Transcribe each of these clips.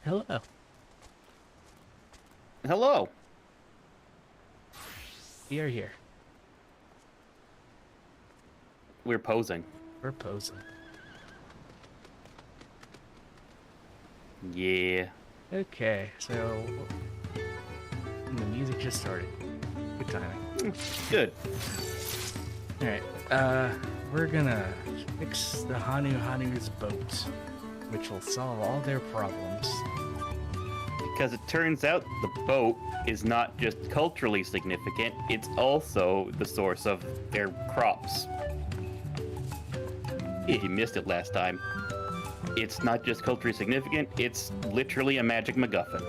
Hello. Hello. We are here. We're posing. We're posing. Yeah. Okay, so the music just started. Good timing. Good. Alright, we're gonna fix the Hanu's boat, which will solve all their problems. Because it turns out the boat is not just culturally significant, it's also the source of their crops. If you missed it last time, it's not just culturally significant, it's literally a magic MacGuffin.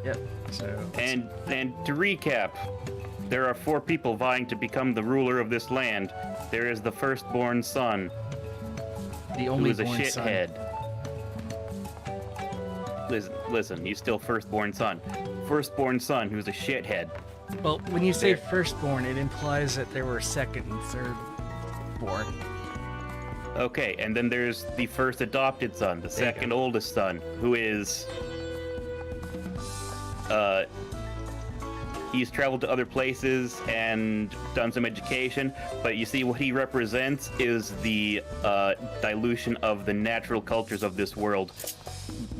Yep, so... And to recap, there are 4 people vying to become the ruler of this land. There is the firstborn son, the only who is a shithead. Listen, he's still firstborn son. Firstborn son who's a shithead. Well, when you say firstborn, it implies that there were second and third born. Okay, and then there's the first adopted son, the second oldest son, who is... he's traveled to other places and done some education, but you see what he represents is the dilution of the natural cultures of this world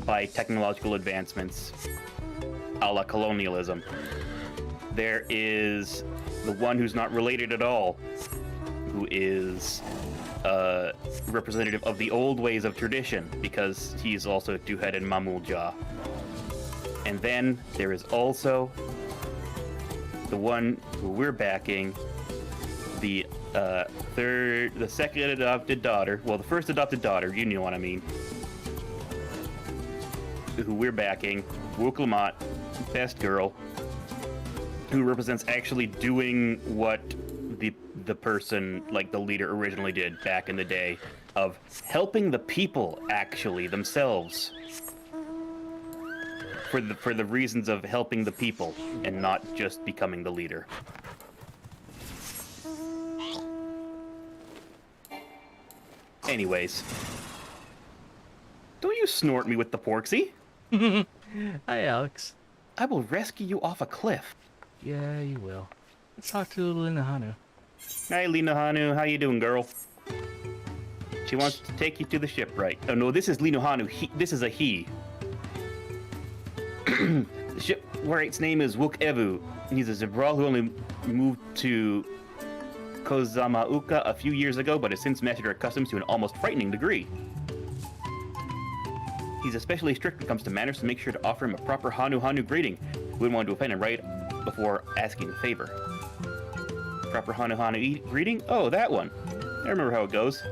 by technological advancements, a la colonialism. There is the one who's not related at all, who is representative of the old ways of tradition, because he's also a 2-headed Mamulja. And then there is also the one who we're backing, the second adopted daughter, well, the first adopted daughter, you know what I mean, who we're backing, Wuklamat, best girl, who represents actually doing what the person, like the leader, originally did back in the day, of helping the people actually themselves, for the reasons of helping the people and not just becoming the leader. Anyways, don't you snort me with the porksy. Hi, Alex. I will rescue you off a cliff. Yeah, you will. Let's talk to Lina Hanu. Hi, Lina Hanu. How you doing, girl? She wants to take you to the shipwright. Oh, no, this is Lina Hanu. This is a he. The shipwright's name is Wook Evu. He's a Zabral who only moved to Kozamauka a few years ago, but has since mastered our customs to an almost frightening degree. He's especially strict when it comes to manners, so make sure to offer him a proper Hanu greeting. We wouldn't want to offend him right before asking a favor. Proper Hanu greeting? Oh, that one. I remember how it goes.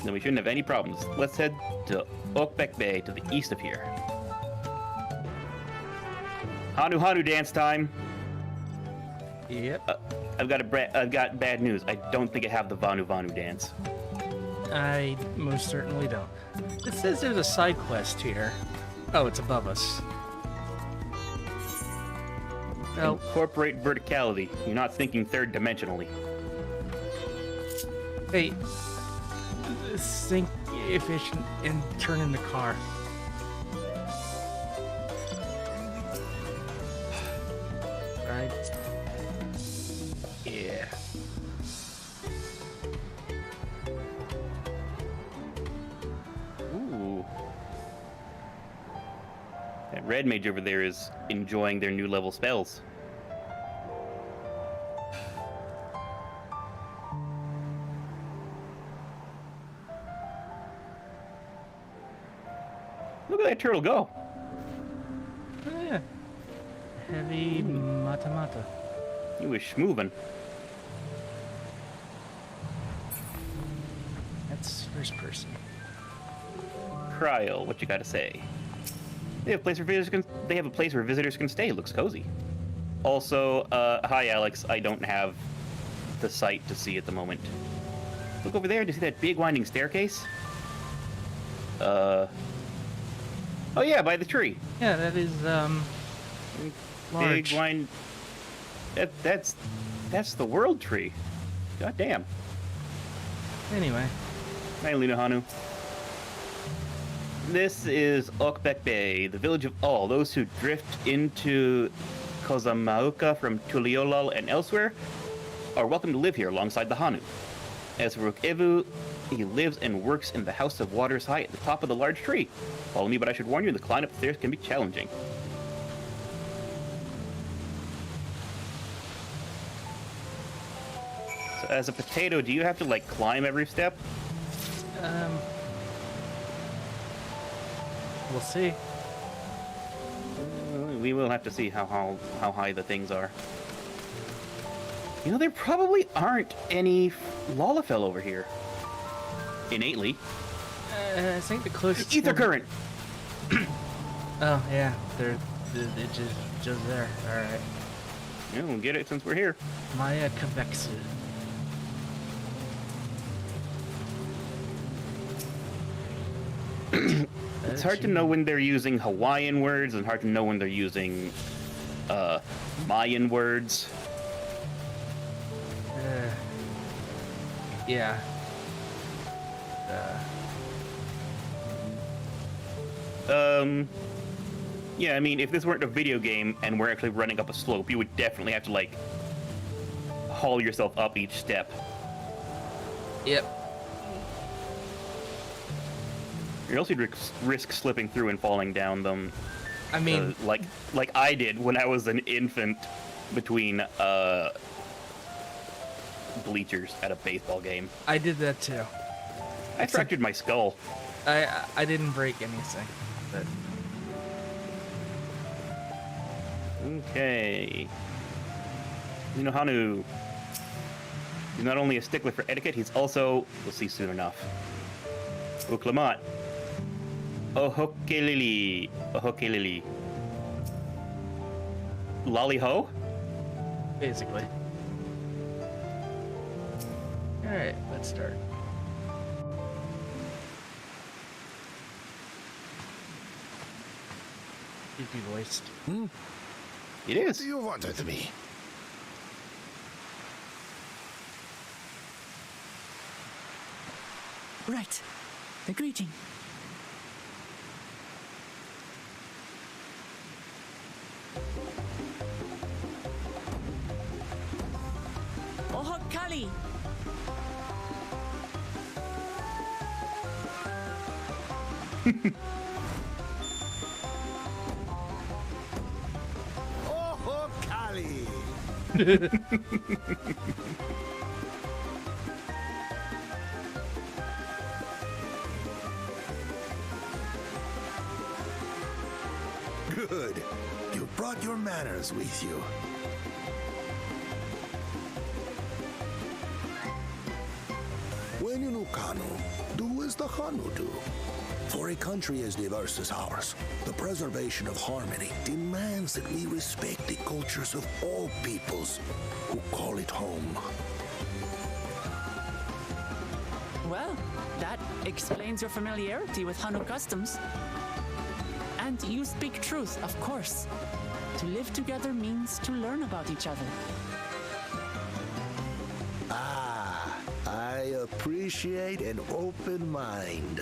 Then we shouldn't have any problems. Let's head to Okbek Bay to the east of here. Hanu dance time. Yep. I've got bad news. I don't think I have the Vanu dance. I most certainly don't. It says there's a side quest here. Oh, it's above us. Well, incorporate verticality. You're not thinking third dimensionally. hey, think efficient and turn in the car. Right? Yeah. Ooh. That red mage over there is enjoying their new level spells. Look at that turtle go. Oh, yeah. Heavy mata. He was schmoving. That's first person. Cryo, what you gotta say? They have a place where visitors can stay. Looks cozy. Also, hi Alex. I don't have the sight to see at the moment. Look over there. Do you see that big winding staircase? Oh yeah, by the tree. Yeah, that is large. Big wind. That's the world tree. God damn. Anyway. Hi, Luna Hanu. This is Okbek Bay, the village of all. Those who drift into Kozamauka from Tuliolal and elsewhere are welcome to live here alongside the Hanu. As for Evu, he lives and works in the House of Waters High at the top of the large tree. Follow me, but I should warn you, the climb upstairs can be challenging. So as a potato, do you have to, like, climb every step? We'll see. We will have to see how high the things are. You know, there probably aren't any Lalafell over here. Innately. I think the closest Ether one- current! Oh, yeah. They're just there. Alright. Yeah, we'll get it since we're here. Maya Kavexu. It's hard to know when they're using Hawaiian words and hard to know when they're using Mayan words. Yeah. Yeah, I mean, if this weren't a video game and we're actually running up a slope, you would definitely have to, like, haul yourself up each step. Yep. Or else you'd risk slipping through and falling down them. I mean, like I did when I was an infant between bleachers at a baseball game. I did that too. I fractured my skull. I didn't break anything, but Okay. You know, Hanu. He's not only a stickler for etiquette, he's also, we'll see soon enough, Uklamat. Ohokelili. Ohokelili. Lolly ho? basically. Alright, let's start. Creepy voiced. It is. What do you want with me? Right. The greeting. Ohokali. Oh, Kali! Good. You brought your manners with you. When you know Kanu, do as the Hanu do. For a country as diverse as ours, the preservation of harmony demands that we respect the cultures of all peoples who call it home. Well, that explains your familiarity with Hanu customs. And you speak truth, of course. To live together means to learn about each other. Ah, I appreciate an open mind.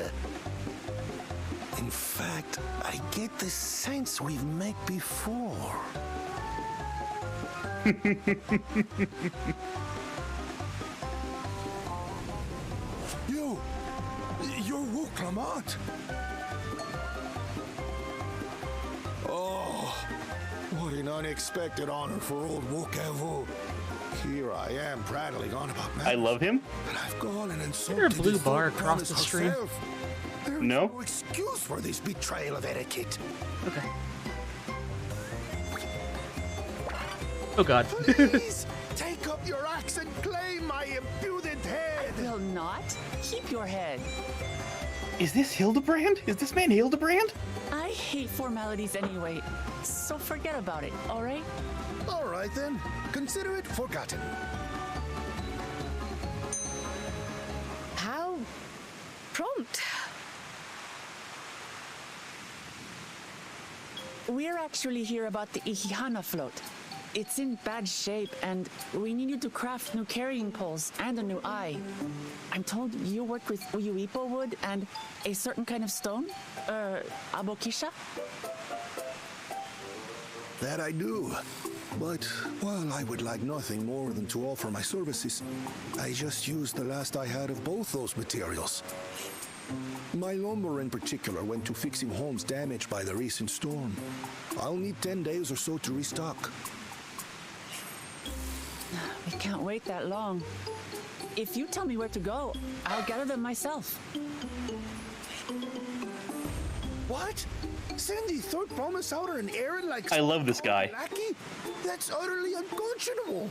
In fact, I get the sense we've met before. You're Wu Clement. Oh, what an unexpected honor for old Wokevu. Here I am prattling on about I love him. and I've gone and Is there a insulted blue his bar folk across goddess the stream? herself. There's No. no excuse for this betrayal of etiquette. Okay. Oh god. Please take up your axe and claim my impudent head. Will not keep your head. Is this Hildebrand? Is this man Hildebrand? I hate formalities anyway, so forget about it, all right? All right then, consider it forgotten. How prompt. We're actually here about the Ihihana float. It's in bad shape, and we need you to craft new carrying poles and a new eye. I'm told you work with Uyuipo wood and a certain kind of stone? Abokisha? That I do. But while I would like nothing more than to offer my services, I just used the last I had of both those materials. My lumber in particular went to fixing homes damaged by the recent storm. I'll need 10 days or so to restock. We can't wait that long. If you tell me where to go, I'll gather them myself. What? Send the third promise out on an errand like... I love this guy. Lackey? That's utterly unconscionable.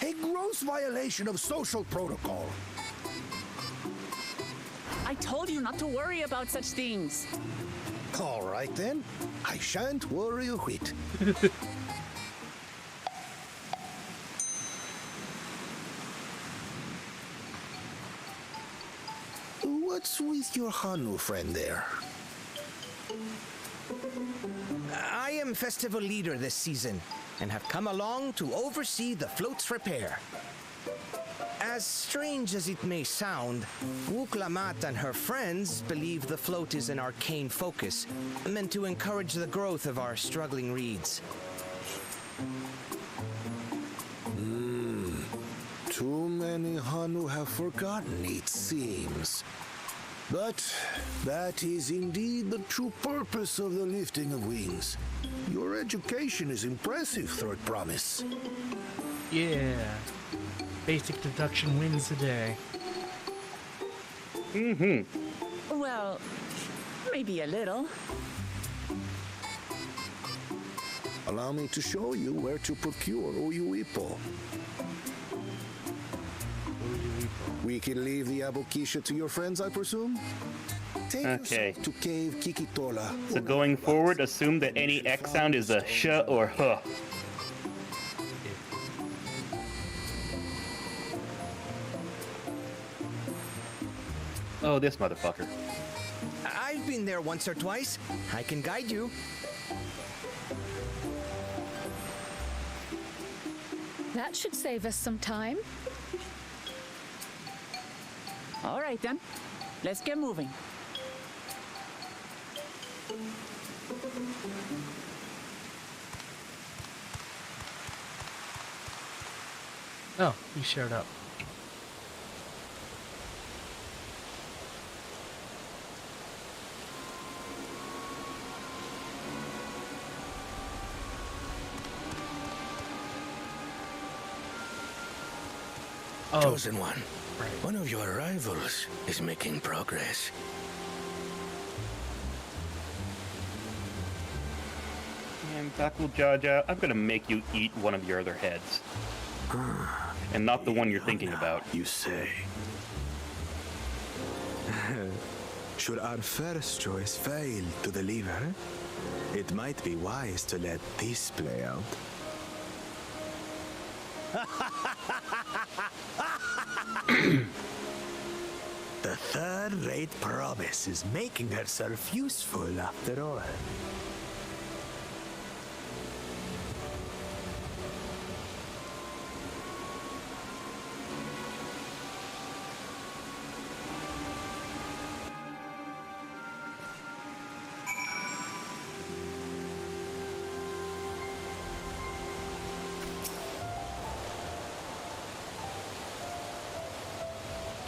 A gross violation of social protocol. I told you not to worry about such things. All right then. I shan't worry a whit. What's with your Hanu friend there? I am festival leader this season and have come along to oversee the float's repair. As strange as it may sound, Wuklamat and her friends believe the float is an arcane focus, meant to encourage the growth of our struggling reeds. Too many Hanu have forgotten, it seems. But that is indeed the true purpose of the lifting of wings. Your education is impressive, Third Promise. Yeah. Basic deduction wins the day. Well, maybe a little. Allow me to show you where to procure Uyuipo. We can leave the Abokisha to your friends, I presume? Take Okay. yourself to Cave Kikitola. So going forward, assume that any X sound is a sh or huh. Oh, this motherfucker. I've been there once or twice. I can guide you. That should save us some time. All right then, let's get moving. Oh, he showed up. Oh, Chosen one. right. One of your rivals is making progress. And Taku Jaja, I'm gonna make you eat one of your other heads. And not the one you're thinking about. You say. Should our first choice fail to deliver, it might be wise to let this play out. The third-rate promise is making herself useful after all.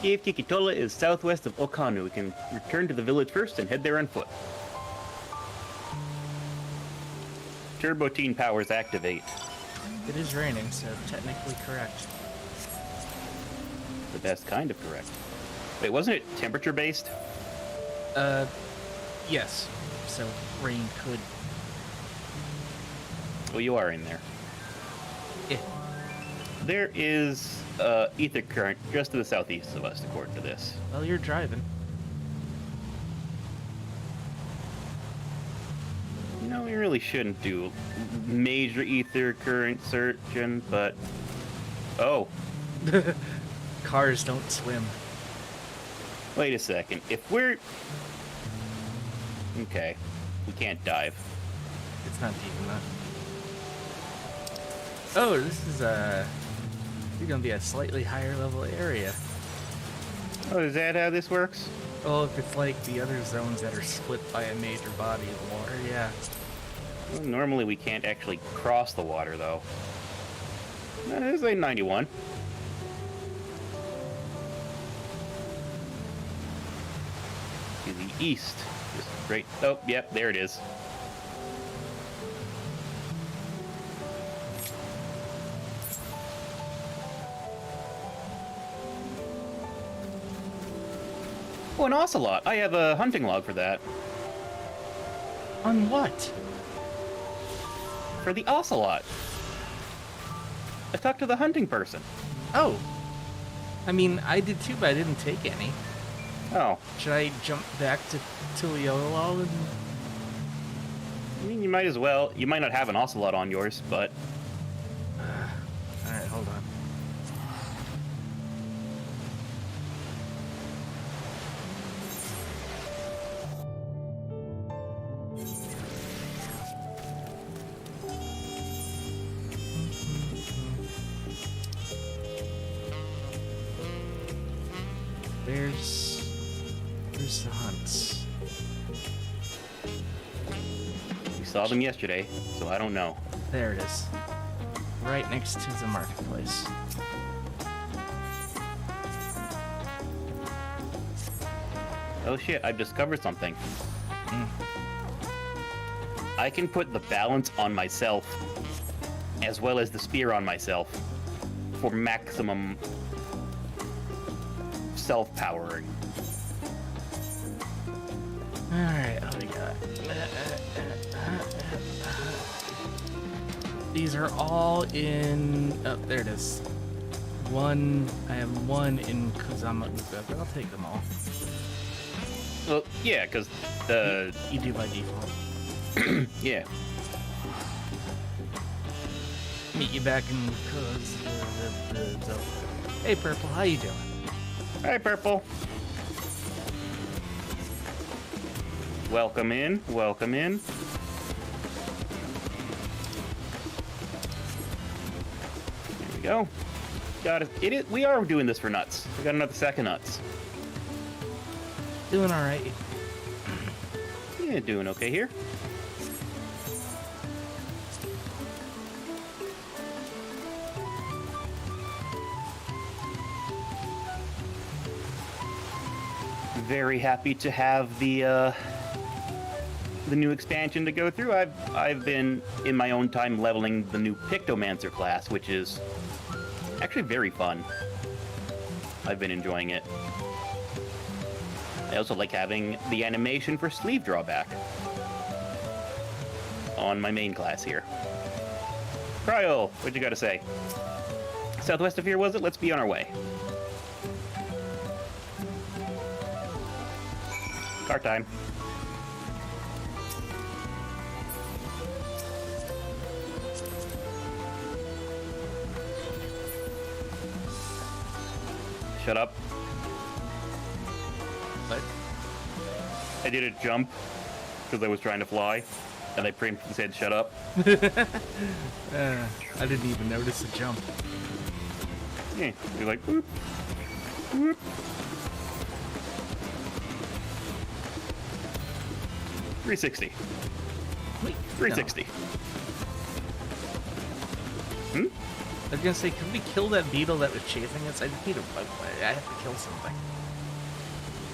Cave Kikitola is southwest of Okanu. We can return to the village first and head there on foot. Turbo Teen powers activate. It is raining, so technically correct. The best kind of correct. Wait, wasn't it temperature based? Yes. So rain could. Well, you are in there. Yeah. There is ether current just to the southeast of us, according to this. Well, you're driving. You know, we really shouldn't do major ether current searching, but... Oh, Cars don't swim. wait a second. If we're... Okay, we can't dive. It's not deep enough. Oh, this is you're gonna be a slightly higher level area. Oh, is that how this works? Well, if it's like the other zones that are split by a major body of water, yeah. Well, normally we can't actually cross the water, though. It is a 91. To the east. Just straight. Oh, yep, there it is. Oh, an ocelot. I have a hunting log for that. On what? For the ocelot. I talked to the hunting person. Oh. I mean, I did too, but I didn't take any. Oh. Should I jump back to Tuliolol and... I mean, you might as well. You might not have an ocelot on yours, but... Alright, hold on. Where's the hunts? We saw them yesterday, so I don't know. There it is. Right next to the marketplace. Oh shit, I've discovered something. I can put the balance on myself, as well as the spear on myself, for maximum self-powering. Alright, what do we got? These are all in... Oh, there it is. I have one in Kuzama-uka, but I'll take them all. Well, yeah, because the... You do by default. yeah. Meet you back in the... Hey, Purple, how you doing? Hi, Purple. Welcome in, welcome in. There we go. Got it. We are doing this for nuts. We got another sack of nuts. Doing alright. Yeah, doing okay here. Very happy to have the new expansion to go through. I've been in my own time leveling the new Pictomancer class, which is actually very fun. I've been enjoying it. I also like having the animation for sleeve drawback on my main class here. Cryo, what you gotta say? Southwest of here, was it? Let's be on our way. Car time. Shut up. What? I did a jump because I was trying to fly, and I preemptively said, shut up. I didn't even notice the jump. Yeah, you're like, whoop, whoop. $360. Wait, $360. No. I was gonna say, could we kill that beetle that was chasing us? I just need a bug bite. I have to kill something.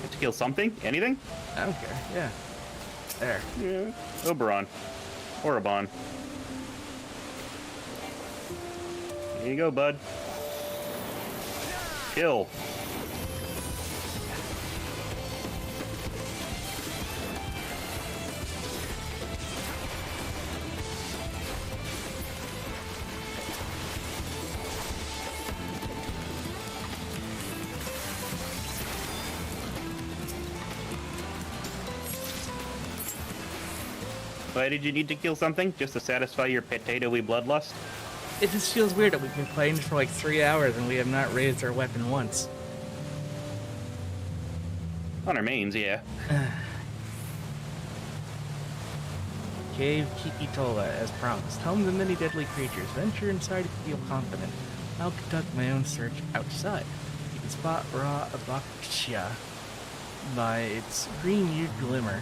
Have to kill something? Anything? I don't care. Yeah. There. Yeah. Oberon. Orobon. Here you go, bud. Kill. Why did you need to kill something? Just to satisfy your potatoey bloodlust? It just feels weird that we've been playing for like 3 hours and we have not raised our weapon once. On our mains, yeah. Can't cave Kikitola, as promised. Home to many deadly creatures. Venture inside if you feel confident. I'll conduct my own search outside. You can spot raw abaxia by its green-hued glimmer.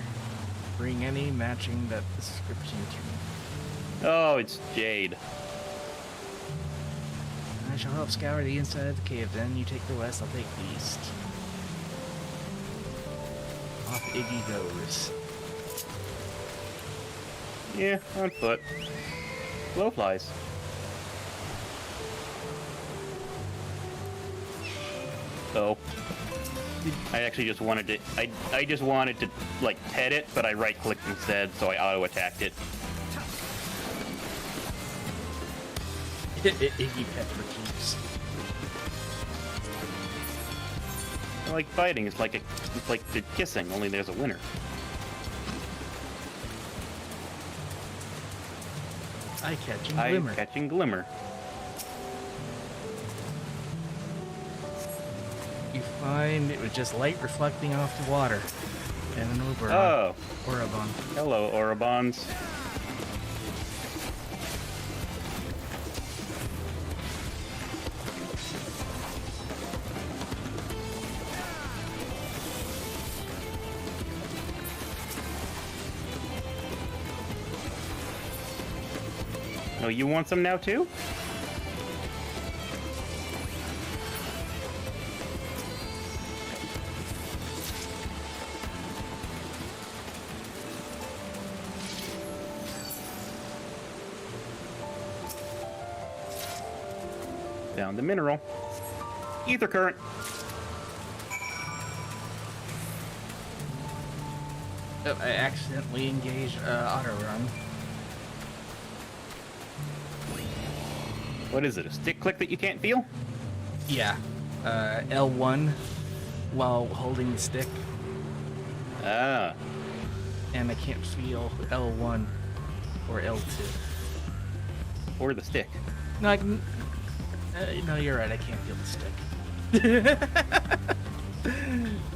Bring any matching that description to me. Oh, it's Jade. I shall help scour the inside of the cave, then you take the west, I'll take the east. Off Iggy goes. Yeah, on foot. Blowflies. Oh. I actually just wanted to... I just wanted to, like, pet it, but I right-clicked instead, so I auto-attacked it. Iggy pet for keeps. Like fighting, it's like the kissing, only there's a winner. Eye-catching glimmer. Eye-catching glimmer. You find it was just light reflecting off the water. And an Oberon. Oh. Orabon. Hello, Orabons. Oh, you want some now too? Down the mineral. Ether current. Oh, I accidentally engaged auto run. What is it, a stick click that you can't feel? Yeah. L1 while holding the stick, Ah. and I can't feel L1 or L2. Or the stick. No, I can. No, you're right. I can't feel the stick.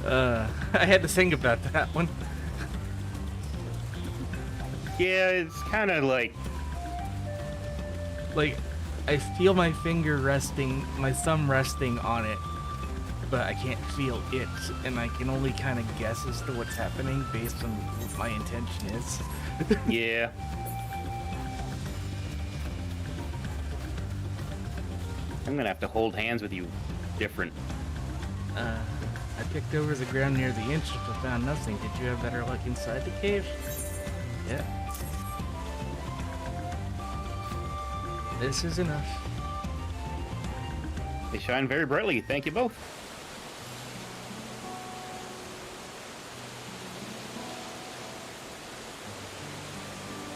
I had to think about that one. Yeah, it's kind of like... Like, I feel my finger resting, my thumb resting on it, but I can't feel it, and I can only kind of guess as to what's happening based on what my intention is. Yeah. I'm gonna have to hold hands with you different. I picked over the ground near the entrance but found nothing. Did you have better luck inside the cave? Yeah. This is enough. They shine very brightly. Thank you both.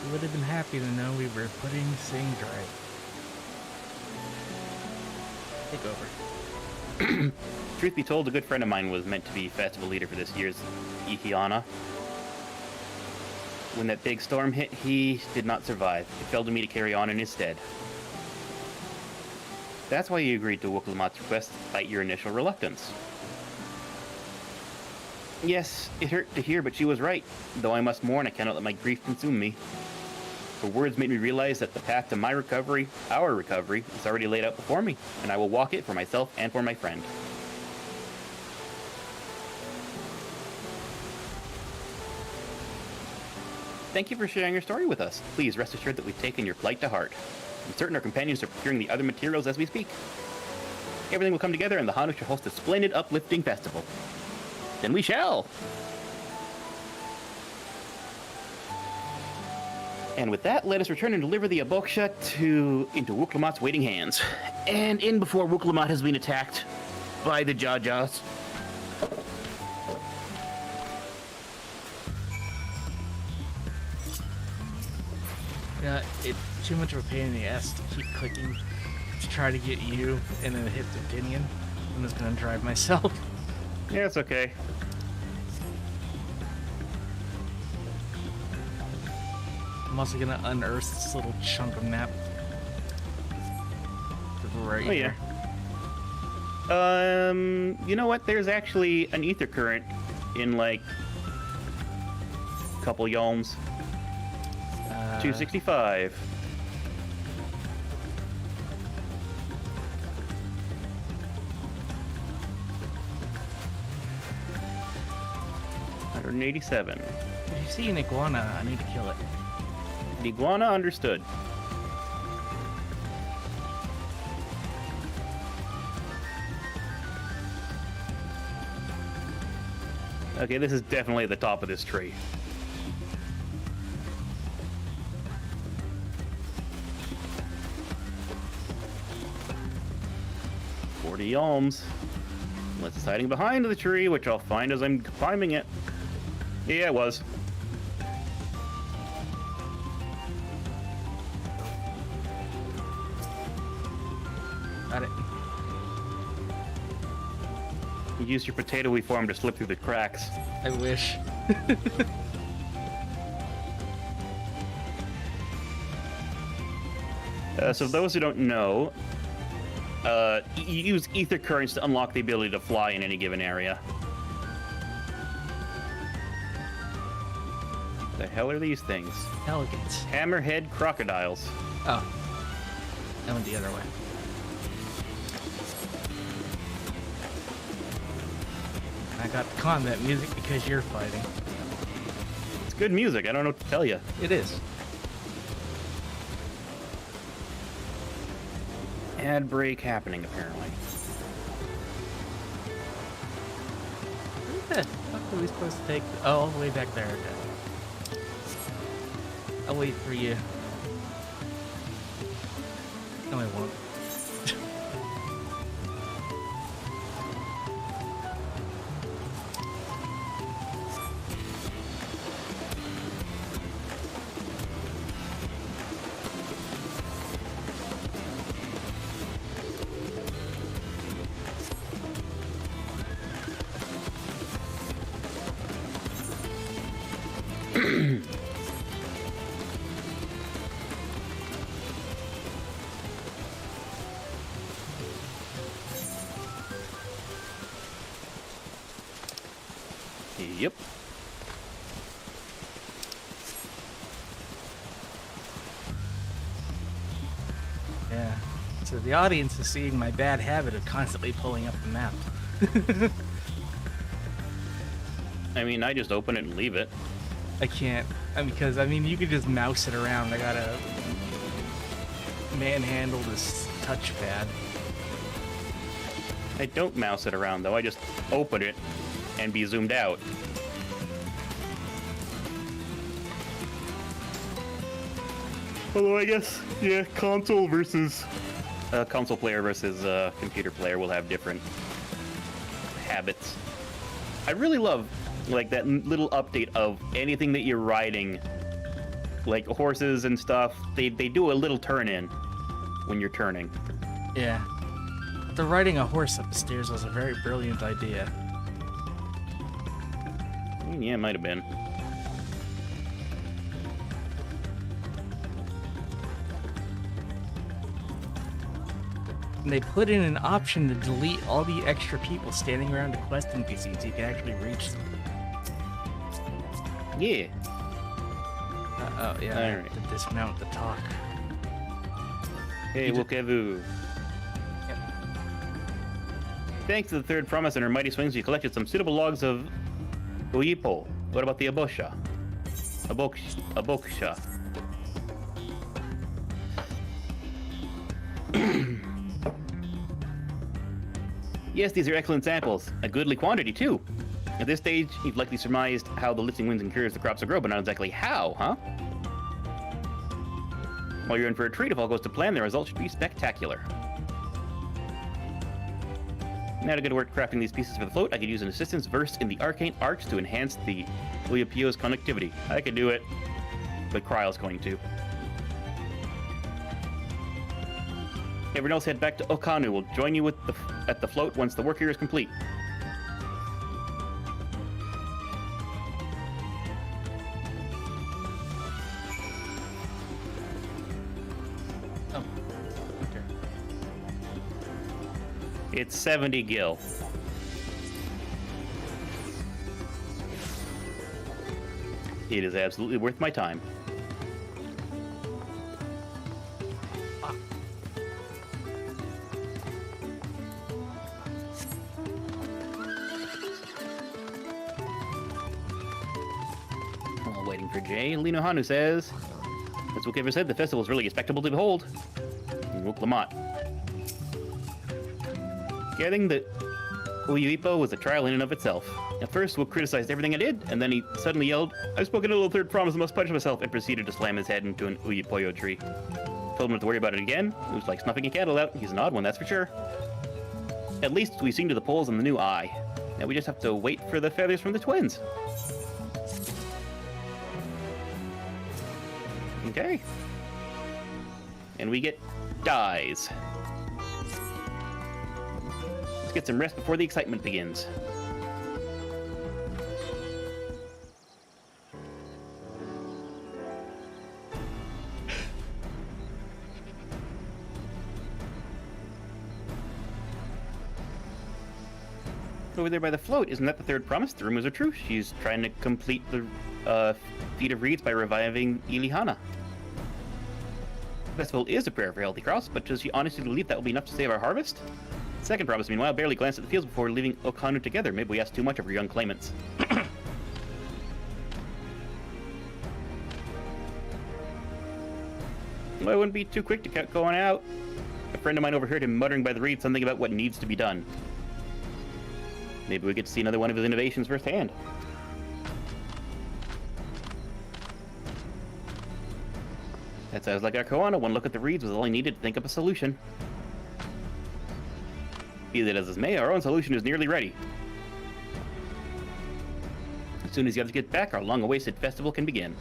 You would have been happy to know we were putting things right. Take over. Truth be told, a good friend of mine was meant to be festival leader for this year's Ikiana. When that big storm hit, he did not survive. It fell to me to carry on in his stead. That's why you agreed to Wooklamat's request despite your initial reluctance. Yes, it hurt to hear, but she was right. Though I must mourn, I cannot let my grief consume me. Her words made me realize that the path to my recovery, our recovery, is already laid out before me, and I will walk it for myself and for my friend. Thank you for sharing your story with us. Please rest assured that we've taken your plight to heart. I'm certain our companions are procuring the other materials as we speak. Everything will come together and the Hanu shall host a splendid uplifting festival. Then we shall! And with that, let us return and deliver the Aboksha into Wooklamat's waiting hands. And in before Wooklamat has been attacked by the Jajas. Yeah, it's too much of a pain in the ass to keep clicking to try to get you and then hit the pinion. I'm just gonna drive myself. Yeah, it's okay. I'm also gonna unearth this little chunk of map. Right Oh, yeah. You know what? There's actually an ether current in, like, a couple yalms. 265. $187. If you see an iguana, I need to kill it. The iguana understood. Okay, this is definitely the top of this tree. $40 alms. Unless it's hiding behind the tree, which I'll find as I'm climbing it. Yeah, it was. Got it. You use your potato-y form to slip through the cracks. I wish. So those who don't know, you use ether currents to unlock the ability to fly in any given area. The hell are these things? Elegance. Hammerhead crocodiles. Oh. That went the other way. I got combat music because you're fighting. It's good music. I don't know what to tell you. It is. Ad break happening, apparently. Where the fuck are we supposed to take? Oh, all the way back there. Okay. I'll wait for you. No, I won't. Yep. Yeah. So the audience is seeing my bad habit of constantly pulling up the map. I mean, I just open it and leave it. I can't. Because, I mean, you could just mouse it around. I gotta manhandle this touchpad. I don't mouse it around, though. I just open it and be zoomed out. Although I guess, yeah, console player versus computer player will have different habits. I really love, like, that little update of anything that you're riding, like horses and stuff. They do a little turn in when you're turning. Yeah. The riding a horse up the stairs was a very brilliant idea. Yeah, it might have been. And they put in an option to delete all the extra people standing around a quest NPC so you can actually reach them. Yeah. Oh, yeah. I have to dismount the talk. Hey, Wokevu. Yep. Thanks to the third promise and her mighty swings, you collected some suitable logs of Uyipo. What about the Abosha? Aboksha. Yes, these are excellent samples. A goodly quantity, too. At this stage, you've likely surmised how the lifting winds encourage the crops to grow, but not exactly how, huh? While you're in for a treat, if all goes to plan, the result should be spectacular. Now to get to work crafting these pieces for the float, I could use an assistance versed in the arcane arts to enhance the Uyapio's connectivity. I could do it, but Kryle's going to. Everyone else head back to Okanu. We'll join you at the float once the work here is complete. Oh, okay. It's 70 gil. It is absolutely worth my time. And for Jaye, Lino Hanu says, as Wook ever said, the festival is really a spectacle to behold. And Wook Lamont. Getting the Uyuipo was a trial in and of itself. At first, Wook criticized everything I did, and then he suddenly yelled, I've spoken a little third promise, I must punish myself, and proceeded to slam his head into an Uyipoyo tree. Told him not to worry about it again. It was like snuffing a candle out. He's an odd one, that's for sure. At least we've seen to the poles and the new eye. Now we just have to wait for the feathers from the twins. Okay. And we get dyes. Let's get some rest before the excitement begins. Over there by the float, isn't that the third promise? The rumors are true. She's trying to complete the feat of reeds by reviving Ilihana. The festival is a prayer for healthy crops, but does she honestly believe that will be enough to save our harvest? Second promise, meanwhile, barely glanced at the fields before leaving Okanu together. Maybe we asked too much of our young claimants. Well, I wouldn't be too quick to get going out. A friend of mine overheard him muttering by the reed something about what needs to be done. Maybe we get to see another one of his innovations firsthand. That sounds like our Koana. One look at the reeds was all I needed to think up a solution. Be that as it may, our own solution is nearly ready. As soon as the others get back, our long-awaited festival can begin.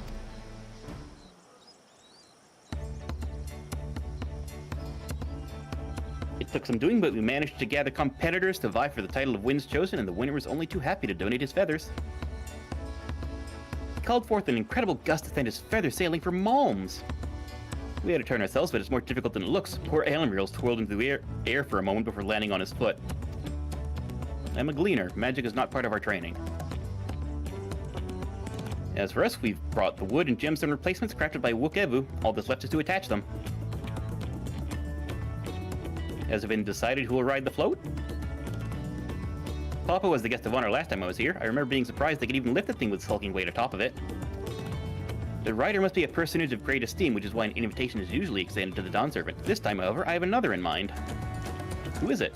It took some doing, but we managed to gather competitors to vie for the title of Winds Chosen, and the winner was only too happy to donate his feathers. He called forth an incredible gust to send his feather sailing for Malms. We had to turn ourselves, but it's more difficult than it looks. Poor Alamriel's twirled into the air for a moment before landing on his foot. I'm a gleaner. Magic is not part of our training. As for us, we've brought the wood and gemstone replacements crafted by Wook Evu. All that's left is to attach them. Has it been decided who will ride the float? Papa was the guest of honor last time I was here. I remember being surprised they could even lift the thing with its hulking weight atop of it. The rider must be a personage of great esteem, which is why an invitation is usually extended to the Dawn Servant. This time, however, I have another in mind. Who is it?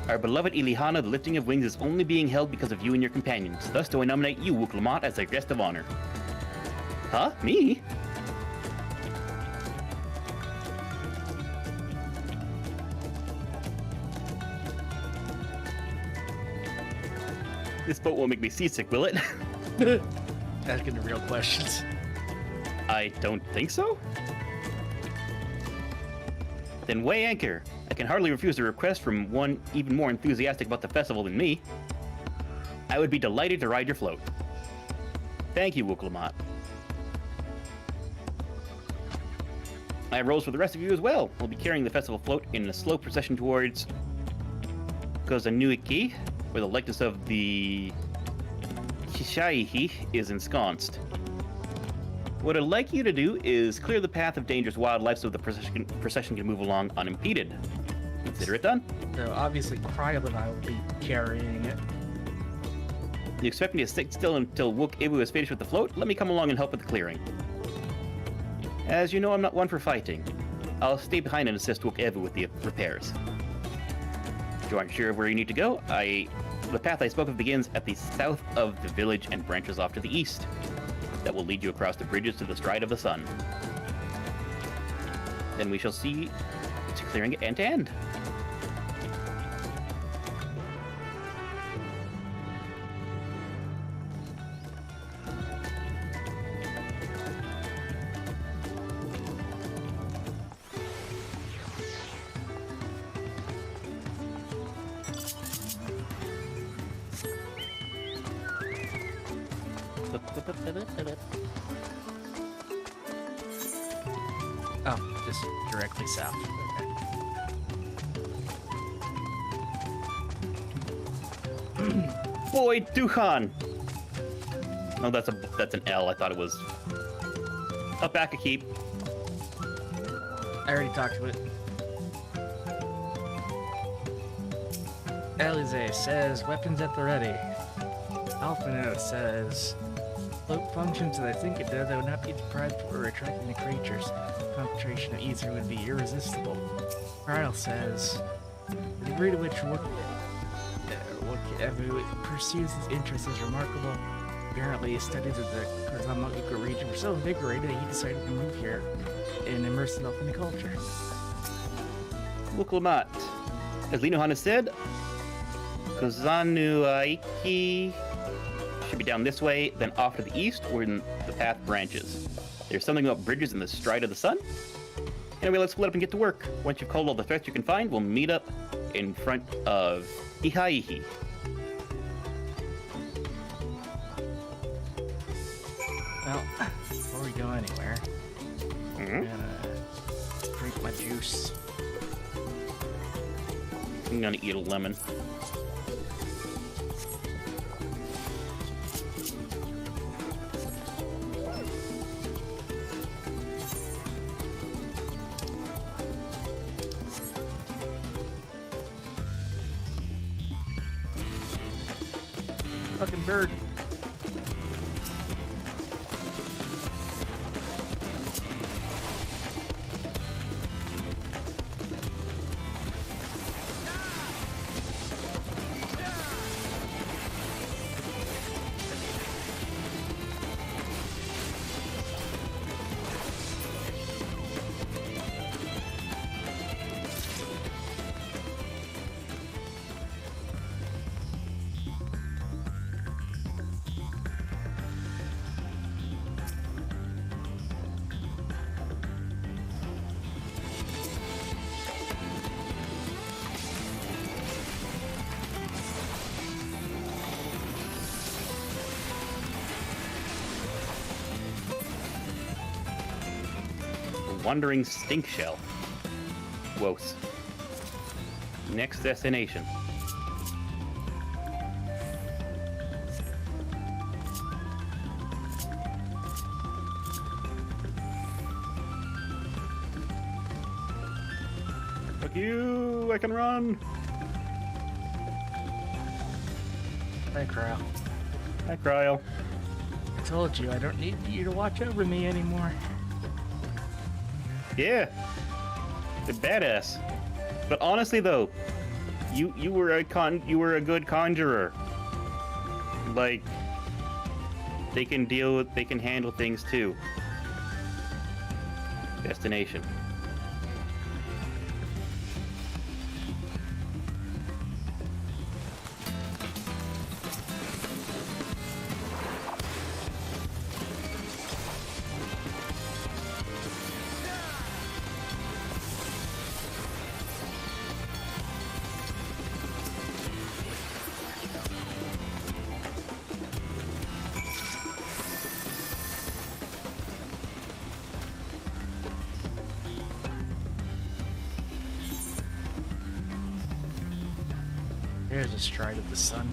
Our beloved Ilihana, the lifting of wings is only being held because of you and your companions. Thus do I nominate you, Wook Lamont, as their guest of honor. Huh? Me? This boat won't make me seasick, will it? Asking the real questions. I don't think so. Then weigh anchor. I can hardly refuse a request from one even more enthusiastic about the festival than me. I would be delighted to ride your float. Thank you, Wook Lamont. I have roles for the rest of you as well. We'll be carrying the festival float in a slow procession towards Kozanuiki, where the likeness of the Kishaihi is ensconced. What I'd like you to do is clear the path of dangerous wildlife so the procession can move along unimpeded. Consider it done. So obviously Kryl and I will be carrying it. You expect me to sit still until Wook Ibu is finished with the float? Let me come along and help with the clearing. As you know, I'm not one for fighting. I'll stay behind and assist Wook Ibu with the repairs. If you aren't sure of where you need to go, the path I spoke of begins at the south of the village and branches off to the east. That will lead you across the bridges to the stride of the sun. Then we shall see to clearing it end to end. Oh, just directly south. Okay. Boy, Duhan! Oh, that's an L. I thought it was up back a keep. I already talked to it. Alize says, weapons at the ready. Alpha says, float functions as I think it does. I would not be surprised if we were attracting the creatures. Concentration of ether would be irresistible. Trial says, the degree to which pursues his interest is remarkable. Apparently, his studies of the Kazamaguka region were so invigorating that he decided to move here and immerse himself in the culture. Wuklamat. As Linohan has said, Kozanu Aiki should be down this way, then off to the east, where the path branches. There's something about bridges in the stride of the sun. Anyway, let's split up and get to work. Once you've called all the threats you can find, we'll meet up in front of Ihaihi. Well, before we go anywhere, I'm gonna drink my juice. I'm gonna eat a lemon. Fucking bird. Wandering stink shell. Whoas. Next destination. Fuck you! I can run. Hi, Cryle. Hi, Cryle. I told you I don't need you to watch over me anymore. Yeah, they're badass. But honestly, though, you were a good conjurer. Like, they can handle things too. Destination. There's a stride of the sun.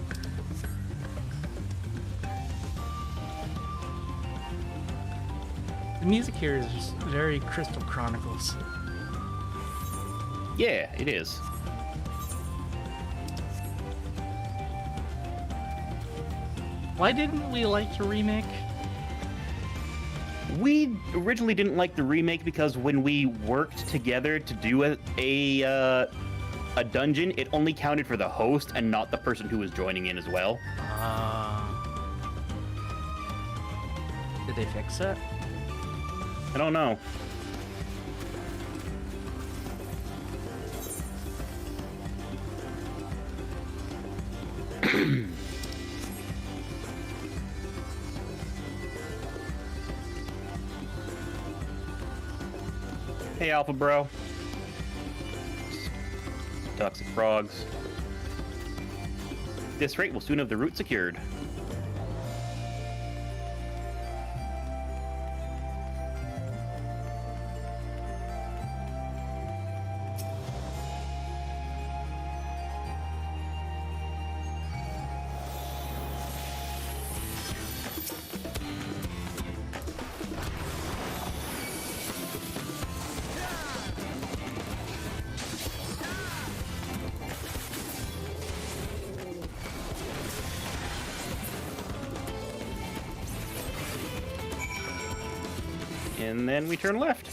The music here is very Crystal Chronicles. Yeah, it is. Why didn't we like the remake? We originally didn't like the remake because when we worked together to do a dungeon, it only counted for the host and not the person who was joining in as well. Did they fix it? I don't know. Hey, Alpha Bro. Toxic frogs. At this rate, we'll soon have the route secured. And then we turn left.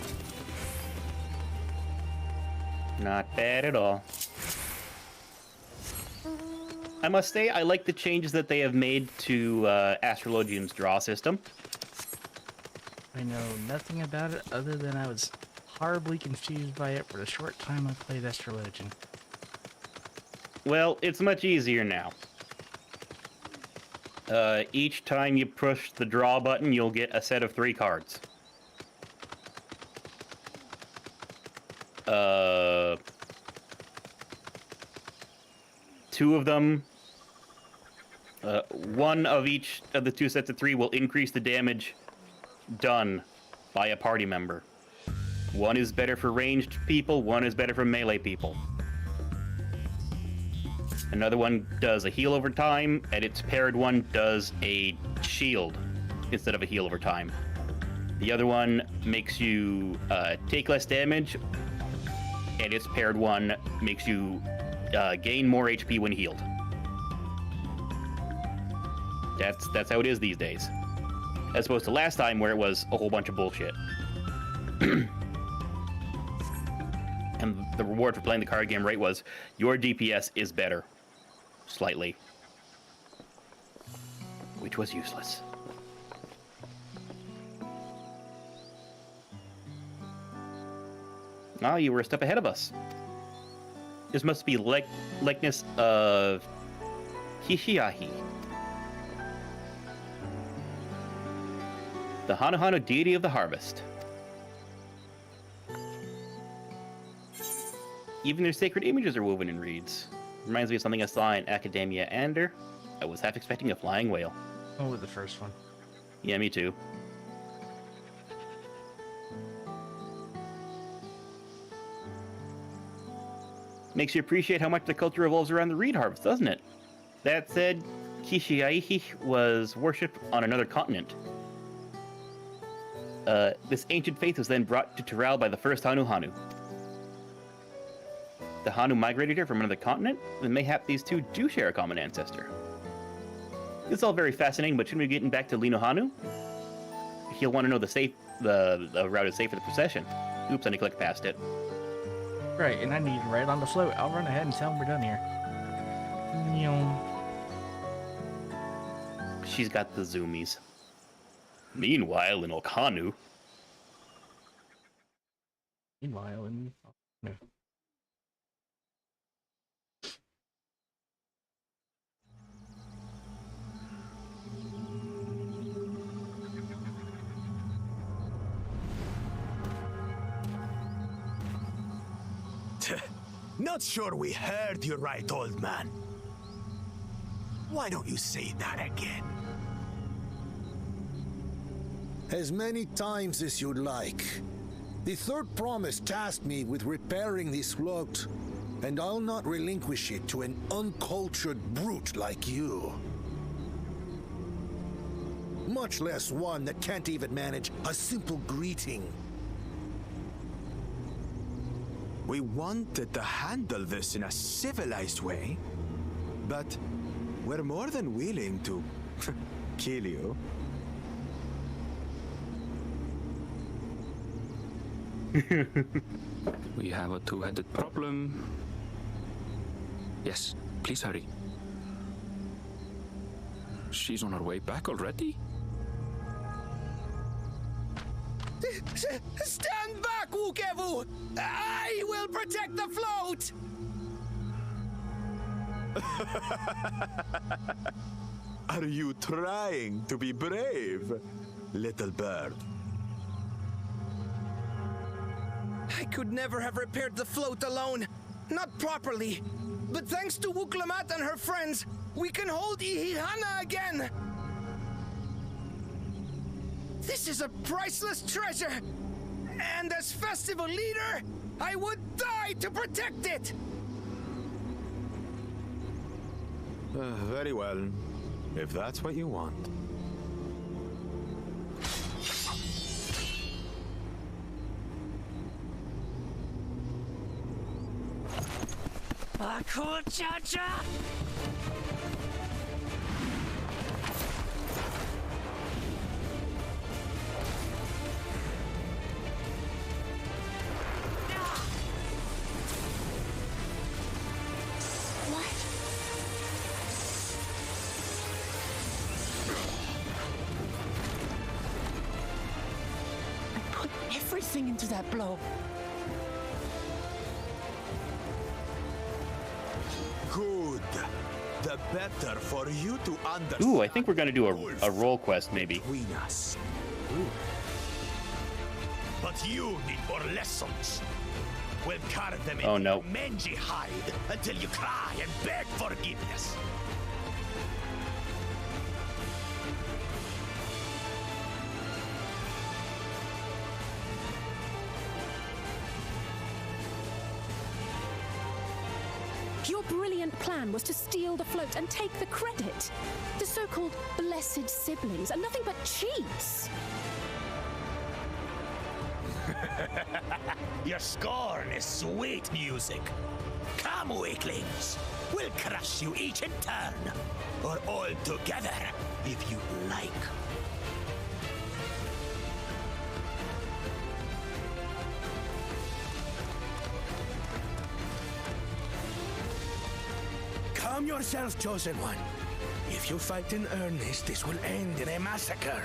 Not bad at all. I must say, I like the changes that they have made to Astrologium's draw system. I know nothing about it other than I was horribly confused by it for the short time I played Astrologian. Well, it's much easier now. Each time you push the draw button, you'll get a set of 3 cards. Two of them, one of each of the 2 sets of 3 will increase the damage done by a party member. One is better for ranged people, one is better for melee people. Another one does a heal over time, and its paired one does a shield instead of a heal over time. The other one makes you take less damage, and its paired one makes you gain more HP when healed. That's how it is these days. As opposed to last time where it was a whole bunch of bullshit. And the reward for playing the card game right was your DPS is better. Slightly. Which was useless. Ah, you were a step ahead of us. This must be likeness of Hishiahi, the Hanu deity of the harvest. Even their sacred images are woven in reeds. Reminds me of something I saw in Academia Ander. I was half expecting a flying whale. Oh, the first one. Yeah, me too. Makes you appreciate how much the culture revolves around the reed harvest, doesn't it? That said, Kishiaihi was worshipped on another continent. This ancient faith was then brought to Toral by the first Hanu. The Hanu migrated here from another continent, and mayhap these two do share a common ancestor. It's all very fascinating, but shouldn't we be getting back to Lino Hanu? He'll want to know the route is safe for the procession. Oops, I clicked past it. Right, and I need to ride on the float. I'll run ahead and tell him we're done here. She's got the zoomies. Meanwhile, in Okanu. Meanwhile, in... No. Not sure we heard you right, old man. Why don't you say that again? As many times as you'd like. The third promise tasked me with repairing this float, and I'll not relinquish it to an uncultured brute like you. Much less one that can't even manage a simple greeting. We wanted to handle this in a civilized way, but we're more than willing to kill you. We have a two-headed problem. Yes, please hurry. She's on her way back already? Stand back, Wukevu! I will protect the float! Are you trying to be brave, little bird? I could never have repaired the float alone. Not properly. But thanks to Wuklamat and her friends, we can hold Ihihana again! This is a priceless treasure! And as festival leader, I would die to protect it! Very well, if that's what you want. Cha-cha! nothing into that blow. Good. The better for you to understand. Ooh, I think we're gonna do a role quest, maybe. Between us. But you need more lessons. We'll carve them Oh, in no. mangy hide until you cry and beg forgiveness. Your brilliant plan was to steal the float and take the credit. The so-called blessed siblings are nothing but cheats. Your scorn is sweet music. Come, weaklings. We'll crush you each in turn, or all together, if you like. Calm yourself, Chosen One. If you fight in earnest, this will end in a massacre.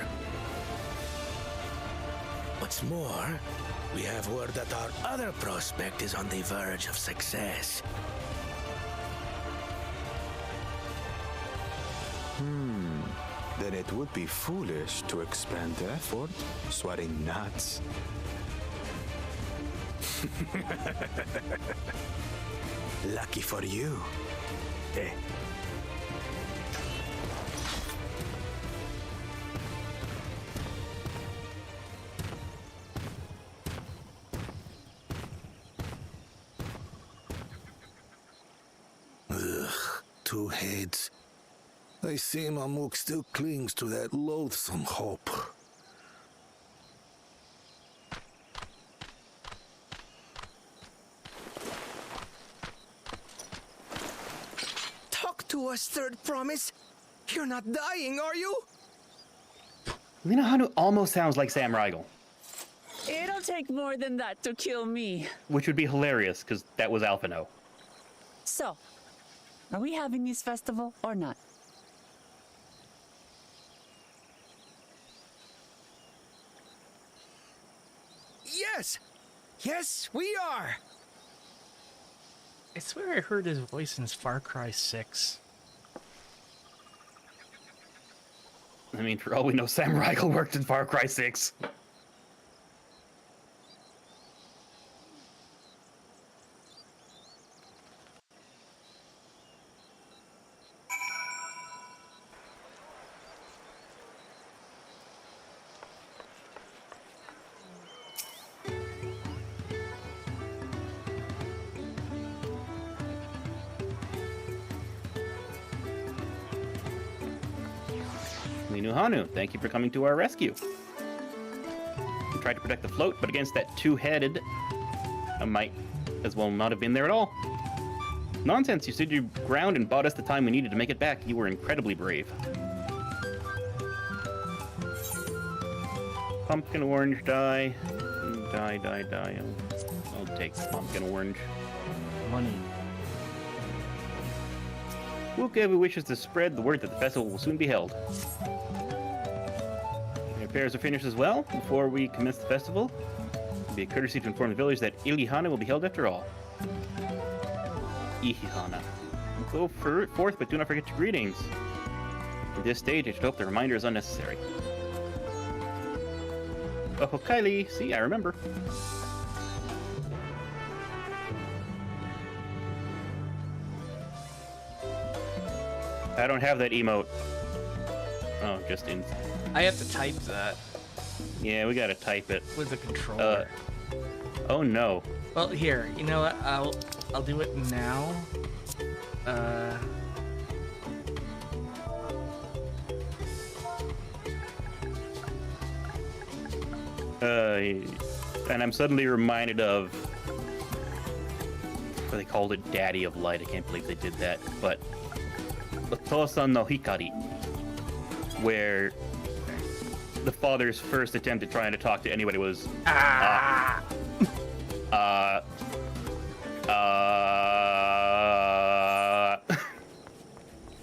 What's more, we have word that our other prospect is on the verge of success. Then it would be foolish to expend effort sweating nuts. Lucky for you. Eh. Ugh, two heads. I see Mamuk still clings to that loathsome hope. Talk to us, Third Promise. You're not dying, are you? Lena Hanu almost sounds like Sam Riegel, It'll take more than that to kill me. which would be hilarious because that was Alphino. So, are we having this festival or not? Yes! Yes, we are! I swear I heard his voice in Far Cry 6. I mean, for all we know, Sam Riegel worked in Far Cry 6. Linu Hanu, thank you for coming to our rescue. We tried to protect the float, but against that two-headed, I might as well not have been there at all. Nonsense, you stood your ground and bought us the time we needed to make it back. You were incredibly brave. Pumpkin orange dye. Dye. I'll take pumpkin orange. Money. Whoever wishes to spread the word that the festival will soon be held. Repairs are finished as well. Before we commence the festival, it'll be a courtesy to inform the village that Ilihana will be held after all. Ihihana. Go forth, but do not forget your greetings. At this stage, I should hope the reminder is unnecessary. Oh, Kylie! See, I remember. I don't have that emote. Oh, just in. I have to type that Yeah, we gotta type it. with the controller. Oh no. Well, here, you know what? I'll do it now. And I'm suddenly reminded of what they called it, Daddy of Light. I can't believe they did that. But Otosan no Hikari, where the father's first attempt at trying to talk to anybody was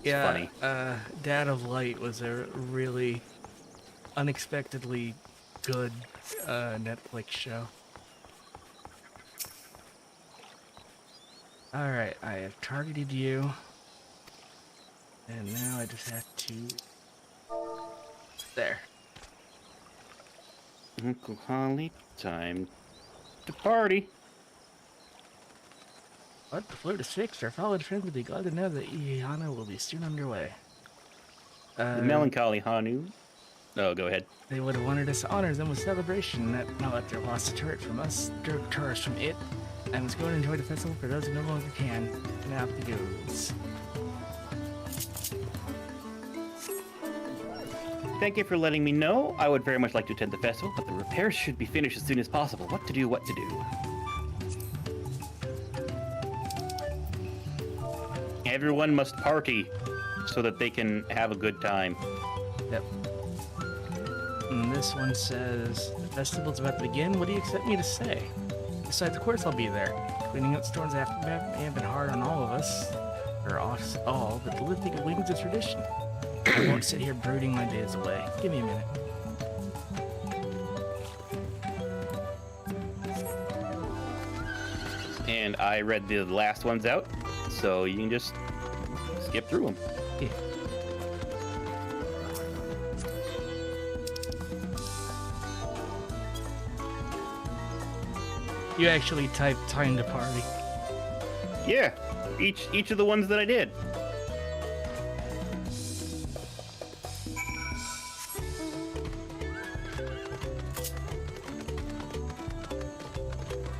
Yeah, funny. Dad of Light was a really unexpectedly good Netflix show. Alright, I have targeted you. And now I just have to... There. Uncle Holly, time to party. But the float is fixed. Our fallen friends will be glad to know that Ihana will be soon underway. The melancholy Hanu. Oh, go ahead. They would have wanted us to honor them with celebration, not let their lost turret from us, tourists from it. I must go and enjoy the festival for those who no longer can. Now the goes. Thank you for letting me know. I would very much like to attend the festival, but the repairs should be finished as soon as possible. What to do, what to do. Everyone must party so that they can have a good time. Yep. And this one says, the festival's about to begin. What do you expect me to say? Besides, of course I'll be there. Cleaning up storms aftermath may have been hard on all of us. Or us all, but the lifting of wings is tradition. I won't sit here brooding my days away. Give me a minute. And I read the last ones out, so you can just skip through them. Yeah. You actually typed time to party. Yeah, each of the ones that I did.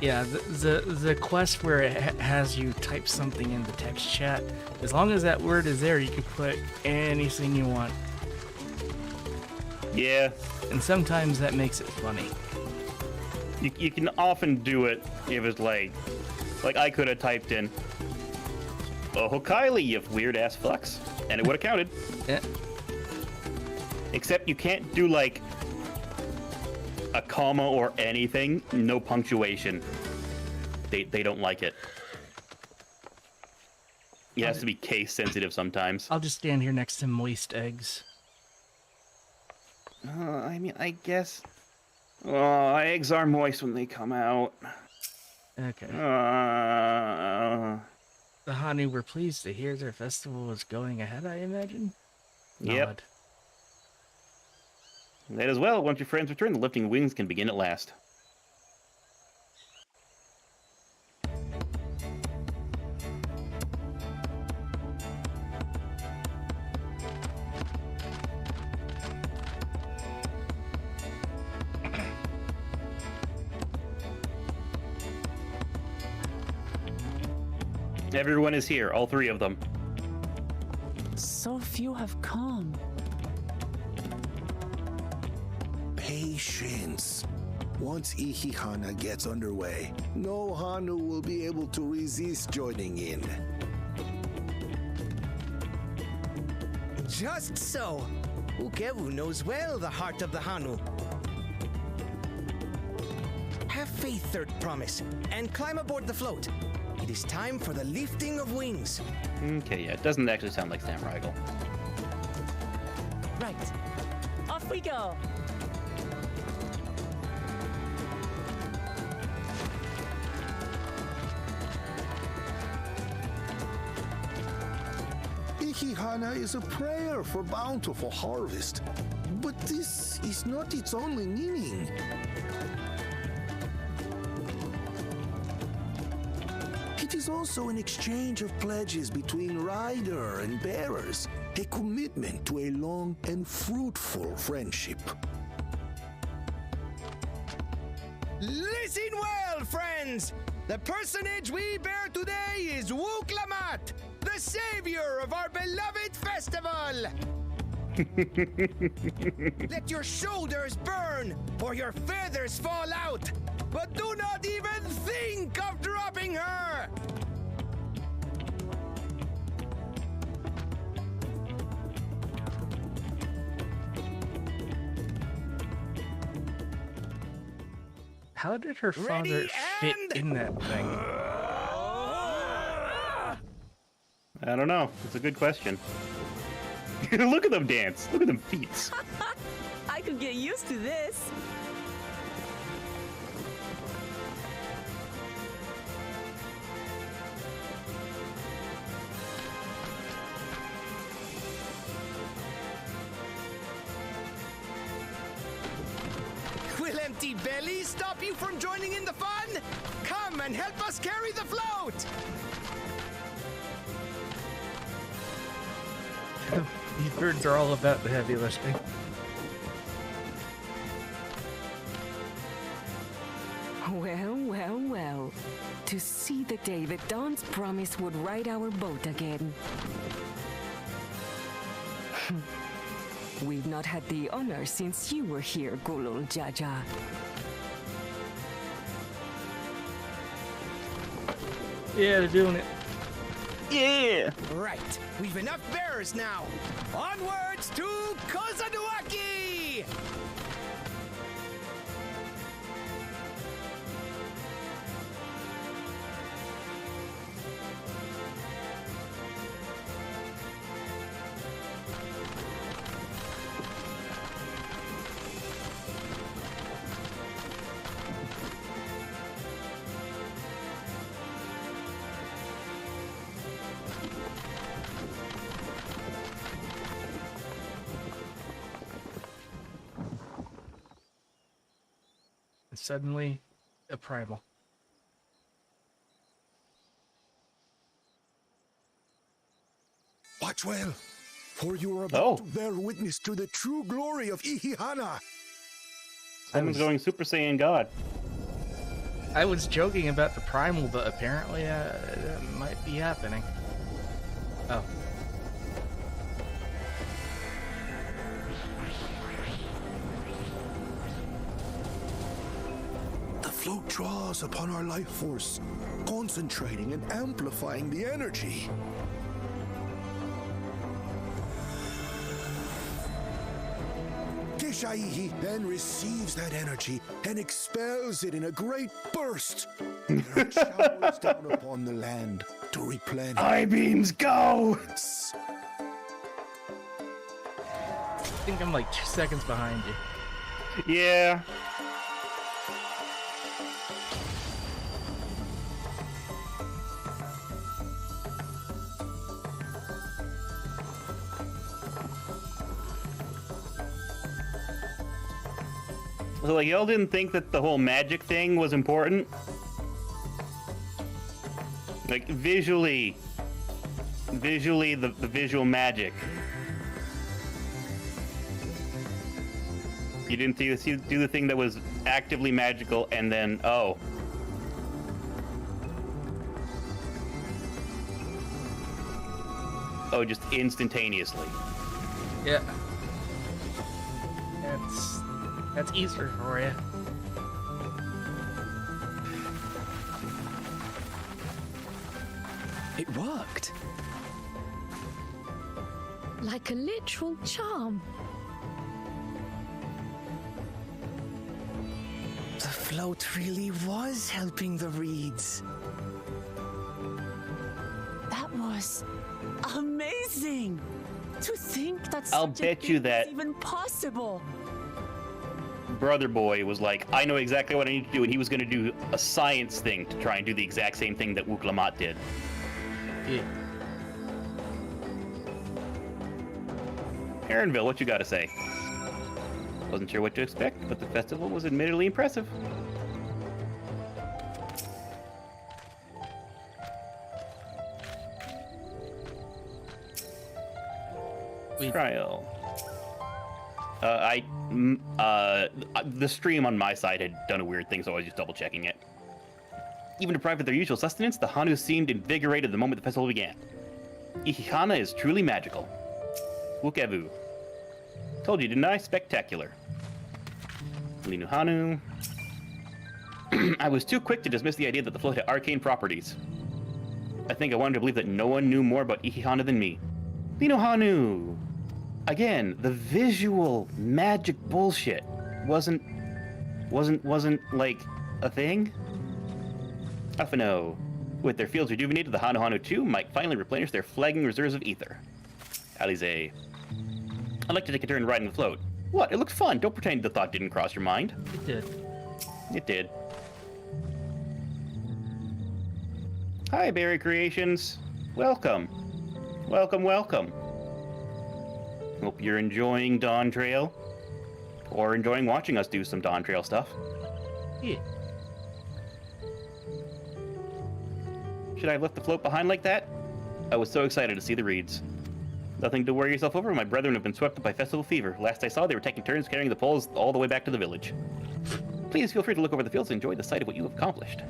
Yeah, the quest where it has you type something in the text chat, as long as that word is there, you can put anything you want. Yeah. And sometimes that makes it funny. You can often do it if it's like I could have typed in, "Oh, Kylie, you weird ass fucks," and it would have counted. Yeah. Except you can't do like a comma or anything, no punctuation. They don't like it. It has to be case sensitive sometimes. I'll just stand here next to moist eggs. I mean, I guess. Oh, eggs are moist when they come out. Okay. The Hanu were pleased to hear their festival was going ahead, I imagine? Yep. Nod. That as well. Once your friends return, the lifting wings can begin at last. Everyone is here, all three of them. So few have come. Patience. Once Ihihana gets underway, no Hanu will be able to resist joining in. Just so. Ukewu knows well the heart of the Hanu. Have faith, third promise, and climb aboard the float. It is time for the lifting of wings. Okay, yeah, it doesn't actually sound like Sam Riegel. Right. Off we go. Ihihana is a prayer for bountiful harvest. But this is not its only meaning. It is also an exchange of pledges between rider and bearers, a commitment to a long and fruitful friendship. Listen well, friends! The personage we bear today is Wuklamat, the savior of our beloved festival! Let your shoulders burn, or your feathers fall out, but do not even think of dropping her! How did her father fit in that thing? I don't know. It's a good question. Look at them dance. Look at them feats. I could get used to this. empty belly stop you from joining in the fun? Come and help us carry the float! These birds are all about the heavy lifting. Well, well, well. To see the day that Dawn's promise would ride our boat again. We've not had the honor since you were here, Gulul Jaja. Yeah, they're doing it. Yeah. Right, we've enough bearers now. Onwards to Kozaduaki! And suddenly, a primal. Watch well, for you are about to bear witness to the true glory of Ihihana. Simon's going Super Saiyan God. I was joking about the primal, but apparently that might be happening. Oh. The float draws upon our life force, concentrating and amplifying the energy. Jaye then receives that energy and expels it in a great burst. It showers down upon the land to replenish. I-beams go! I think I'm like 2 seconds behind you. Yeah. So, like, y'all didn't think that the whole magic thing was important? Like, visually, the visual magic. You didn't do the thing that was actively magical, and then, oh. Oh, just instantaneously. Yeah. That's Easter for you. It worked. Like a literal charm. The float really was helping the reeds. That was amazing. To think that I'll such a bet you thing that- is even possible. Brother Boy was like, I know exactly what I need to do, and he was going to do a science thing to try and do the exact same thing that Wuklamat did. Yeah. Aaronville, what you got to say? Wasn't sure what to expect, but the festival was admittedly impressive. Trial. The stream on my side had done a weird thing, so I was just double checking it. Even deprived of their usual sustenance, the Hanu seemed invigorated the moment the festival began. Ihihana is truly magical. Wukevu. Told you, didn't I? Spectacular. Linu Hanu. I was too quick to dismiss the idea that the float had arcane properties. I think I wanted to believe that no one knew more about Ihihana than me. Linu Hanu. Again, the visual magic bullshit wasn't like a thing. Afano. With their fields rejuvenated, the Hanu Hanu 2 might finally replenish their flagging reserves of ether. Alize. I'd like to take a turn riding the float. What? It looked fun. Don't pretend the thought didn't cross your mind. It did. It did. Hi, Berry Creations. Welcome. Welcome, welcome. Hope you're enjoying Dawntrail. or enjoying watching us do some Dawntrail stuff. Yeah. Should I have left the float behind like that? I was so excited to see the reeds. Nothing to worry yourself over. My brethren have been swept up by festival fever. Last I saw, they were taking turns carrying the poles all the way back to the village. Please feel free to look over the fields and enjoy the sight of what you have accomplished.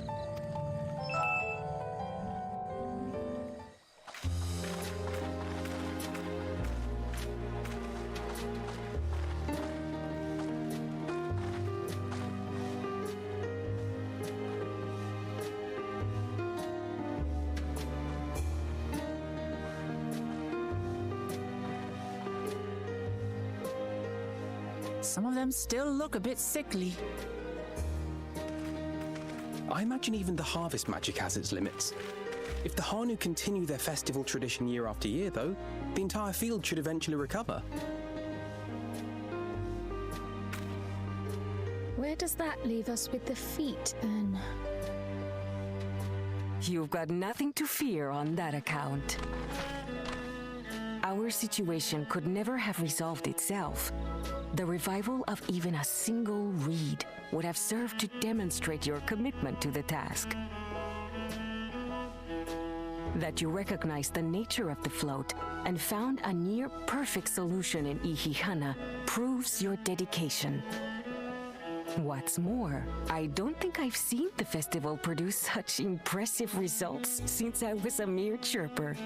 Some of them still look a bit sickly. I imagine even the harvest magic has its limits. If the Hanu continue their festival tradition year after year, though, the entire field should eventually recover. Where does that leave us with the feet, then? You've got nothing to fear on that account. Our situation could never have resolved itself. The revival of even a single reed would have served to demonstrate your commitment to the task. That you recognize the nature of the float and found a near-perfect solution in Ihihana proves your dedication. What's more, I don't think I've seen the festival produce such impressive results since I was a mere chirper.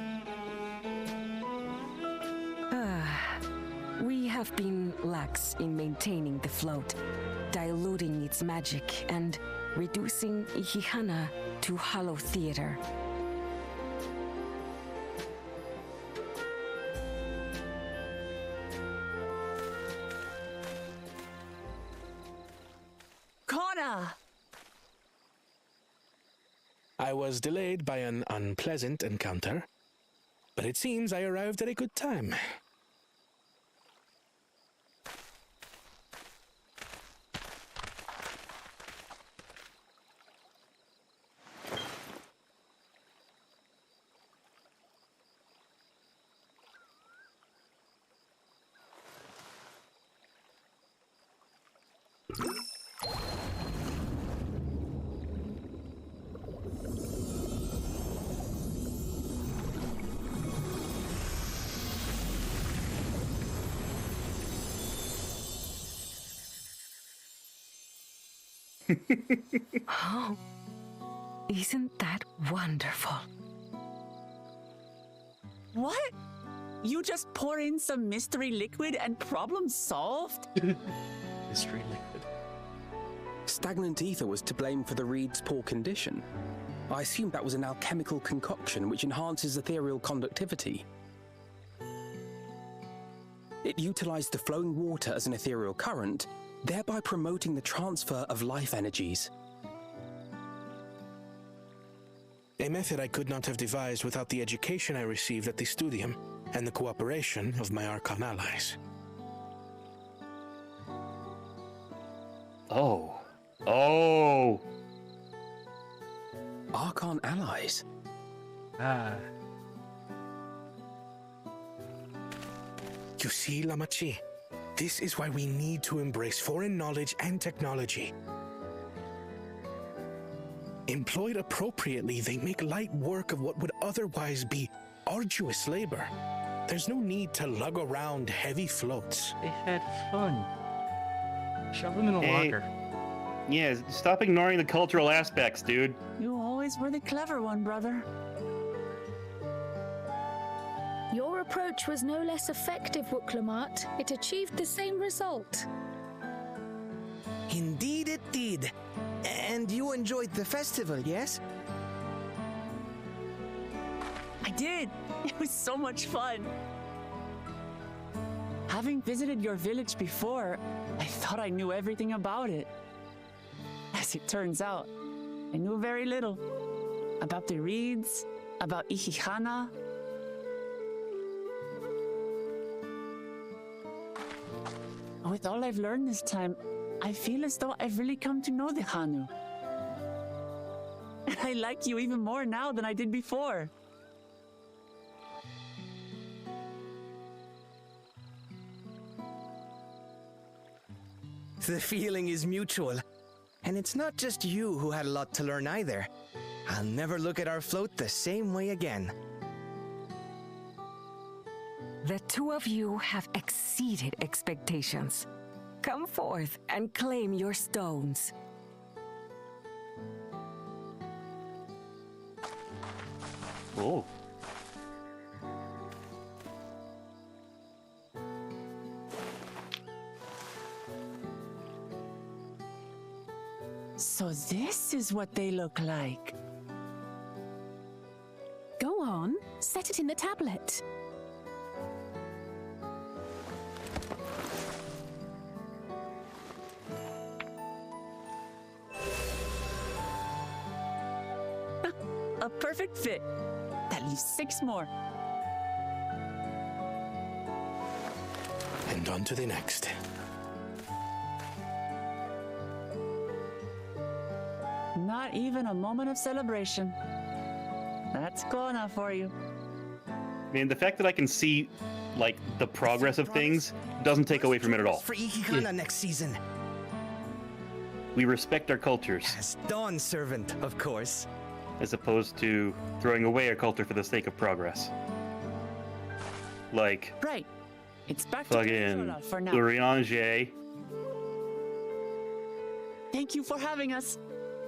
We have been lax in maintaining the float, diluting its magic and reducing Ihihana to hollow theater. Connor! I was delayed by an unpleasant encounter, but it seems I arrived at a good time. Oh, isn't that wonderful? What? You just pour in some mystery liquid and problem solved? Mystery liquid. Stagnant ether was to blame for the reed's poor condition. I assumed that was an alchemical concoction which enhances ethereal conductivity. It utilized the flowing water as an ethereal current, thereby promoting the transfer of life energies. A method I could not have devised without the education I received at the studium and the cooperation of my Archon allies. Oh. Oh! Archon allies? Ah. You see, Lamachi, this is why we need to embrace foreign knowledge and technology. Employed appropriately, they make light work of what would otherwise be arduous labor. There's no need to lug around heavy floats. They had fun. Shove them in a locker. Yeah, stop ignoring the cultural aspects, dude. You always were the clever one, brother. Your approach was no less effective, Wuklamat. It achieved the same result. Indeed it did. And you enjoyed the festival, yes? I did. It was so much fun. Having visited your village before, I thought I knew everything about it. As it turns out, I knew very little. About the reeds, about Ihihana. With all I've learned this time, I feel as though I've really come to know the Hanu. And I like you even more now than I did before. The feeling is mutual. And it's not just you who had a lot to learn either. I'll never look at our float the same way again. The two of you have exceeded expectations. Come forth and claim your stones. Oh. So this is what they look like. Go on, set it in the tablet. A perfect fit. That leaves 6 more. And on to the next. Not even a moment of celebration. That's Kona for you. I mean, the fact that I can see, like, the progress of things doesn't take away from it at all. For Iggy next season. We respect our cultures. As Dawn servant, of course. As opposed to throwing away our culture for the sake of progress. Like, Right. It's back to fucking Dawntrail for now. Jaye. Thank you for having us.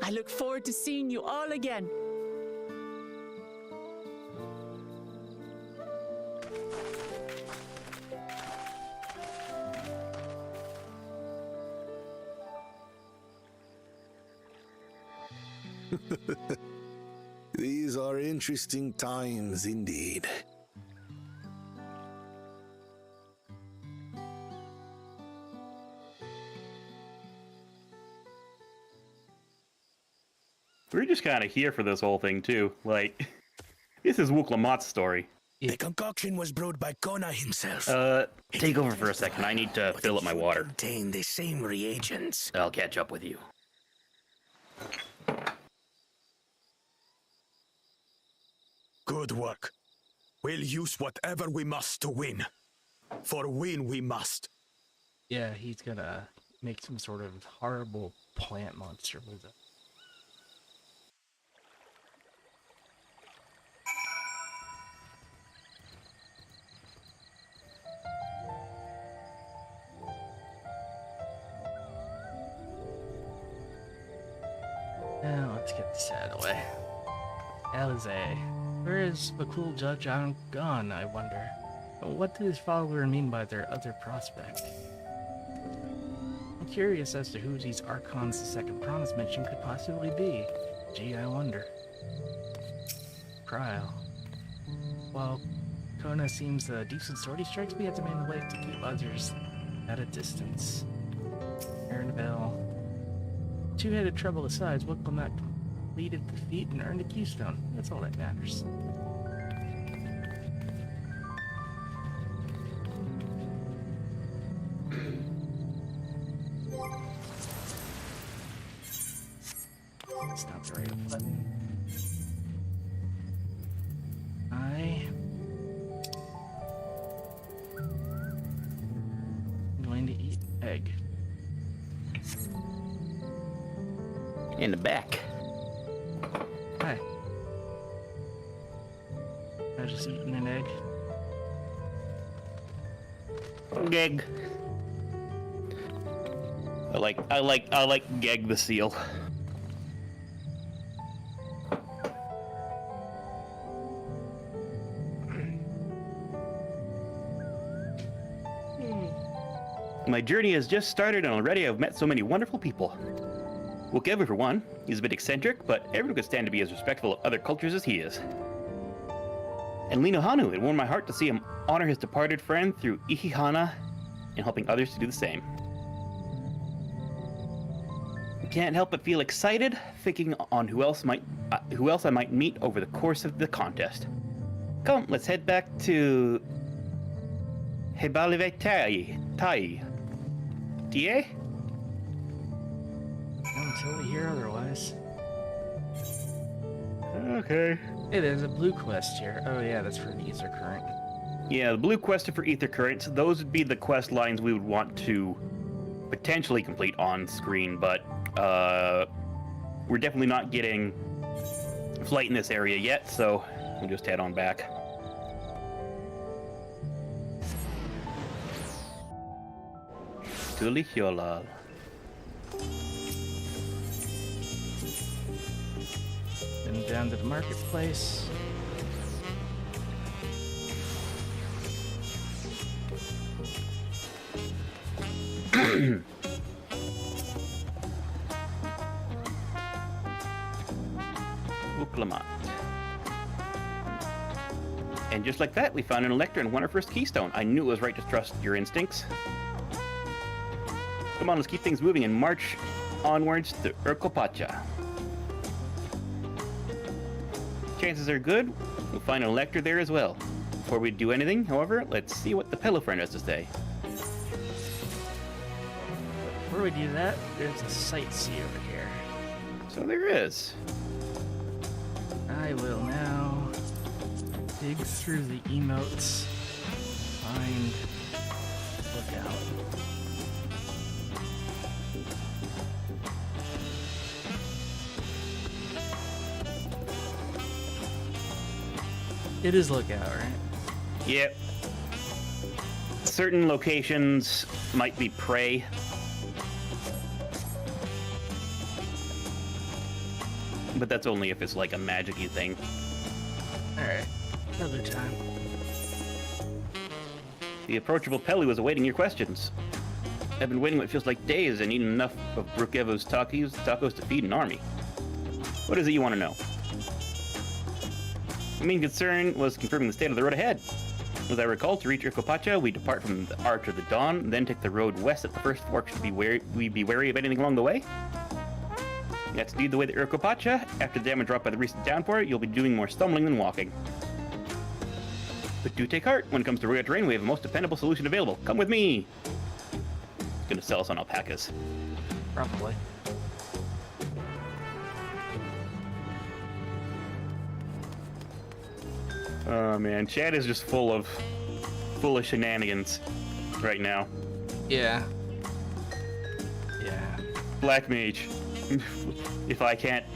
I look forward to seeing you all again. These are interesting times indeed. We're just kind of here for this whole thing, too. Like, this is Wuklamat's story. The concoction was brewed by Kona himself. Take over for a second. I need to fill up my water. Contain the same reagents. I'll catch up with you. Good work. We'll use whatever we must to win. For win we must. Yeah, he's gonna make some sort of horrible plant monster with it. Now let's get this out of the way. Alize, where is the cool judge gone, I wonder? What did his follower mean by their other prospect? I'm curious as to who these Archons the Second Promise mention could possibly be. Gee, I wonder. Trial. While Kona seems a decent sort, he strikes me as a man way to keep others at a distance. Aaronville. Two-headed trouble aside, Wuklamat completed the feat and earned a keystone. That's all that matters. Stop the right button. I'm going to eat egg. In the back. Hi. I just eaten an egg. Geg. I like Geg the seal. My journey has just started and already I've met so many wonderful people. Wukevu, for one, he's a bit eccentric, but everyone could stand to be as respectful of other cultures as he is. And Linohanu, it warmed my heart to see him honor his departed friend through Ihihana and helping others to do the same. I can't help but feel excited thinking on who else I might meet over the course of the contest. Come, let's head back to Hebalivetai. Jaye? Until we hear otherwise. Okay. Hey, there's a blue quest here. Oh yeah, that's for the Ether Current. Yeah, the blue quest are for Ether Currents. Those would be the quest lines we would want to potentially complete on screen, but we're definitely not getting flight in this area yet, so we'll just head on back. Tulihyolal. Then down to the marketplace. Uklamat. And just like that, we found an Electra and won our first keystone. I knew it was right to trust your instincts. Come on, let's keep things moving and march onwards to Urkopacha. Chances are good we'll find an Electra there as well. Before we do anything, however, let's see what the Pello friend has to say. Before we do that, there's a sightsee over here. So there is. I will now dig through the emotes, find Lookout. It is Lookout, right? Yep. Certain locations might be prey. But that's only if it's like a magic-y thing. Alright, another time. The approachable Pelu is awaiting your questions. I've been waiting what feels like days and eaten enough of Brukevo's tacos to feed an army. What is it you want to know? The main concern was confirming the state of the road ahead. As I recall, to reach Urkopacha, we depart from the Arch of the Dawn, then take the road west at the first fork. Should we be wary of anything along the way? That's indeed the way to Urkopacha. After the damage wrought by the recent downpour, you'll be doing more stumbling than walking. But do take heart. When it comes to rugged terrain, we have the most dependable solution available. Come with me! It's gonna sell us on alpacas. Probably. Oh man, chat is just full of shenanigans right now. Yeah. Yeah. Black Mage. If I can't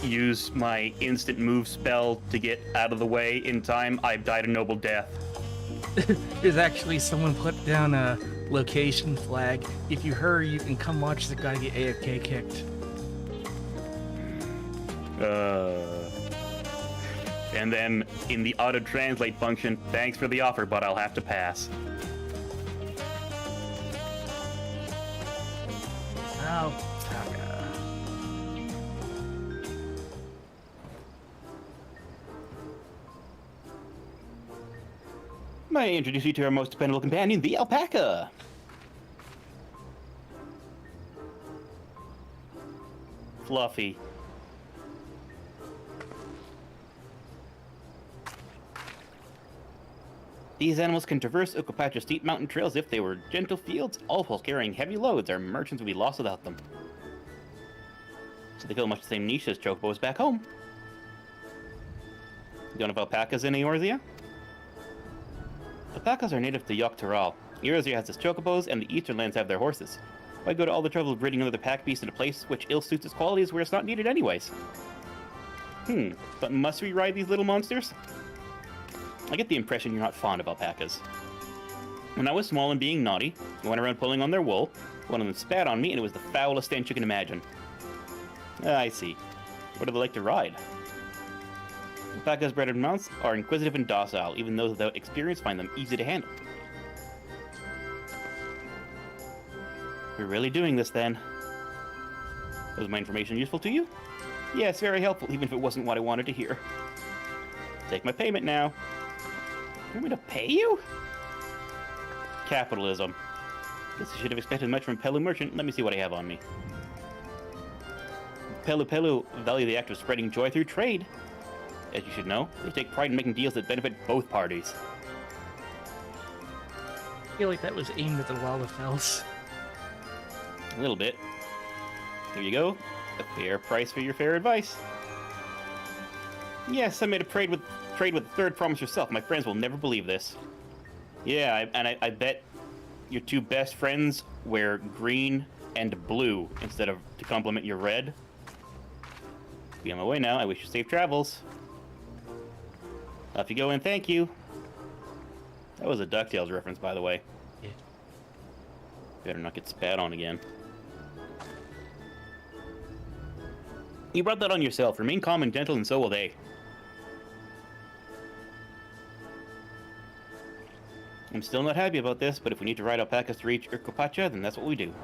use my instant move spell to get out of the way in time, I've died a noble death. There's actually someone put down a location flag. If you hurry, you can come watch the guy get AFK kicked. And then in the auto-translate function, thanks for the offer, but I'll have to pass. Oh, Taka. May I introduce you to our most dependable companion, the alpaca? Fluffy. These animals can traverse Urkopacha's steep mountain trails if they were gentle fields, all while carrying heavy loads. Our merchants would be lost without them. So they fill much the same niche as chocobos back home. You don't have alpacas in Eorzea? Alpacas are native to Yogg-Togthal. Eorzea has its chocobos, and the eastern lands have their horses. Why go to all the trouble of breeding another pack beast in a place which ill suits its qualities where it's not needed anyways? But must we ride these little monsters? I get the impression you're not fond of alpacas. When I was small and being naughty, I went around pulling on their wool. One of them spat on me, and it was the foulest stench you can imagine. I see. What do they like to ride? Alpacas bred in mounts are inquisitive and docile. Even those without experience find them easy to handle. We're really doing this then. Was my information useful to you? Yes, very helpful, even if it wasn't what I wanted to hear. Take my payment now. You want me to pay you? Capitalism. Guess I should have expected much from Pelu Merchant. Let me see what I have on me. Pelu value the act of spreading joy through trade. As you should know, they take pride in making deals that benefit both parties. I feel like that was aimed at the Lalafels. A little bit. Here you go. A fair price for your fair advice. Yes, I made a trade with the third promise yourself. My friends will never believe this. Yeah, I bet your two best friends wear green and blue instead of to complement your red. Be on my way now. I wish you safe travels. Off you go and thank you. That was a DuckTales reference, by the way. Yeah. Better not get spat on again. You brought that on yourself. Remain calm and gentle, and so will they. I'm still not happy about this, but if we need to ride alpacas to reach Urquapacha, then that's what we do.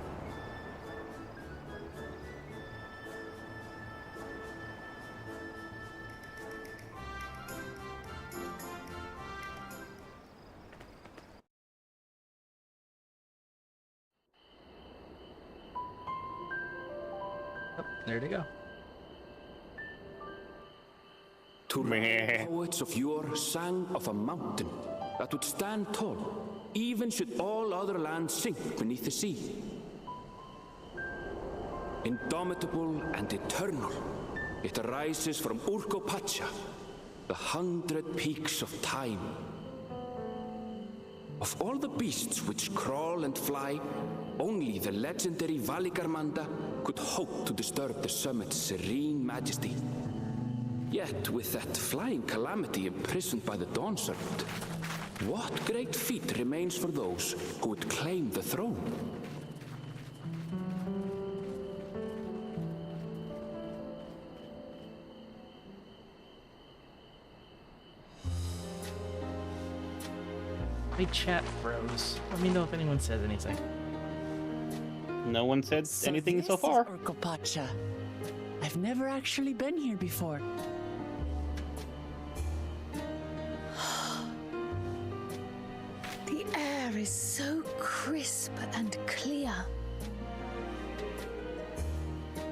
Oh, there they go. To the poets of yore sang of a mountain that would stand tall, even should all other lands sink beneath the sea. Indomitable and eternal, it arises from Urquapacha, the 100 peaks of time. Of all the beasts which crawl and fly, only the legendary Valigarmanda could hope to disturb the summit's serene majesty. Yet, with that flying calamity imprisoned by the Dawn Serpent, what great feat remains for those who would claim the throne? Hey, chat bros. Let me know if anyone says anything. No one said anything so far. This is Urquapacha. I've never actually been here before. The air is so crisp and clear.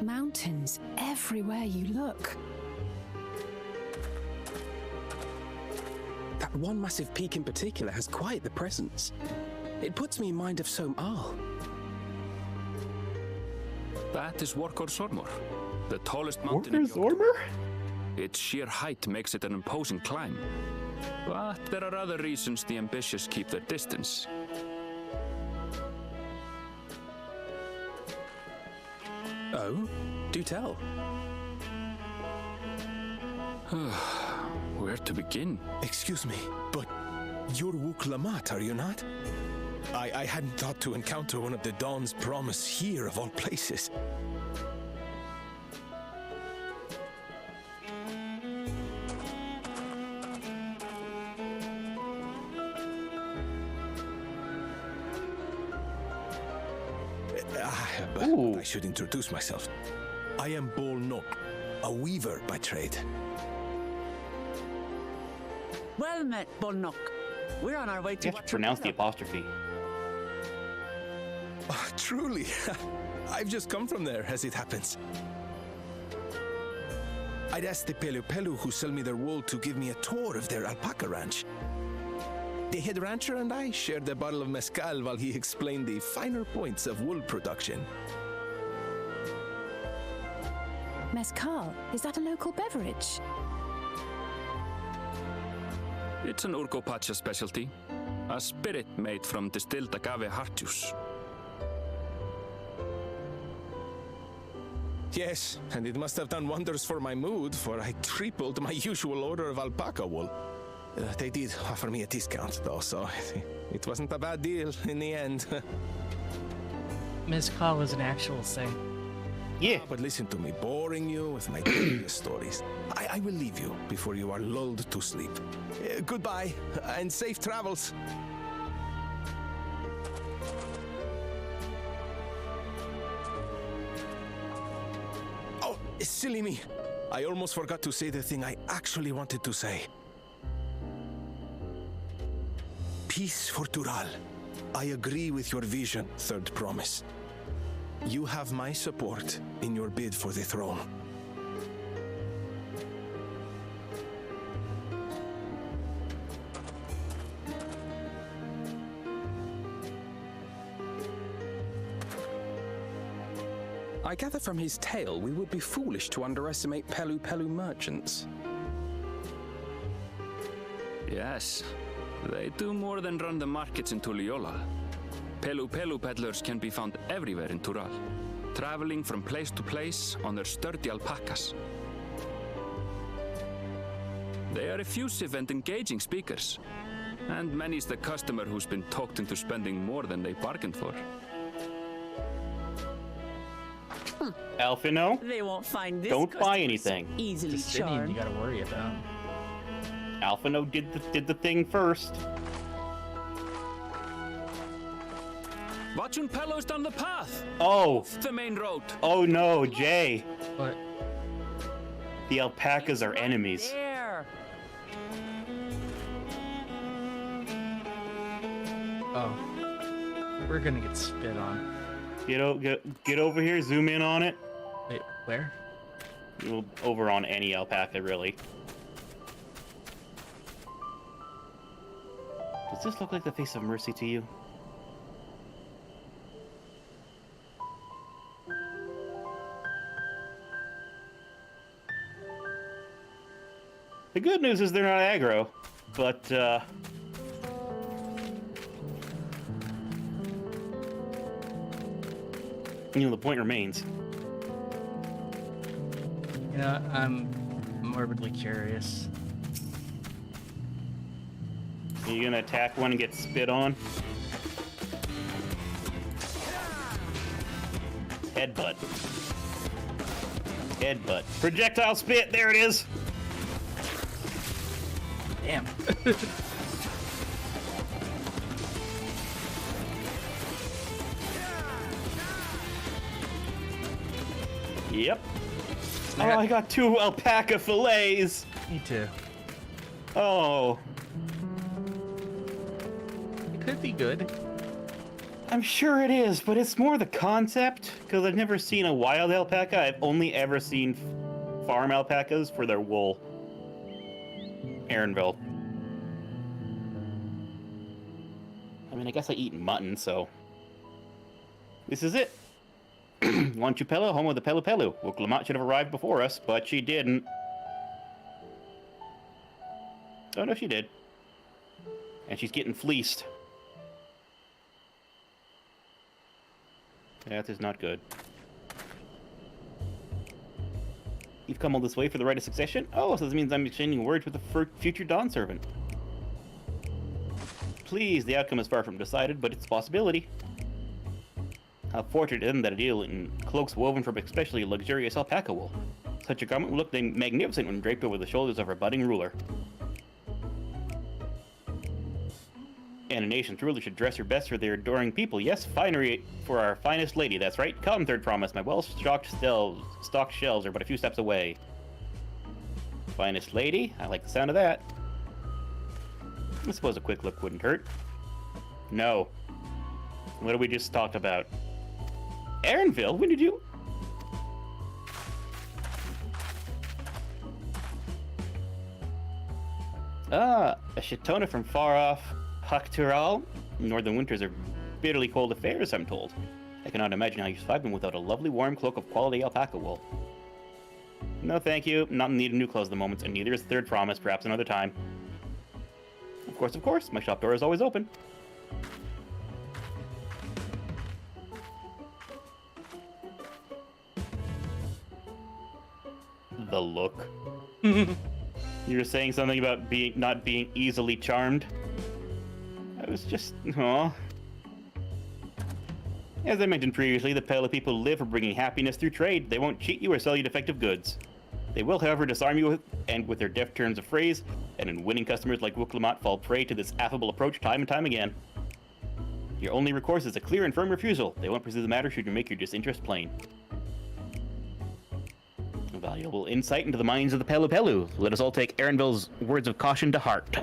Mountains everywhere you look. That one massive peak in particular has quite the presence. It puts me in mind of Som-Al. That is Workor Sormor, the tallest mountain Workor in Sormor? Its sheer height makes it an imposing climb. But there are other reasons the ambitious keep their distance. Oh, do tell. Where to begin? Excuse me, but you're Wuk Lamat, are you not? I hadn't thought to encounter one of the Dawn's promise here of all places. I should introduce myself. I am Bol Nok, a weaver by trade. Well met, Bolnok. We're on our way to You have to pronounce the apostrophe. Oh, truly. I've just come from there, as it happens. I'd asked the Pelu Pelu who sell me their wool to give me a tour of their alpaca ranch. The head rancher and I shared a bottle of mezcal while he explained the finer points of wool production. Mezcal, is that a local beverage? It's an Urquapacha specialty, a spirit made from distilled agave heart juice. Yes, and it must have done wonders for my mood, for I tripled my usual order of alpaca wool. They did offer me a discount, though, so it wasn't a bad deal in the end. Mezcal is an actual thing. Yeah. But listen to me, boring you with my previous stories. I will leave you before you are lulled to sleep. Goodbye, and safe travels. Oh, silly me. I almost forgot to say the thing I actually wanted to say. Peace for Tural. I agree with your vision, Third Promise. You have my support in your bid for the throne. I gather from his tale we would be foolish to underestimate Pelu Pelu merchants. Yes, they do more than run the markets in Tuliyola. Pelu Pelu peddlers can be found everywhere in Tural, traveling from place to place on their sturdy alpacas. They are effusive and engaging speakers, and many's the customer who's been talked into spending more than they bargained for. Alphino, They won't find this don't buy customer anything. so easily Justinian, charmed. you gotta worry about. Alphino did the thing first. Watching Pelos down the path! Oh! Off the main road! Oh no, Jay! What? The alpacas are enemies. There! Oh. We're gonna get spit on. Get over here, zoom in on it. Wait, where? Well, over on any alpaca, really. Does this look like the face of mercy to you? The good news is they're not aggro, but, you know, the point remains. You know, I'm morbidly curious. Are you gonna attack one and get spit on? Headbutt. Headbutt. Projectile spit, there it is! Damn. Yep. Oh, I got 2 alpaca fillets! Me too. Oh. It could be good. I'm sure it is, but it's more the concept, because I've never seen a wild alpaca. I've only ever seen farm alpacas for their wool. Aaronville. I mean, I guess I eat mutton, so... This is it. Wanchupelo, home of the Pelu Pelu. Wuklamat should have arrived before us, but she didn't. Oh, no, she did. And she's getting fleeced. That is not good. You've come all this way for the right of succession? Oh, so this means I'm exchanging words with the future Dawn servant. Please, the outcome is far from decided, but it's a possibility. How fortunate is that a deal in cloaks woven from especially luxurious alpaca wool. Such a garment would look magnificent when draped over the shoulders of our budding ruler. And a nation's ruler should dress her best for their adoring people. Yes, finery for our finest lady, that's right. Come, third promise, my well-stocked shelves are but a few steps away. Finest lady? I like the sound of that. I suppose a quick look wouldn't hurt. No. What did we just talk about? Aaronville? When did you... Ah, a Chitona from far off Haktural. Northern winters are bitterly cold affairs, I'm told. I cannot imagine how you survive them without a lovely warm cloak of quality alpaca wool. No thank you, not in need of new clothes at the moment, and neither is the third promise, perhaps another time. Of course, my shop door is always open. The look. You were saying something about not being easily charmed? I was just... Aw. As I mentioned previously, the Pela people live for bringing happiness through trade. They won't cheat you or sell you defective goods. They will, however, disarm you with their deft turns of phrase, and in winning customers like Wuklamat fall prey to this affable approach time and time again. Your only recourse is a clear and firm refusal. They won't pursue the matter should you make your disinterest plain. A valuable insight into the minds of the Pelu Pelu. Let us all take Aaronville's words of caution to heart.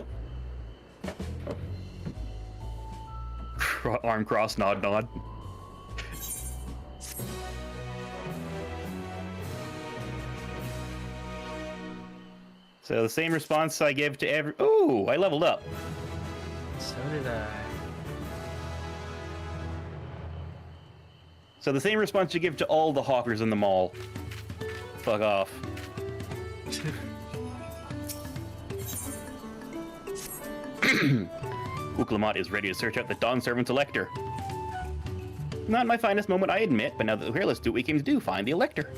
Arm cross, nod, nod. So the same response I give to every... Ooh, I leveled up. So did I. So the same response you give to all the hawkers in the mall. Fuck off. Wuklamat is ready to search out the Dawn Servant's elector. Not my finest moment, I admit, but now that we're here, let's do what we came to do, find the Elector.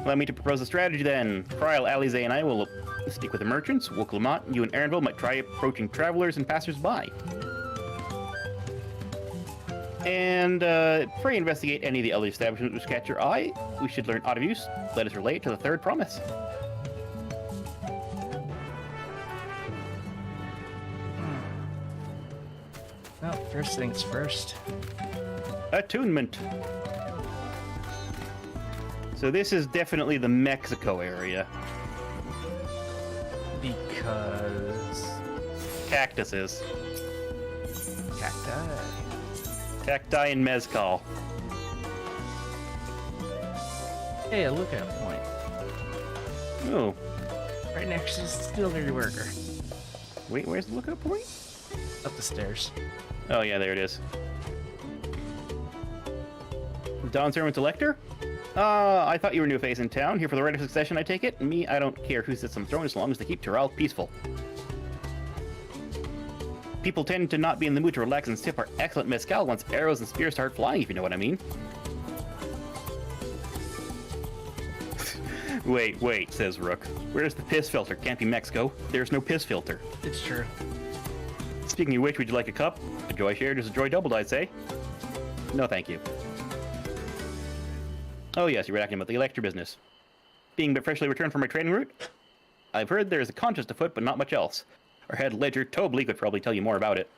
Allow me to propose a strategy then. Kryl, Alize, and I will speak with the merchants. Wooklamont, you and Aaronville might try approaching travelers and passers-by. And before you investigate any of the other establishments which catch your eye, we should learn out of use. Let us relate to the third promise. Well, first things first. Attunement. So this is definitely the Mexico area. Because... Cactuses. Cacti. Cacti and mezcal. Hey, a lookout point. Oh. Right next to the distillery worker. Wait, where's the lookout point? Up the stairs. Oh yeah, there it is. Dawntrail with Elector? I thought you were a new face in town. Here for the right of succession, I take it? Me, I don't care who sits on the throne as long as they keep Tyrell peaceful. People tend to not be in the mood to relax and sip our excellent mezcal once arrows and spears start flying, if you know what I mean. Wait, says Rook. Where's the piss filter? Can't be Mexico. There's no piss filter. It's true. Speaking of which, would you like a cup? A joy shared is a joy doubled, I'd say. No, thank you. Oh yes, you were asking about the Elector business. Being but freshly returned from my training route, I've heard there is a contest afoot, but not much else. Our head ledger, Tobley, could probably tell you more about it.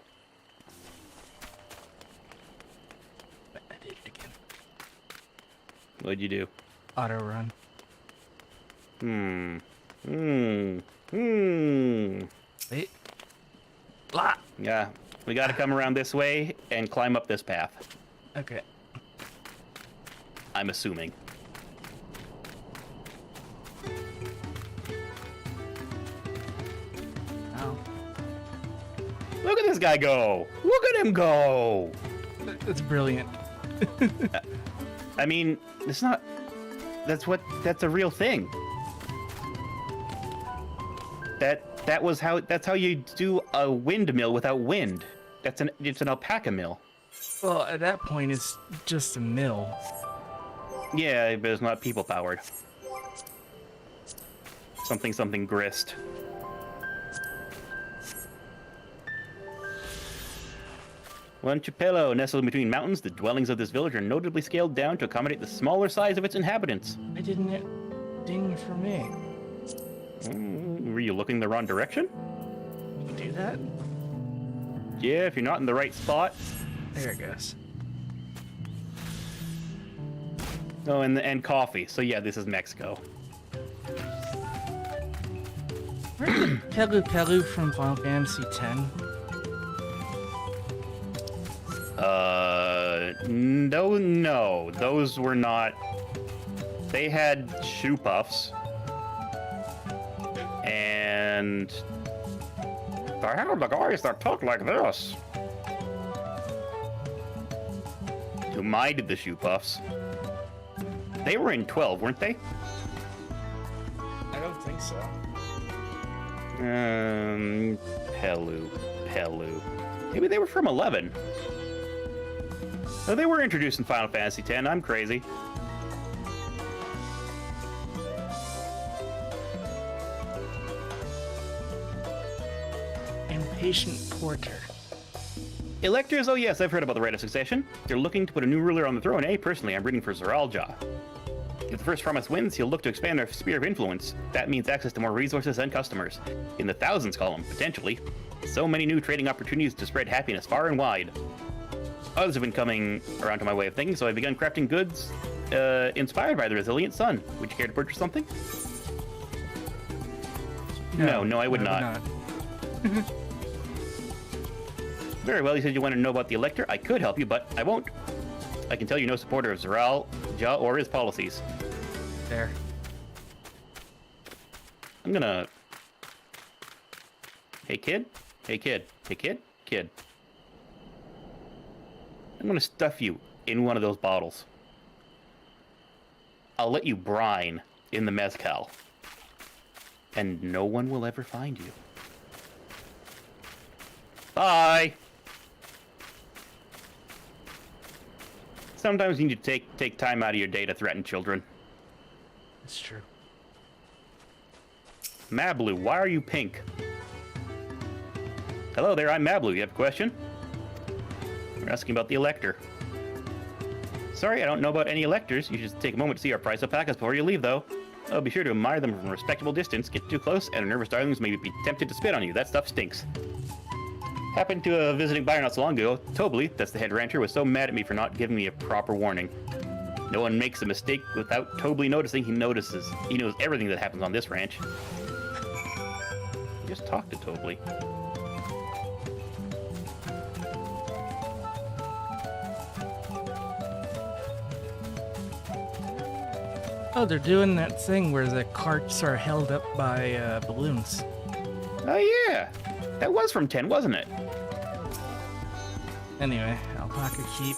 I did it again. What'd you do? Auto run. Wait. Blah! Yeah, we gotta come around this way and climb up this path. Okay. I'm assuming. Ow. Look at this guy go! Look at him go! That's brilliant. I mean, it's not... That's a real thing. That's how you do a windmill without wind. It's an alpaca mill. Well, at that point, it's just a mill. Yeah, but it's not people powered. Something grist. Huanchapelo, nestled between mountains, the dwellings of this village are notably scaled down to accommodate the smaller size of its inhabitants. I didn't it ding for me. Were you looking the wrong direction? Can you do that? Yeah, if you're not in the right spot. There it goes. Oh, and coffee. So yeah, this is Mexico. Remember the Pelu from Final Fantasy X? No, those were not. They had shoe puffs. And they had the guys that talked like this. Who minded the shoe puffs? They were in 12, weren't they? I don't think so. Pelu. Maybe they were from 11. No, they were introduced in Final Fantasy X. I'm crazy. Impatient Porter. Electors, oh yes, I've heard about the right of succession. They're looking to put a new ruler on the throne, eh? Personally, I'm rooting for Zeralja. If the first promise wins, he'll look to expand our sphere of influence. That means access to more resources and customers. In the thousands column, potentially. So many new trading opportunities to spread happiness far and wide. Others have been coming around to my way of thinking, so I've begun crafting goods inspired by the resilient sun. Would you care to purchase something? No, I would not. Very well, you said you want to know about the Elector. I could help you, but I won't. I can tell you no supporter of Zeralja or his policies. There. I'm gonna... Hey kid. I'm gonna stuff you in one of those bottles. I'll let you brine in the mezcal. And no one will ever find you. Bye! sometimes you need to take time out of your day to threaten children. It's true. Mablu, why are you pink? Hello there, I'm Mablu. You have a question? We're asking about the Elector. Sorry, I don't know about any Electors. You should take a moment to see our prize alpacas before you leave, though. Oh, be sure to admire them from a respectable distance. Get too close, and our nervous darlings may be tempted to spit on you. That stuff stinks. Happened to a visiting buyer not so long ago. Tobley, that's the head rancher, was so mad at me for not giving me a proper warning. No one makes a mistake without Tobley noticing. He notices. He knows everything that happens on this ranch. Just talk to Tobley. Oh, they're doing that thing where the carts are held up by balloons. Oh yeah, that was from 10, wasn't it? Anyway, alpaca keep.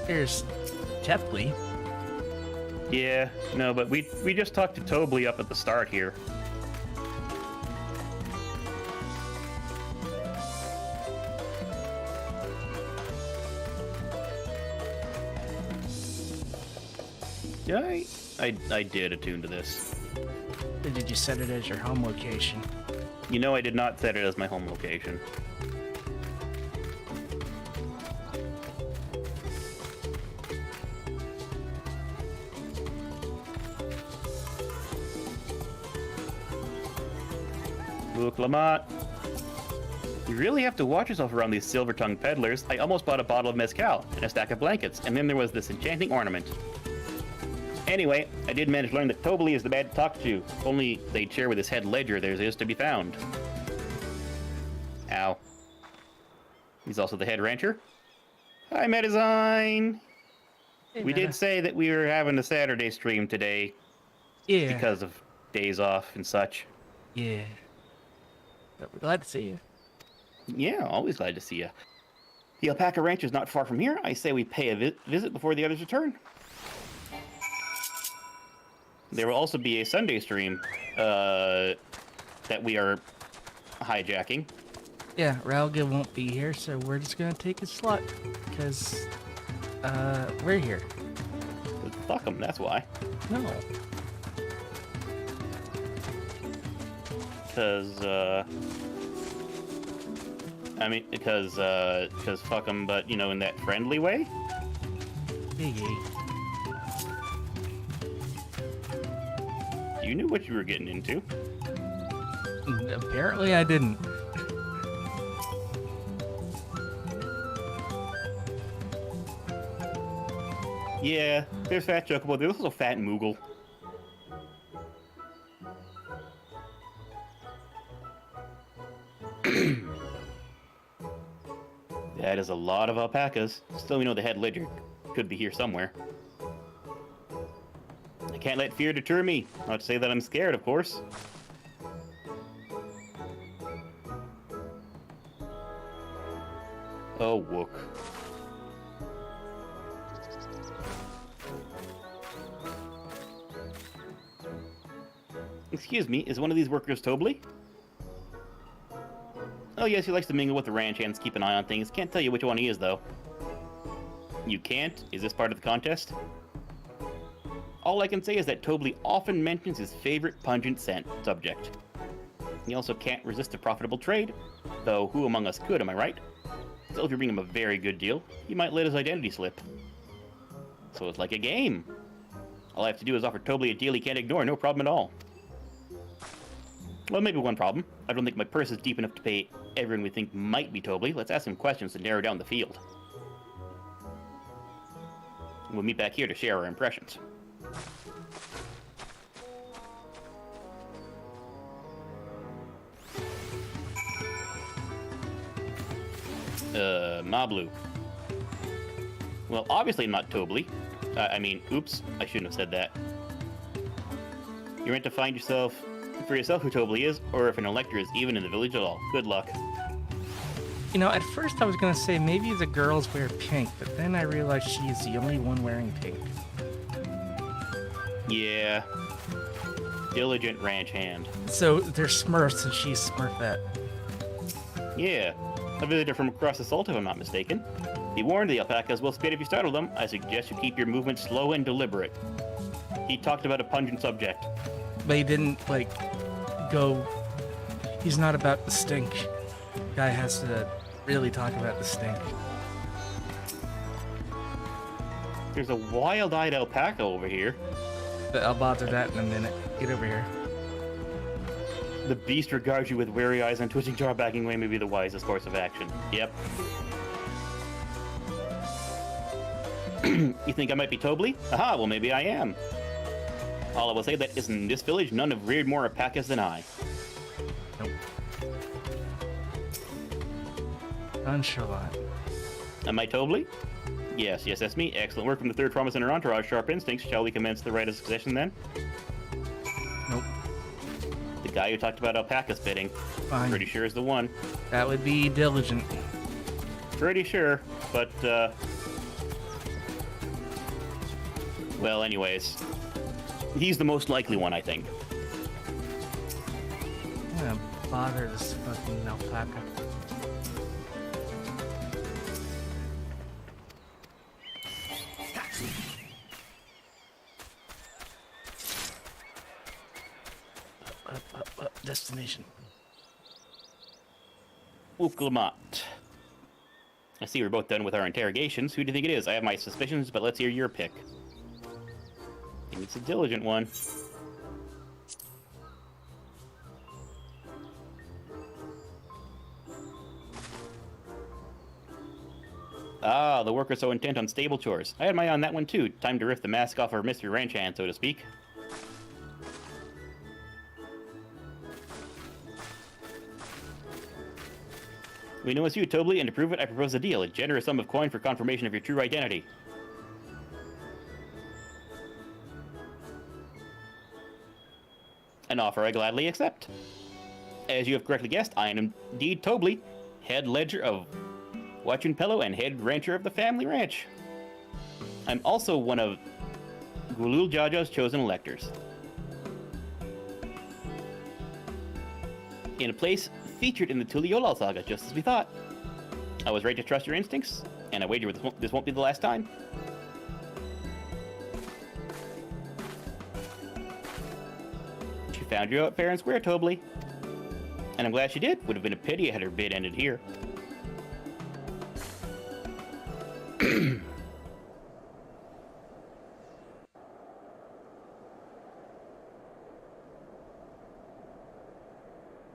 There's Tepley. Yeah, no, but we just talked to Tobley up at the start here. I did attune to this. Or did you set it as your home location? You know, I did not set it as my home location. Look, Lamont. You really have to watch yourself around these silver-tongued peddlers. I almost bought a bottle of mezcal and a stack of blankets, and then there was this enchanting ornament. Anyway, I did manage to learn that Tobley is the man to talk to. If only they'd share with his head ledger there is to be found. Ow. He's also the head rancher. Hi, Medizine. Hey, we did say that we were having a Saturday stream today. Yeah. Because of days off and such. Yeah. But we're glad to see you. Yeah, always glad to see you. The alpaca ranch is not far from here. I say we pay a visit before the others return. There will also be a Sunday stream that we are hijacking. Yeah, Ralga won't be here, so we're just gonna take his slot. Because, we're here. Fuck him, that's why. No. Because fuck him, but, you know, in that friendly way? Iggy. You knew what you were getting into. Apparently I didn't. Yeah, there's Fat Chocobo, there's also Fat Moogle. That is a lot of alpacas. Still, we know the head ledger could be here somewhere. I can't let fear deter me. Not to say that I'm scared, of course. Oh, Wook. Excuse me, is one of these workers Tobley? Oh yes, he likes to mingle with the ranch hands, keep an eye on things. Can't tell you which one he is, though. You can't? Is this part of the contest? All I can say is that Tobley often mentions his favorite pungent scent subject. He also can't resist a profitable trade, though who among us could, am I right? Still, if you bring him a very good deal, he might let his identity slip. So it's like a game. All I have to do is offer Tobley a deal he can't ignore, no problem at all. Well, maybe one problem. I don't think my purse is deep enough to pay everyone we think might be Tobley. Let's ask some questions to narrow down the field. We'll meet back here to share our impressions. Mablu. Well, obviously not Tobley. Oops, I shouldn't have said that. You're meant to find for yourself who Tobley is, or if an elector is even in the village at all. Good luck. You know, at first I was gonna say maybe the girls wear pink, but then I realized she's the only one wearing pink. Yeah. Diligent ranch hand. So they're Smurfs and she's Smurfette. Yeah. A visitor from across the salt, if I'm not mistaken. Be warned, the alpacas will spit if you startle them. I suggest you keep your movements slow and deliberate. He talked about a pungent subject. But he didn't, like, go... He's not about the stink. Guy has to really talk about the stink. There's a wild-eyed alpaca over here. But I'll bother that in a minute. Get over here. The beast regards you with wary eyes and twitching jaw backing away may be the wisest course of action. Yep. You think I might be Tobly? Aha, well maybe I am. All I will say that is in this village, none have reared more alpacas than I. Nope. Nonchalant. Am I Tobly? Yes, that's me. Excellent work from the third promise in our entourage. Sharp instincts. Shall we commence the rite of succession then? Nope. The guy who talked about alpaca spitting. Fine. Pretty sure is the one. That would be diligent. Pretty sure, but, well, anyways. He's the most likely one, I think. I'm gonna bother this fucking alpaca. Up, destination. Uklamat. I see we're both done with our interrogations. Who do you think it is? I have my suspicions, but let's hear your pick. I think it's a diligent one. Ah, the worker so intent on stable chores. I had my eye on that one too. Time to riff the mask off our mystery ranch hand, so to speak. We know it's you, Tobly, and to prove it, I propose a deal. A generous sum of coin for confirmation of your true identity. An offer I gladly accept. As you have correctly guessed, I am indeed Tobly, head ledger of Wachunpelo and head rancher of the family ranch. I'm also one of Gulul Jaja's chosen electors. In a place featured in the Tuliolal saga, just as we thought. I was right to trust your instincts, and I wager this won't be the last time. She found you out fair and square, Tobly. And I'm glad she did. Would have been a pity had her bid ended here.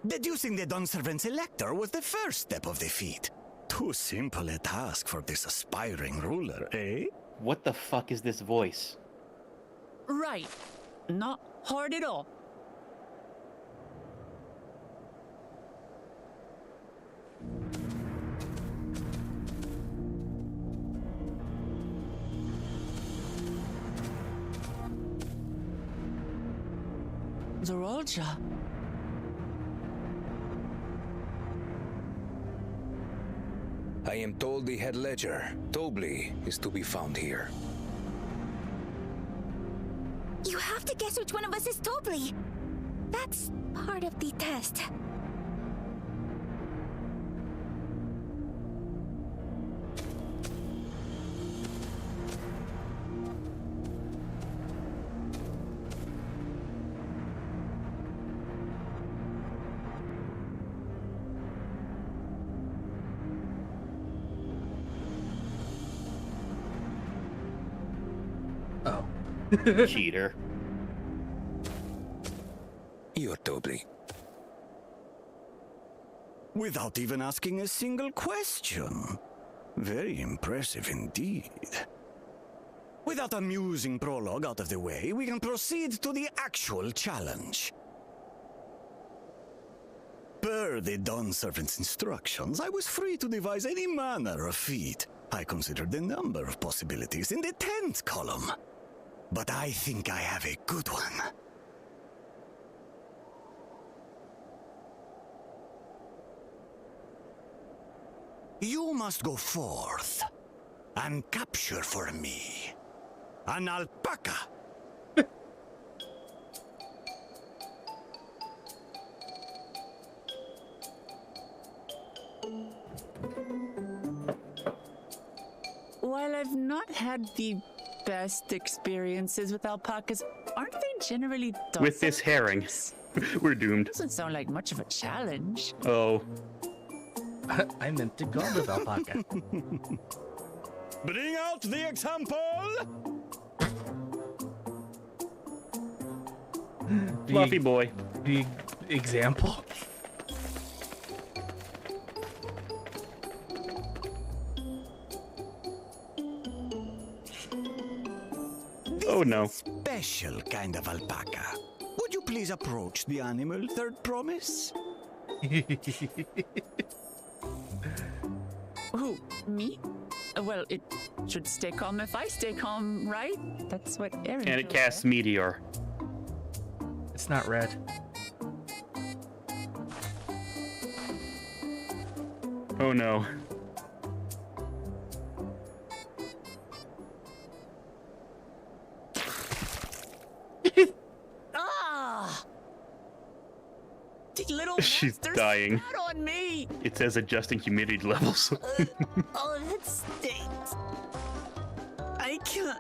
Deducing the Dawnservant's elector was the first step of the feat. Too simple a task for this aspiring ruler, eh? What the fuck is this voice? Right. Not hard at all. Zorolja. I am told the head ledger, Tobly, is to be found here. You have to guess which one of us is Tobly. That's part of the test. Cheater. You're Tobly. Without even asking a single question. Very impressive indeed. With that amusing prologue out of the way, we can proceed to the actual challenge. Per the Dawnservant's instructions, I was free to devise any manner of feat. I considered a number of possibilities in the 10th column. But I think I have a good one. You must go forth and capture for me an alpaca. While I've not had the best experiences with alpacas, aren't they generally docile? With this herring, we're doomed. Doesn't sound like much of a challenge. Oh. I meant to go with alpaca. Bring out the example! Fluffy boy. The example? Oh no. Special kind of alpaca. Would you please approach the animal, third promise? Who, me? Well, it should stay calm if I stay calm, right? That's what Aaron And it told casts me. meteor. It's not red. Oh no. Ah! The little She's monster dying. spat on me! It says adjusting humidity levels. Oh, that stinks. I can't.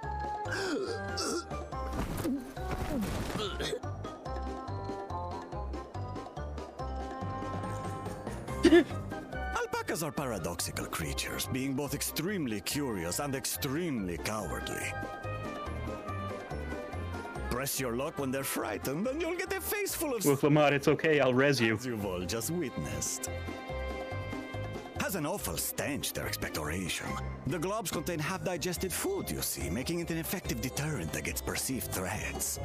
Alpacas are paradoxical creatures, being both extremely curious and extremely cowardly. Press your luck when they're frightened, and you'll get a face full of... With Lamont, it's okay, I'll res you. As you've all just witnessed. Has an awful stench, their expectoration. The globs contain half-digested food, you see, making it an effective deterrent against perceived threats.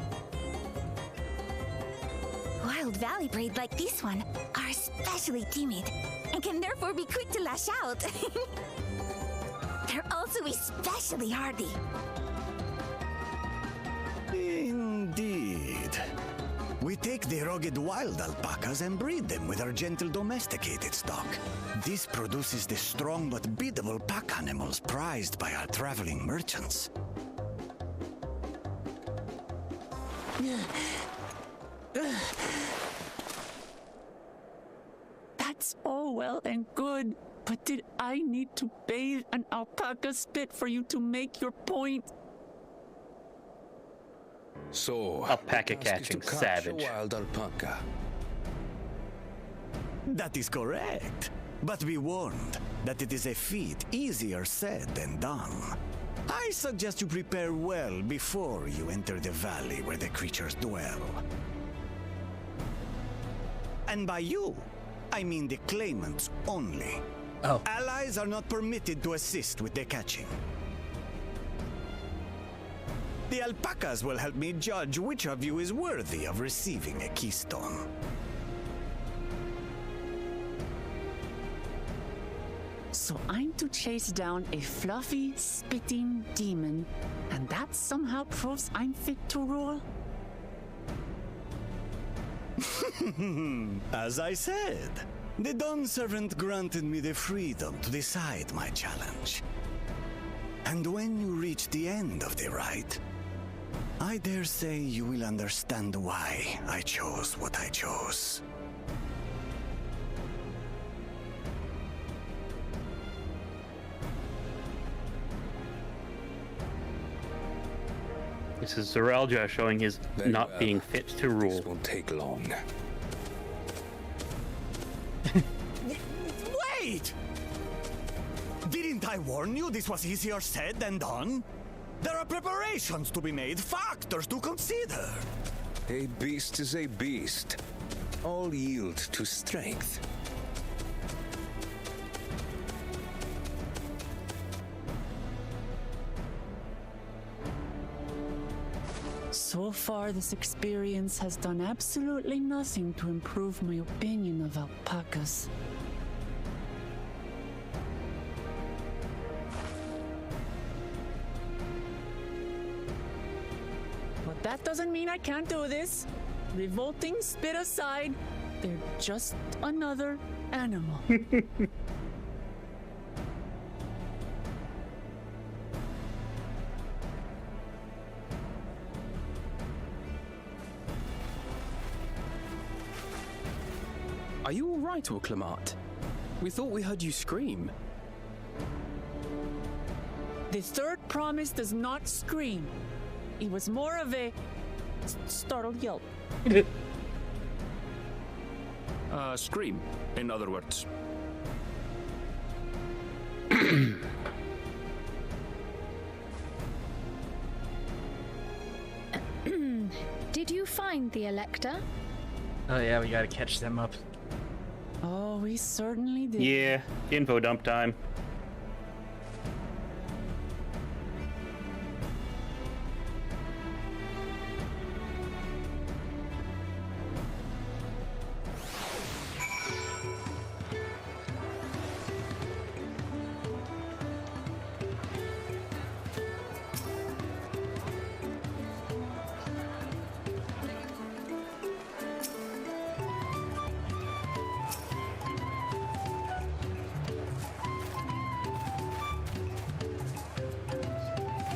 Wild valley braid like this one are especially timid and can therefore be quick to lash out. They're also especially hardy. Indeed. We take the rugged wild alpacas and breed them with our gentle domesticated stock. This produces the strong but biddable pack animals prized by our traveling merchants. That's all well and good, but did I need to bathe an alpaca spit for you to make your point? So, Alpaca the task is to catching catch savage. a wild alpaca. That is correct. But be warned that it is a feat easier said than done. I suggest you prepare well before you enter the valley where the creatures dwell. And by you, I mean the claimants only. Oh. Allies are not permitted to assist with the catching. The alpacas will help me judge which of you is worthy of receiving a keystone. So I'm to chase down a fluffy, spitting demon, and that somehow proves I'm fit to rule? As I said, the Dawn Servant granted me the freedom to decide my challenge. And when you reach the end of the rite, I dare say you will understand why I chose what I chose. This is Zoralja showing his Very not well. being fit to rule. This won't take long. Wait! Didn't I warn you this was easier said than done? There are preparations to be made, factors to consider. A beast is a beast. All yield to strength. So far, this experience has done absolutely nothing to improve my opinion of alpacas. But that doesn't mean I can't do this. Revolting spit aside, they're just another animal. Are you all right, Uklamat? We thought we heard you scream. The third promise does not scream. It was more of a startled yelp. Scream, in other words. Did you find the Elector? Oh yeah, we gotta catch them up. Oh, we certainly did. Yeah, info dump time.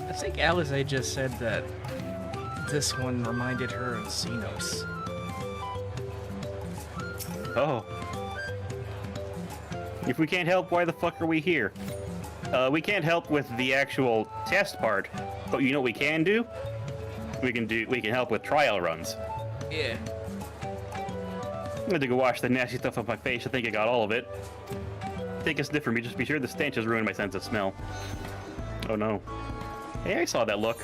I think Alize just said that this one reminded her of Xenos. Oh. If we can't help, why the fuck are we here? We can't help with the actual test part, but you know what we can do? We can help with trial runs. Yeah. I had to go wash the nasty stuff off my face. I think I got all of it. Take it's different. Just be sure the stench has ruined my sense of smell. Oh no. Hey, I saw that look.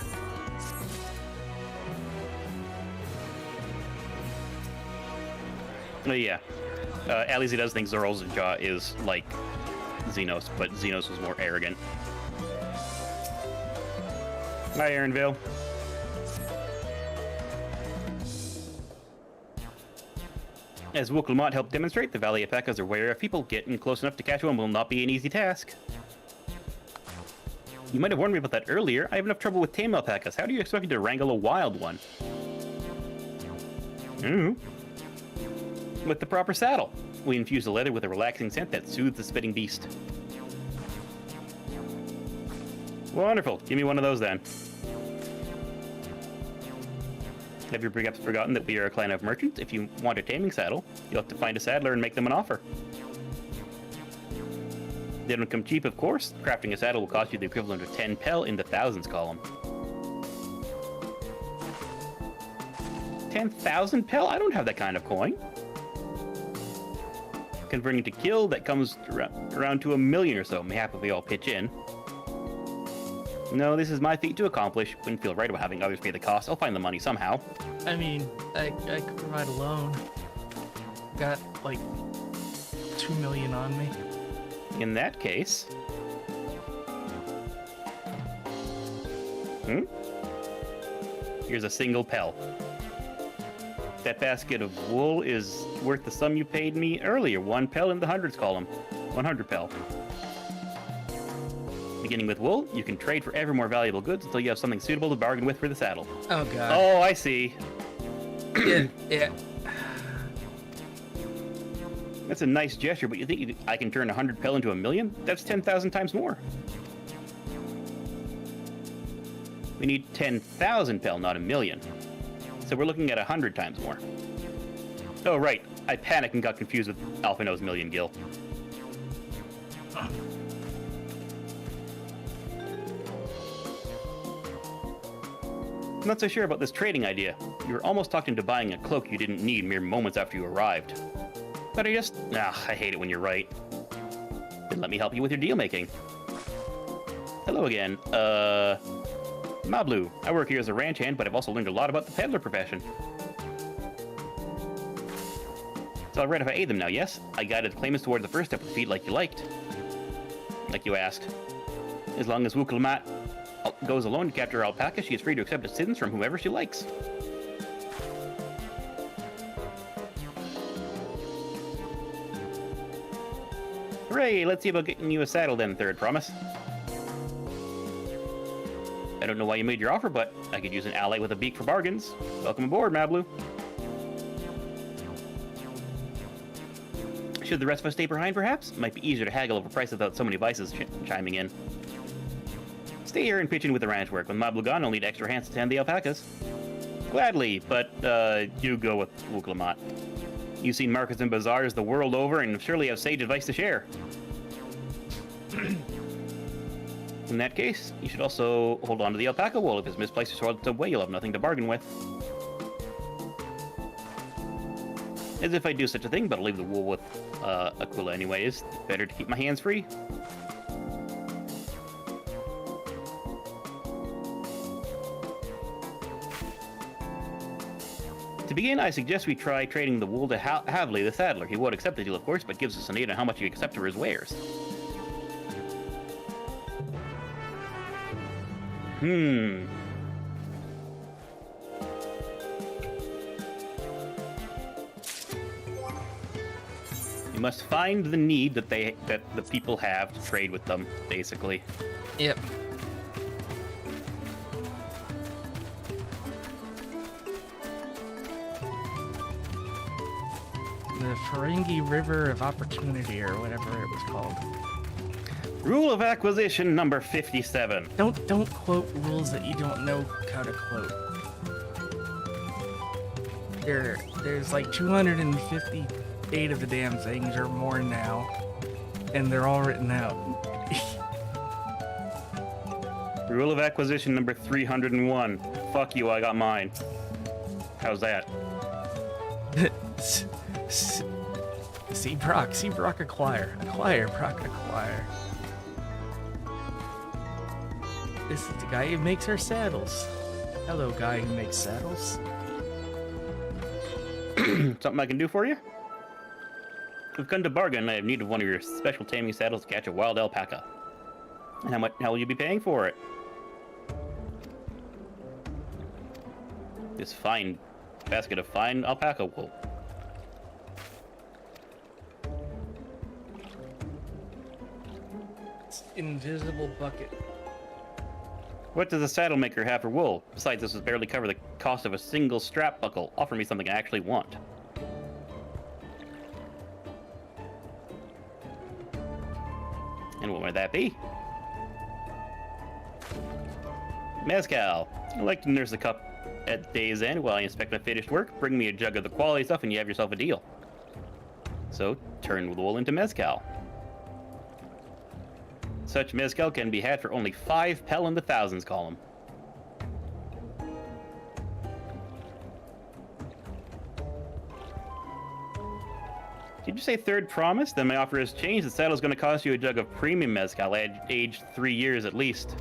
Oh yeah. Alize does think Zorl's jaw is like Xenos, but Xenos was more arrogant. Hi, Aaronville. As Wukulmat helped demonstrate, the Valley Alpacas are wary of people. Getting close enough to catch one will not be an easy task. You might have warned me about that earlier. I have enough trouble with tame alpacas. How do you expect me to wrangle a wild one? With the proper saddle. We infuse the leather with a relaxing scent that soothes the spitting beast. Wonderful. Give me one of those then. Have you perhaps forgotten that we are a clan of merchants? If you want a taming saddle, you'll have to find a saddler and make them an offer. They don't come cheap, of course. Crafting a saddle will cost you the equivalent of 10 pel in the thousands column. 10,000 pel? I don't have that kind of coin. Converting to kill, that comes around to 1 million or so. Mayhap if we all pitch in. No, this is my feat to accomplish. Wouldn't feel right about having others pay the cost. I'll find the money somehow. I mean, I could provide a loan. Got like 2 million on me. In that case... Here's a single pel. That basket of wool is worth the sum you paid me earlier. 1 pel in the hundreds column. 100 pel. Beginning with wool, you can trade for ever more valuable goods until you have something suitable to bargain with for the saddle. Oh god. Oh, I see. Yeah. That's a nice gesture, but you think I can turn 100 pel into 1 million? That's 10,000 times more. We need 10,000 pel, not 1 million. So we're looking at 100 times more. Oh, right. I panicked and got confused with Alphino's million gil. I'm not so sure about this trading idea. You were almost talked into buying a cloak you didn't need mere moments after you arrived. But I hate it when you're right. Then let me help you with your deal making. Hello again. Mablu. I work here as a ranch hand, but I've also learned a lot about the peddler profession. It's all right if I aid them now, yes? I guided the claimants toward the first step of the feat like you liked. Like you asked. As long as Wukulmat goes alone to capture alpaca, she is free to accept assistance from whomever she likes. Hooray! Let's see about getting you a saddle then, third promise. I don't know why you made your offer, but I could use an ally with a beak for bargains. Welcome aboard, Mablu. Should the rest of us stay behind, perhaps? Might be easier to haggle over price without so many vices chiming in. Stay here and pitch in with the ranch work. When Mablu gone, I'll need extra hands to tend the alpacas. Gladly, but you go with Wuklamat. You've seen markets and bazaars the world over and surely have sage advice to share. In that case, you should also hold on to the alpaca wool. If it's misplaced or soiled away, you'll have nothing to bargain with. As if I do such a thing, but I'll leave the wool with Aquila anyways. Better to keep my hands free. To begin, I suggest we try trading the wool to Havli, the saddler. He would accept the deal, of course, but gives us an aid on how much he accepts for his wares. You must find the need that the people have to trade with them, basically. Yep. The Ferengi River of Opportunity, or whatever it was called. Rule of acquisition number 57. Don't quote rules that you don't know how to quote. There's like 258 of the damn things or more now, and they're all written out. Rule of acquisition number 301. Fuck you, I got mine. How's that? See Brock acquire, Brock acquire. This is the guy who makes our saddles. Hello, guy who makes saddles. Something I can do for you? We've come to bargain. I have need of one of your special taming saddles to catch a wild alpaca. And how will you be paying for it? This fine basket of fine alpaca wool. It's invisible bucket. What does a saddle maker have for wool? Besides, this would barely cover the cost of a single strap buckle. Offer me something I actually want. And what might that be? Mezcal. I like to nurse a cup at day's end while I inspect my finished work. Bring me a jug of the quality stuff and you have yourself a deal. So, turn the wool into mezcal. Such mezcal can be had for only 5 pel in the thousands column. Did you say third promise? Then my offer has changed. The saddle is going to cost you a jug of premium mezcal, aged 3 years at least.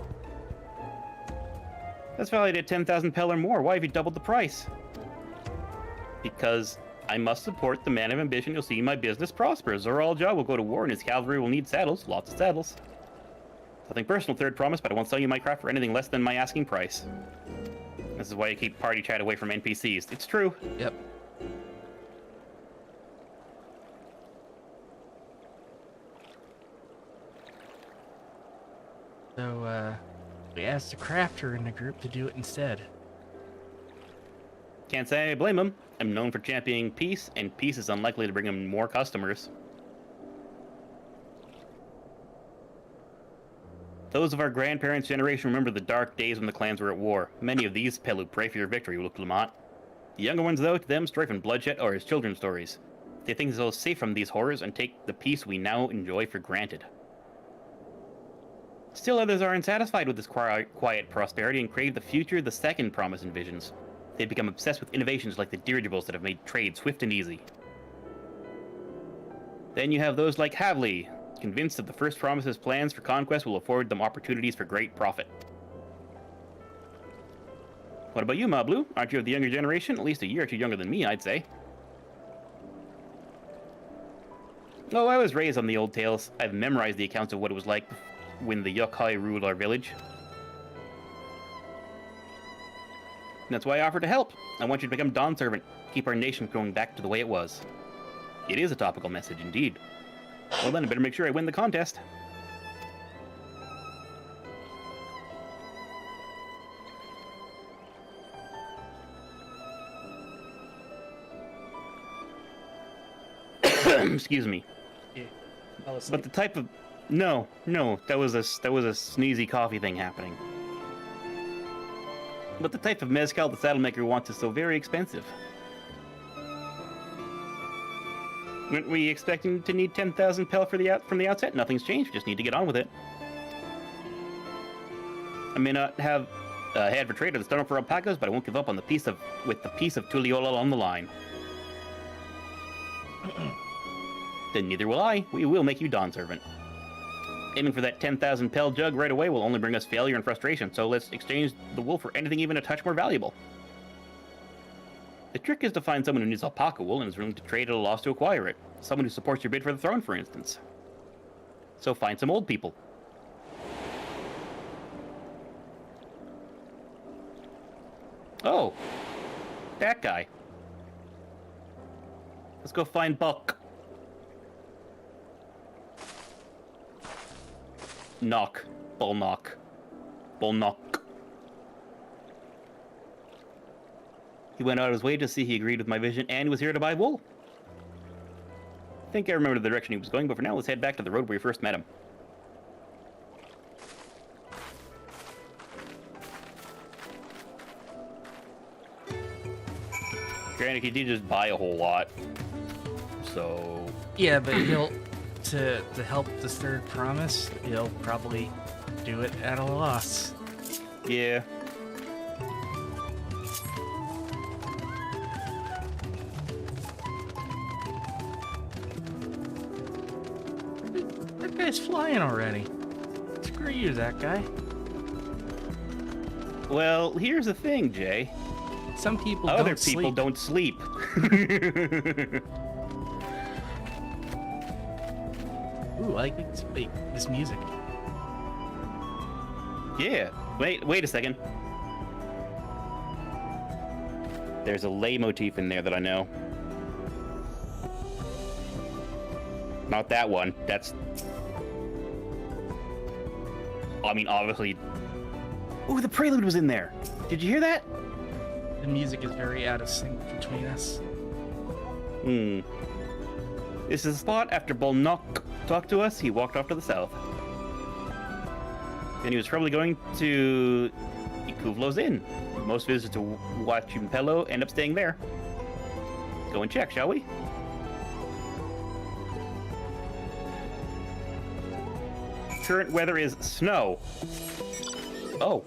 That's valued at 10,000 pel or more. Why have you doubled the price? Because I must support the man of ambition. You'll see my business prospers. Zoralja will go to war and his cavalry will need saddles. Lots of saddles. Nothing personal, third promise, but I won't sell you my craft for anything less than my asking price. This is why you keep party chat away from NPCs. It's true. Yep. So, we asked a crafter in the group to do it instead. Can't say I blame him. I'm known for championing peace, and peace is unlikely to bring him more customers. Those of our grandparents' generation remember the dark days when the clans were at war. Many of these Pelu pray for your victory, Lamont. The younger ones, though, to them, strife and bloodshed are as children's stories. They think they're safe from these horrors and take the peace we now enjoy for granted. Still others are unsatisfied with this quiet prosperity and crave the future the second promise envisions. They've become obsessed with innovations like the dirigibles that have made trade swift and easy. Then you have those like Havli, convinced that the first promise's plans for conquest will afford them opportunities for great profit. What about you, Mablu? Aren't you of the younger generation? At least a year or two younger than me, I'd say. Oh, I was raised on the old tales. I've memorized the accounts of what it was like when the Yokai ruled our village. That's why I offered to help. I want you to become Dawn Servant, keep our nation going back to the way it was. It is a topical message, indeed. Well then, I better make sure I win the contest. Excuse me. Yeah. But the type of... No, that was a sneezy coffee thing happening. But the type of mezcal the saddle maker wants is so very expensive. Weren't we expecting to need 10,000 pel from the outset? Nothing's changed. We just need to get on with it. I may not have a head for trade or the stomach for alpacas, but I won't give up on the piece of Tuliola on the line. Then neither will I. We will make you Dawn Servant. Aiming for that 10,000 pel jug right away will only bring us failure and frustration, so let's exchange the wool for anything even a touch more valuable. The trick is to find someone who needs alpaca wool and is willing to trade at a loss to acquire it. Someone who supports your bid for the throne, for instance. So find some old people. Oh, that guy. Let's go find Buck. Knock. Bull knock. Bull knock. He went out of his way to see he agreed with my vision and was here to buy wool. I think I remember the direction he was going, but for now, let's head back to the road where we first met him. Granted, he did just buy a whole lot, so... Yeah, but he'll... To help this third promise, he'll probably do it at a loss. Yeah. That guy's flying already. Screw you, that guy. Well, here's the thing, Jay. Some people Other people don't sleep. Ooh, I like this music. Yeah. Wait a second. There's a lay motif in there that I know. Not that one. That's... I mean, obviously... Ooh, the prelude was in there. Did you hear that? The music is very out of sync between us. This is the spot after Bolnock talked to us, he walked off to the south. Then he was probably going to Ikuvlo's Inn. Most visitors to Huachimpelo end up staying there. Let's go and check, shall we? Current weather is snow. Oh.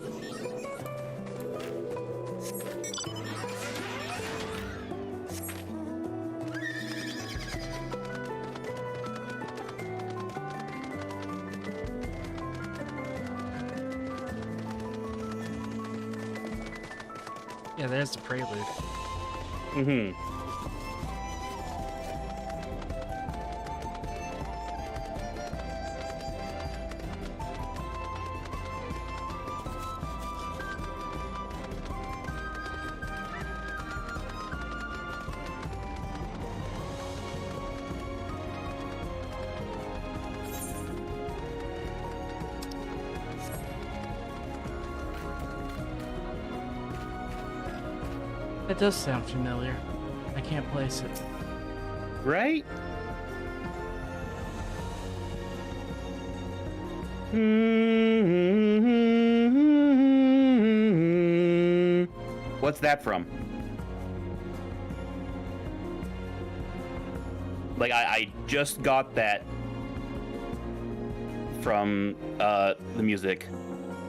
Yeah, there's the prelude. Mm-hmm. That does sound familiar. I can't place it. Right? What's that from? Like, I just got that from the music.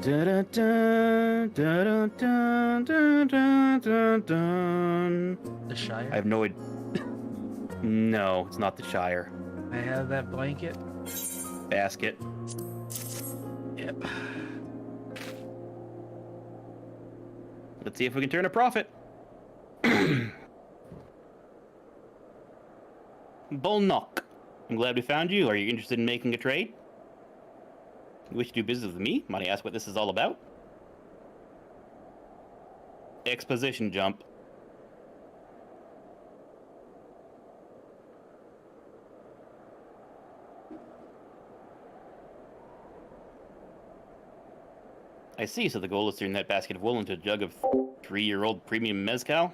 The Shire? I have no idea. No, it's not the Shire. I have that blanket. Basket. Yep. Let's see if we can turn a profit. Bolnock. I'm glad we found you. Are you interested in making a trade? You wish to do business with me? Might I ask what this is all about? Exposition jump. I see, so the goal is to turn that basket of wool into a jug of 3-year-old premium mezcal?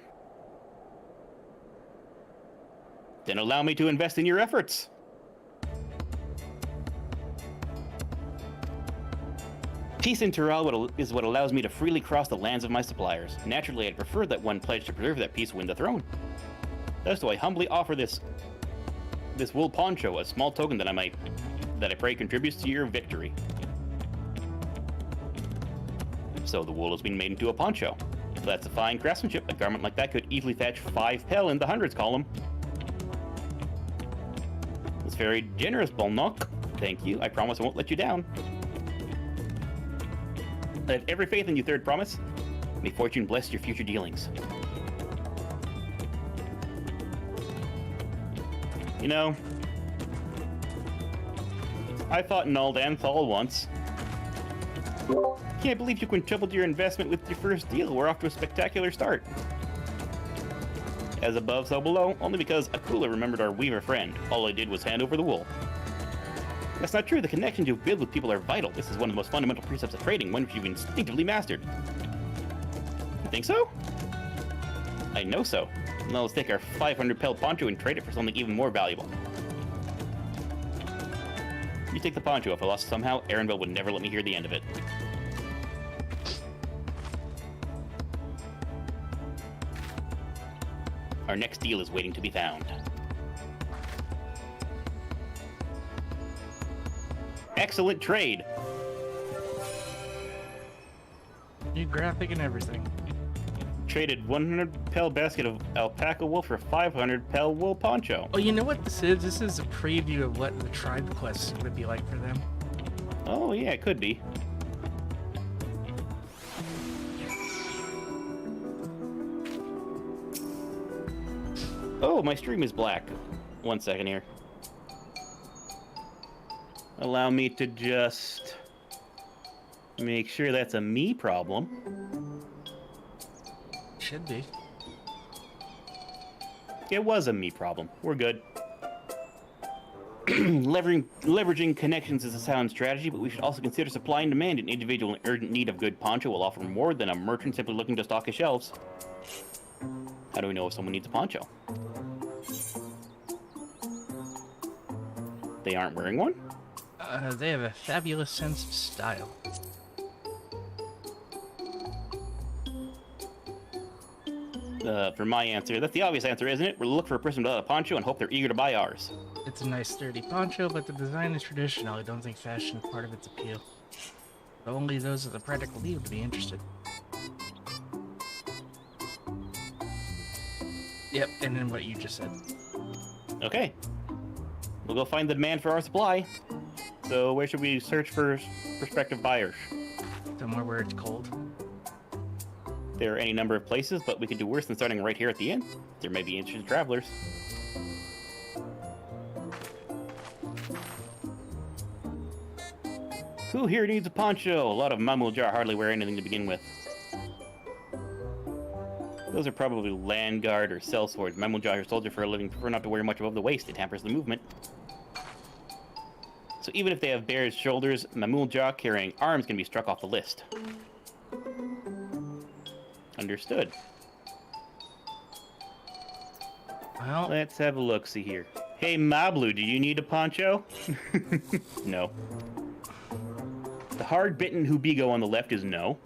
Then allow me to invest in your efforts. Peace in Tural is what allows me to freely cross the lands of my suppliers. Naturally, I'd prefer that one pledge to preserve that peace win the throne. Thus do I humbly offer this this wool poncho, a small token that I pray contributes to your victory. So the wool has been made into a poncho. That's a fine craftsmanship. A garment like that could easily fetch 5 pel in the hundreds column. That's very generous, Bolnock. Thank you. I promise I won't let you down. I have every faith in you, third promise. May fortune bless your future dealings. You know, I fought in Aldanthal once. Can't believe you quintupled your investment with your first deal. We're off to a spectacular start. As above, so below, only because Akula remembered our weaver friend. All I did was hand over the wool. That's not true. The connections you build with people are vital. This is one of the most fundamental precepts of trading, one which you've instinctively mastered. You think so? I know so. Now let's take our 500 pel poncho and trade it for something even more valuable. You take the poncho. If I lost it somehow, Aaronville would never let me hear the end of it. Our next deal is waiting to be found. Excellent trade. New graphic and everything. Traded 100 pel basket of alpaca wool for 500 pel wool poncho. Oh, you know what this is? This is a preview of what the tribe quest would be like for them. Oh yeah, it could be. Oh, my stream is black. 1 second here. Allow me to just make sure that's a me problem. Should be. It was a me problem. We're good. Leveraging connections is a sound strategy, but we should also consider supply and demand. An individual in urgent need of good poncho will offer more than a merchant simply looking to stock his shelves. How do we know if someone needs a poncho? They aren't wearing one? They have a fabulous sense of style. For my answer, that's the obvious answer, isn't it? We'll look for a person without a poncho and hope they're eager to buy ours. It's a nice sturdy poncho, but the design is traditional. I don't think fashion is part of its appeal. But only those with a practical need would be interested. Yep, and then what you just said. Okay. We'll go find the demand for our supply. So where should we search for prospective buyers? Somewhere where it's cold. There are any number of places, but we could do worse than starting right here at the inn. There may be interested travelers. Who here needs a poncho? A lot of Mamuljar hardly wear anything to begin with. Those are probably land guard or sellswords. Mamuljar are soldier for a living, prefer not to wear much above the waist. It hampers the movement. So even if they have bare shoulders, Mamuljar carrying arms can be struck off the list. Understood. Well, let's have a look-see here. Hey, Mablu, do you need a poncho? No. The hard-bitten Hubigo on the left is no.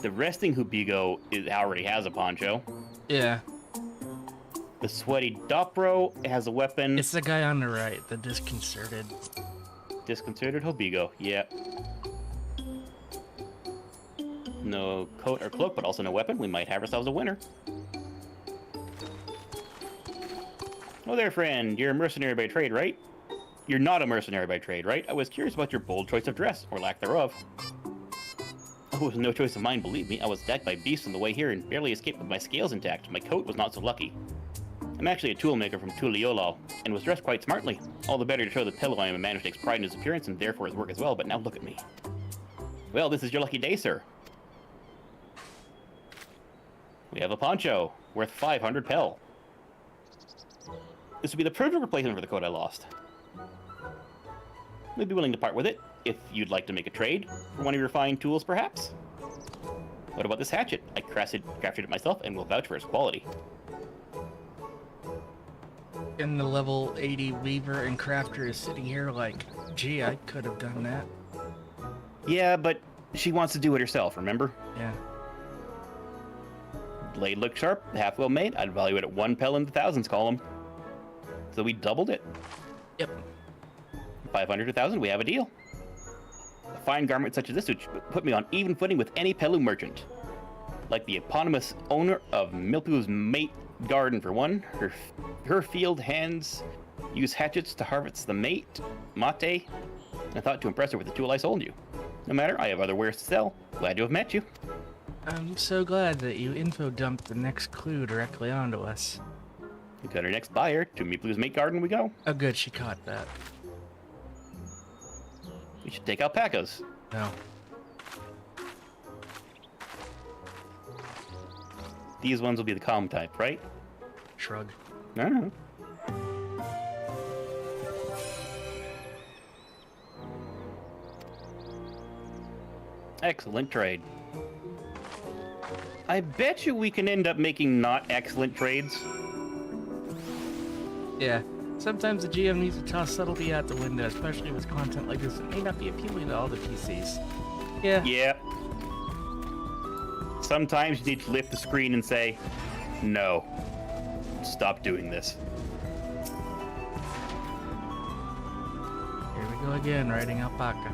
The resting Hubigo already has a poncho. Yeah. The sweaty Dopro has a weapon. It's the guy on the right, the disconcerted. Disconcerted Hubigo, yeah. No coat or cloak, but also no weapon. We might have ourselves a winner. Oh there, friend. You're a mercenary by trade, right? You're not a mercenary by trade, right? I was curious about your bold choice of dress, or lack thereof. Oh, it was no choice of mine, believe me. I was attacked by beasts on the way here and barely escaped with my scales intact. My coat was not so lucky. I'm actually a toolmaker from Tuliolao, and was dressed quite smartly. All the better to show the pillow I am a man who takes pride in his appearance and therefore his work as well, but now look at me. Well, this is your lucky day, sir. We have a poncho, worth 500 pel. This would be the perfect replacement for the coat I lost. We'd be willing to part with it, if you'd like to make a trade for one of your fine tools, perhaps. What about this hatchet? I crafted it myself and will vouch for its quality. And the level 80 weaver and crafter is sitting here like, gee, I could have done that. Yeah, but she wants to do it herself, remember? Yeah. blade looks sharp, half well made. I'd value it at 1 pel in the thousands column. So we doubled it. Yep. 500 to 1,000, we have a deal. A fine garment such as this would put me on even footing with any Pelu merchant. Like the eponymous owner of Milpu's mate garden for one. Her field hands use hatchets to harvest the mate, mate. I thought to impress her with the tool I sold you. No matter, I have other wares to sell. Glad to have met you. I'm so glad that you info dumped the next clue directly onto us. We got our next buyer. To Milpu's mate garden we go. Oh good, she caught that. We should take alpacas. No. These ones will be the calm type, right? Shrug. I don't know. Excellent trade. I bet you we can end up making not excellent trades. Yeah. Sometimes the GM needs to toss subtlety out the window, especially with content like this that may not be appealing to all the PCs. Yeah. Yeah. Sometimes you need to lift the screen and say, no, stop doing this. Here we go again, riding alpaca.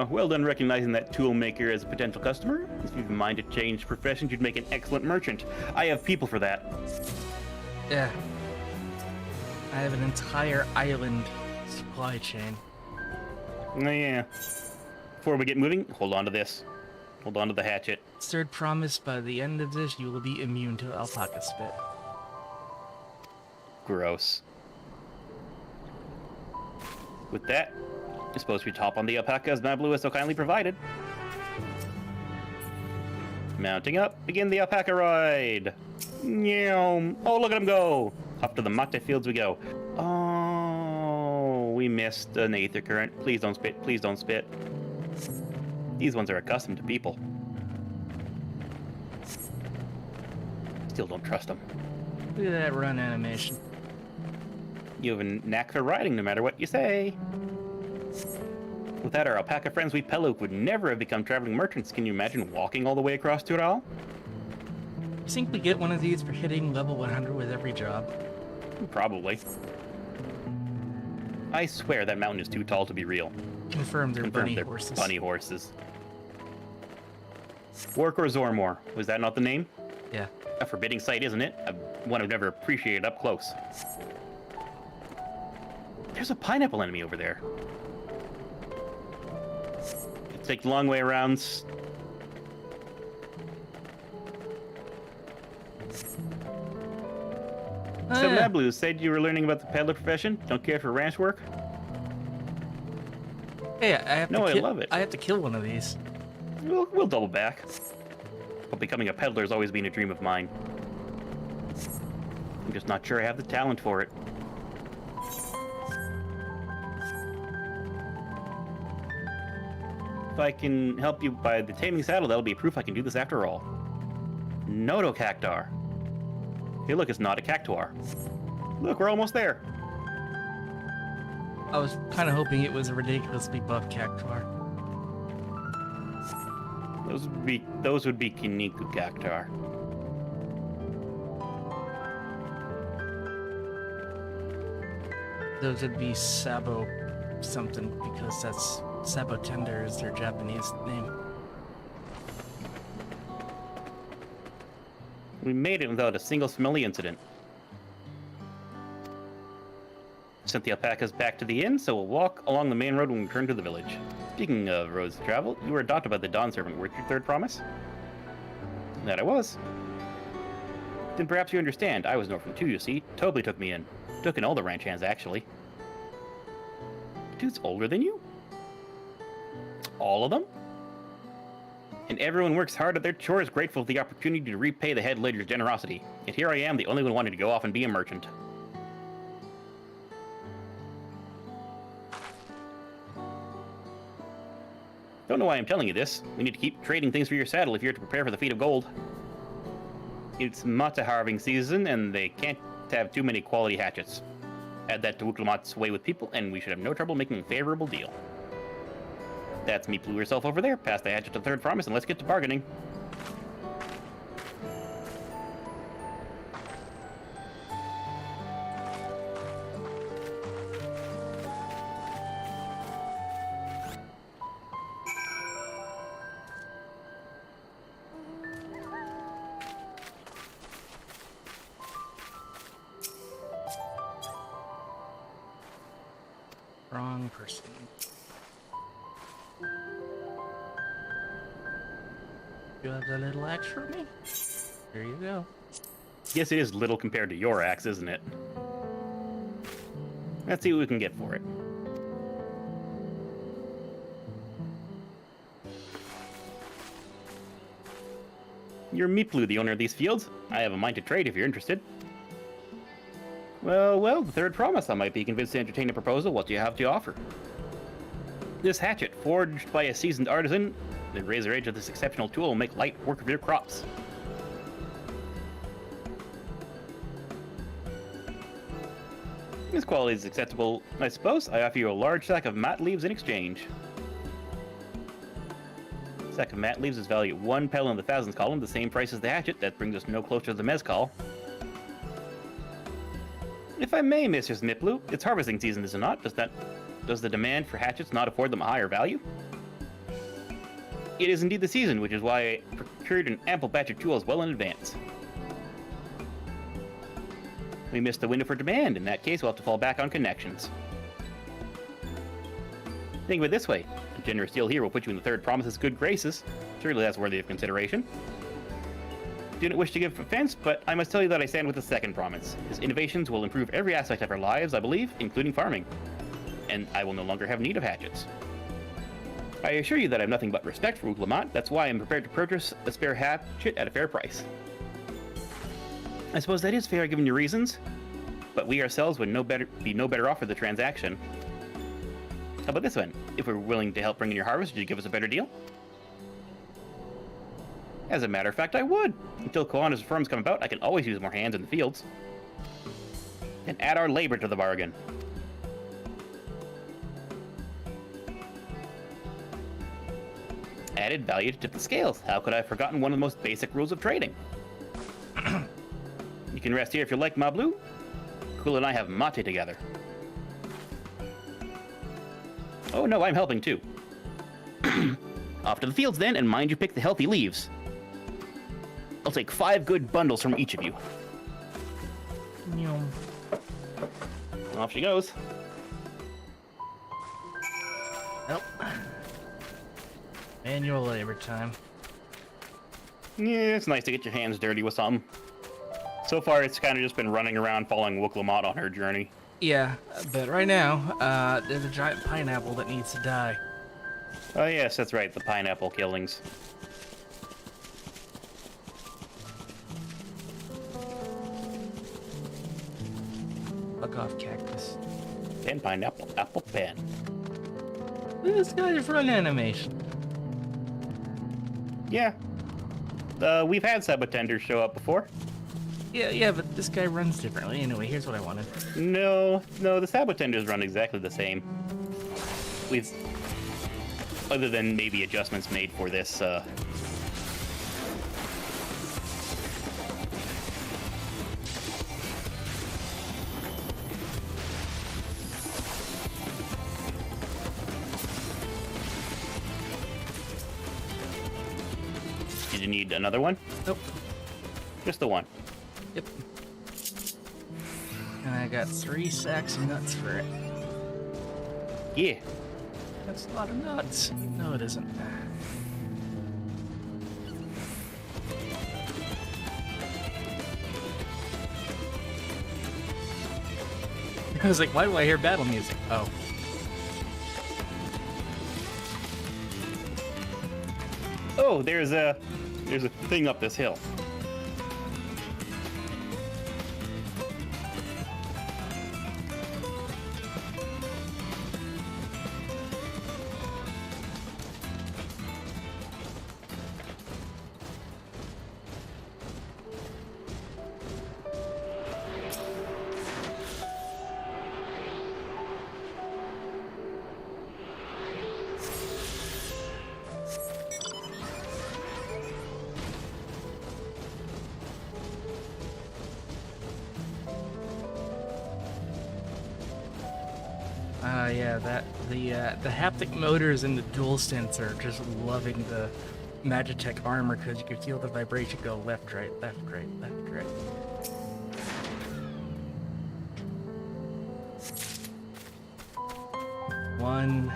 Well done recognizing that tool maker as a potential customer. If you've in mind to change professions, you'd make an excellent merchant. I have people for that. Yeah. I have an entire island supply chain. Oh, yeah. Before we get moving, hold on to this. Hold on to the hatchet. Third promise, by the end of this, you will be immune to alpaca spit. Gross. With that, I suppose we top on the alpaca as Mablu has so kindly provided. Mounting up, begin the alpaca ride. Meow. Oh, look at him go. Up to the mate fields we go. Oh, we missed an aether current. Please don't spit. Please don't spit. These ones are accustomed to people. Still don't trust them. Look at that run animation. You have a knack for riding no matter what you say. Without our alpaca friends, we Peluk would never have become traveling merchants. Can you imagine walking all the way across to it all? You think we get one of these for hitting level 100 with every job? Probably. I swear that mountain is too tall to be real. Confirmed they're bunny horses. Bunny horses. Work or Zormor? Was that not the name? Yeah. A forbidding sight, isn't it? One I've never appreciated up close. There's a pineapple enemy over there. Take the long way around. So Mablu said you were learning about the peddler profession. Don't care for ranch work? Hey, I have no, to I love it. I have to kill one of these. We'll double back. But becoming a peddler has always been a dream of mine. I'm just not sure I have the talent for it. If I can help you by the taming saddle, that'll be proof I can do this after all. Notocactar. Hey, look, it's not a cactuar. Look, we're almost there. I was kind of hoping it was a ridiculously buff cactuar. Those would be Kiniku cactuar. Those would be Sabo something, because that's Sabo Tender is their Japanese name. We made it without a single smelly incident. Sent the alpacas back to the inn, so we'll walk along the main road when we return to the village. Speaking of roads to travel, you were adopted by the Dawn Servant. Where's your third promise? That I was. Then perhaps you understand. I was an orphan too, you see. Tobly took me in. Took in all the ranch hands, actually. Dude's older than you? All of them? And everyone works hard at their chores, grateful for the opportunity to repay the head lady's generosity. Yet here I am, the only one wanting to go off and be a merchant. Don't know why I'm telling you this. We need to keep trading things for your saddle if you're to prepare for the feat of gold. It's mata harving season, and they can't have too many quality hatchets. Add that to Wuklamat's way with people, and we should have no trouble making a favorable deal. That's me, blew herself over there. Pass the hatchet to the third promise, and let's get to bargaining. Wrong person. You have a little axe for me? There you go. Yes, it is little compared to your axe, isn't it? Let's see what we can get for it. You're Miplu, the owner of these fields. I have a mind to trade if you're interested. Well, the third promise. I might be convinced to entertain a proposal. What do you have to offer? This hatchet, forged by a seasoned artisan, the razor edge of this exceptional tool will make light work of your crops. This quality is acceptable, I suppose. I offer you a large sack of mat leaves in exchange. A sack of mat leaves is valued at 1 petal in the thousands column, the same price as the hatchet. That brings us no closer to the mezcal. If I may, Mrs. Miplu, it's harvesting season, is it not? Does the demand for hatchets not afford them a higher value? It is indeed the season, which is why I procured an ample batch of tools well in advance. We missed the window for demand. In that case, we'll have to fall back on connections. Think of it this way. A generous deal here will put you in the third promise's good graces. Surely that's worthy of consideration. Do not wish to give offense, but I must tell you that I stand with the second promise. His innovations will improve every aspect of our lives, I believe, including farming. And I will no longer have need of hatchets. I assure you that I have nothing but respect for Uglamat. That's why I'm prepared to purchase a spare hatchet at a fair price. I suppose that is fair given your reasons, but we ourselves would be no better off for the transaction. How about this one? If we're willing to help bring in your harvest, would you give us a better deal? As a matter of fact, I would. Until Koana's reforms come about, I can always use more hands in the fields. And add our labor to the bargain. Added value to tip the scales. How could I have forgotten one of the most basic rules of trading? You can rest here if you like, Mablu. Kula and I have mate together. Oh no, I'm helping too. Off to the fields then, and mind you pick the healthy leaves. I'll take 5 good bundles from each of you. Yum. Off she goes. Nope. Manual labor time. Yeah, it's nice to get your hands dirty with something. So far, it's kind of just been running around following Wooklamat on her journey. Yeah, but right now, there's a giant pineapple that needs to die. Oh yes, that's right, the pineapple killings. Fuck off, cactus. Pen, pineapple, apple, pen. Look at this guy's run animation. Yeah. We've had sabotenders show up before. Yeah, but this guy runs differently. Anyway, here's what I wanted. No, the sabotenders run exactly the same. Other than maybe adjustments made for this, Did you need another one? Nope. Just the one. Yep. And I got 3 sacks of nuts for it. Yeah. That's a lot of nuts. No, it isn't. I was like, why do I hear battle music? Oh. Oh, there's a thing up this hill. Yeah, the haptic motors in the dual sense are just loving the Magitech armor because you can feel the vibration go left, right, left, right, left, right. one.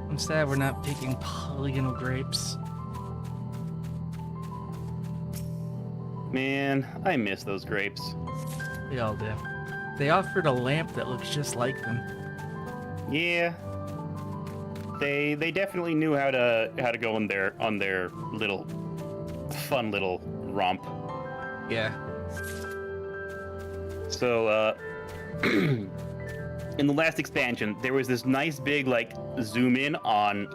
I'm sad we're not picking polygonal grapes. Man, I miss those grapes. We all do. They offered a lamp that looks just like them. Yeah. They definitely knew how to go in there on their little fun little romp. Yeah. So in the last expansion, there was this nice big like zoom in on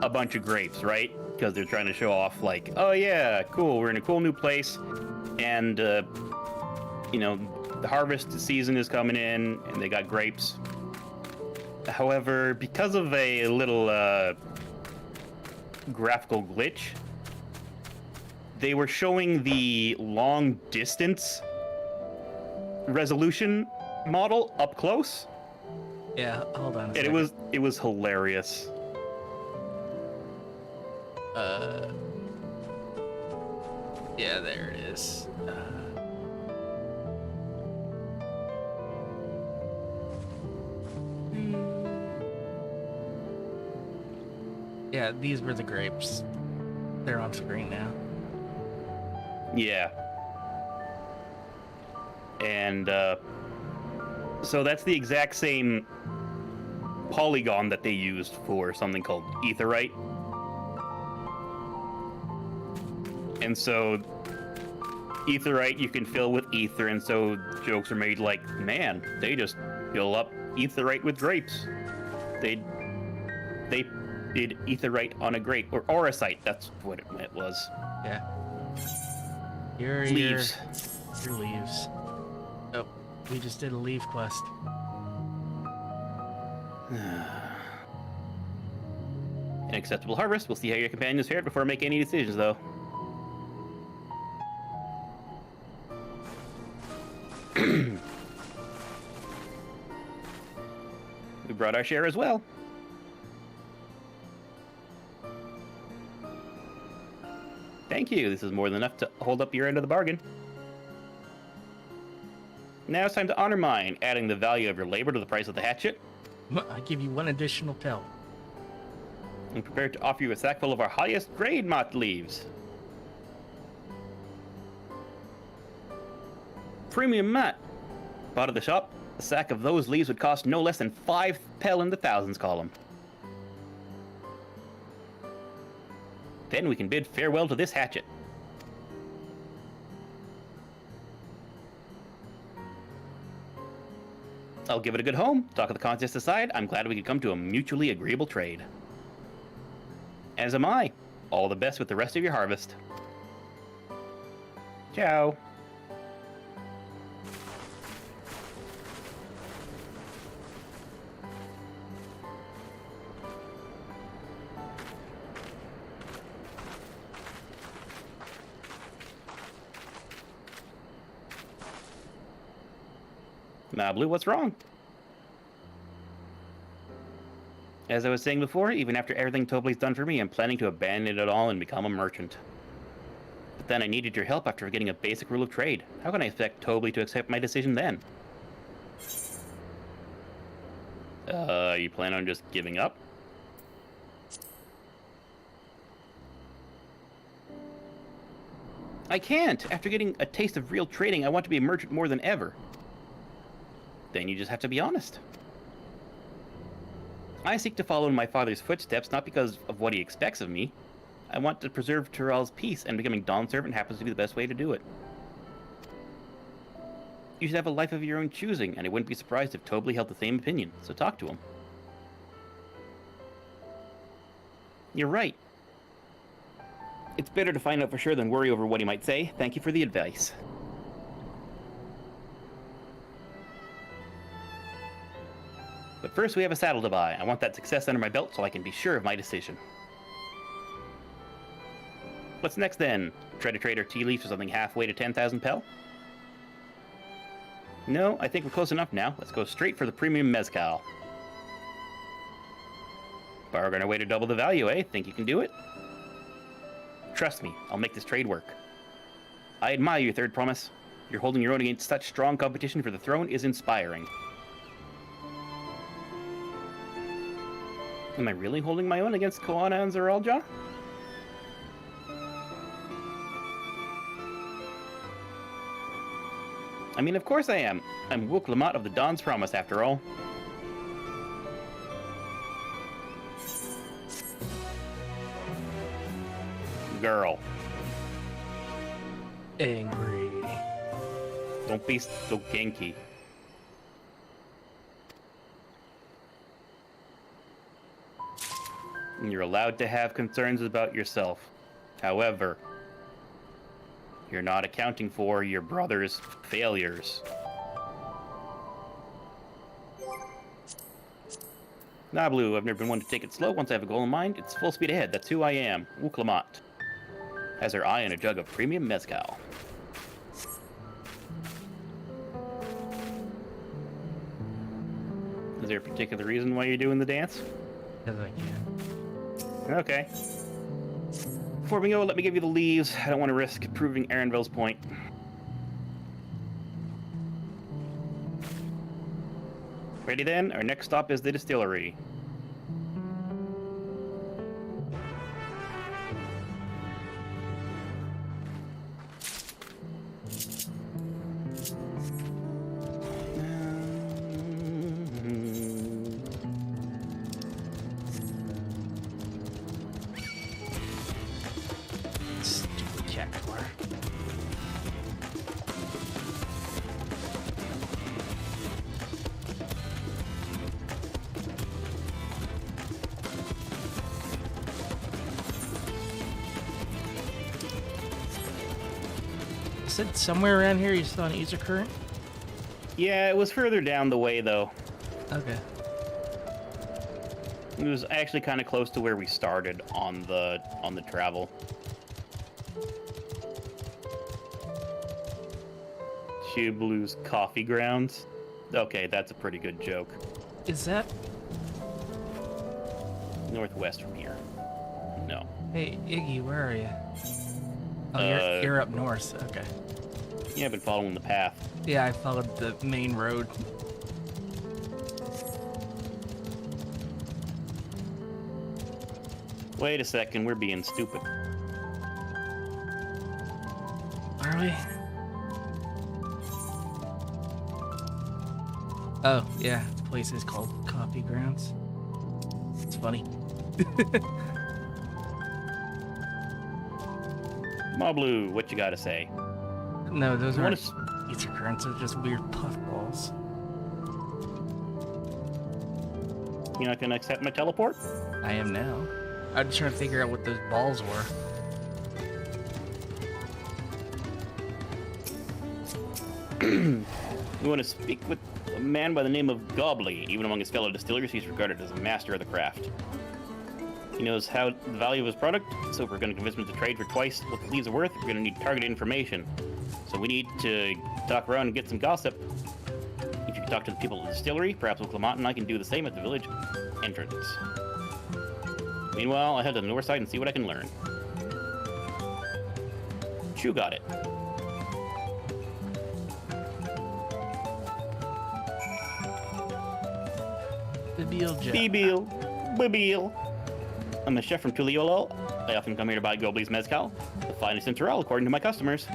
a bunch of grapes, right? Because they're trying to show off like, oh yeah, cool, we're in a cool new place, and you know, the harvest season is coming in, and they got grapes. However, because of a little graphical glitch, they were showing the long distance resolution model up close. Yeah, hold on a And second. it was hilarious. Yeah, there it is. Yeah, these were the grapes. They're on screen now. Yeah. And so that's the exact same polygon that they used for something called etherite. And so etherite you can fill with ether, and so jokes are made like, man, they just fill up etherite with grapes. They did etherite on a grape, or orosite, that's what it was. Yeah. Your Leaves. Your leaves. Oh, we just did a leaf quest. An acceptable harvest. We'll see how your companions fared before making any decisions, though. We brought our share as well. Thank you. This is more than enough to hold up your end of the bargain. Now it's time to honor mine, adding the value of your labor to the price of the hatchet. I give you one additional pelt. I'm prepared to offer you a sack full of our highest grade moth leaves. Premium mat. Bought at the shop, a sack of those leaves would cost no less than 5 pel in the thousands column. Then we can bid farewell to this hatchet. I'll give it a good home. Talk of the contest aside, I'm glad we could come to a mutually agreeable trade. As am I. All the best with the rest of your harvest. Ciao. Nah, Blue, what's wrong? As I was saying before, even after everything Toble's done for me, I'm planning to abandon it all and become a merchant. But then I needed your help after forgetting a basic rule of trade. How can I expect Toble to accept my decision then? You plan on just giving up? I can't! After getting a taste of real trading, I want to be a merchant more than ever. Then you just have to be honest. I seek to follow in my father's footsteps, not because of what he expects of me. I want to preserve Tyrell's peace, and becoming Dawn Servant happens to be the best way to do it. You should have a life of your own choosing, and I wouldn't be surprised if Toble held the same opinion, so talk to him. You're right. It's better to find out for sure than worry over what he might say. Thank you for the advice. But first, we have a saddle to buy. I want that success under my belt so I can be sure of my decision. What's next, then? Try to trade our tea leaves for something halfway to 10,000 pel? No, I think we're close enough now. Let's go straight for the premium mezcal. Bargain our way to double the value, eh? Think you can do it? Trust me, I'll make this trade work. I admire your third promise. You're holding your own against such strong competition for the throne is inspiring. Am I really holding my own against Koana and Zeralja? I mean, of course I am. I'm Wook Lamont of the Dawn's Promise, after all. Girl. Angry. Don't be so Genki. You're allowed to have concerns about yourself. However, you're not accounting for your brother's failures. Nah, Blue, I've never been one to take it slow. Once I have a goal in mind, it's full speed ahead. That's who I am. Wook Lamont has her eye on a jug of premium mezcal. Is there a particular reason why you're doing the dance? Because I can. Okay. Before we go, let me give you the leaves. I don't want to risk proving Aaronville's point. Ready then? Our next stop is the distillery. Stupid Jaguar. You said somewhere around here you saw an user current? Yeah, it was further down the way, though. Okay. It was actually kind of close to where we started on the travel. Blue's coffee grounds. Okay, that's a pretty good joke. Is that... Northwest from here. No. Hey, Iggy, where are you? Oh, you're up north. Okay. Yeah, I've been following the path. Yeah, I followed the main road. Wait a second, we're being stupid. Are we? Oh, yeah, the place is called Coffee Grounds. It's funny. Blue, what you gotta say? No, those aren't ether currents, they're just weird puffballs. You're not gonna accept my teleport? I am now. I'm just trying to figure out what those balls were. You want to speak with a man by the name of Gobley. Even among his fellow distillers, he's regarded as a master of the craft. He knows how the value of his product, so if we're going to convince him to trade for twice what the leaves are worth, we're going to need targeted information. So we need to talk around and get some gossip. If you can talk to the people at the distillery, perhaps Clement and I can do the same at the village entrance. Meanwhile, I'll head to the north side and see what I can learn. Chew got it. Bibil. I'm a chef from Tuliolo. I often come here to buy Gobley's mezcal, the finest in Tyrell, according to my customers.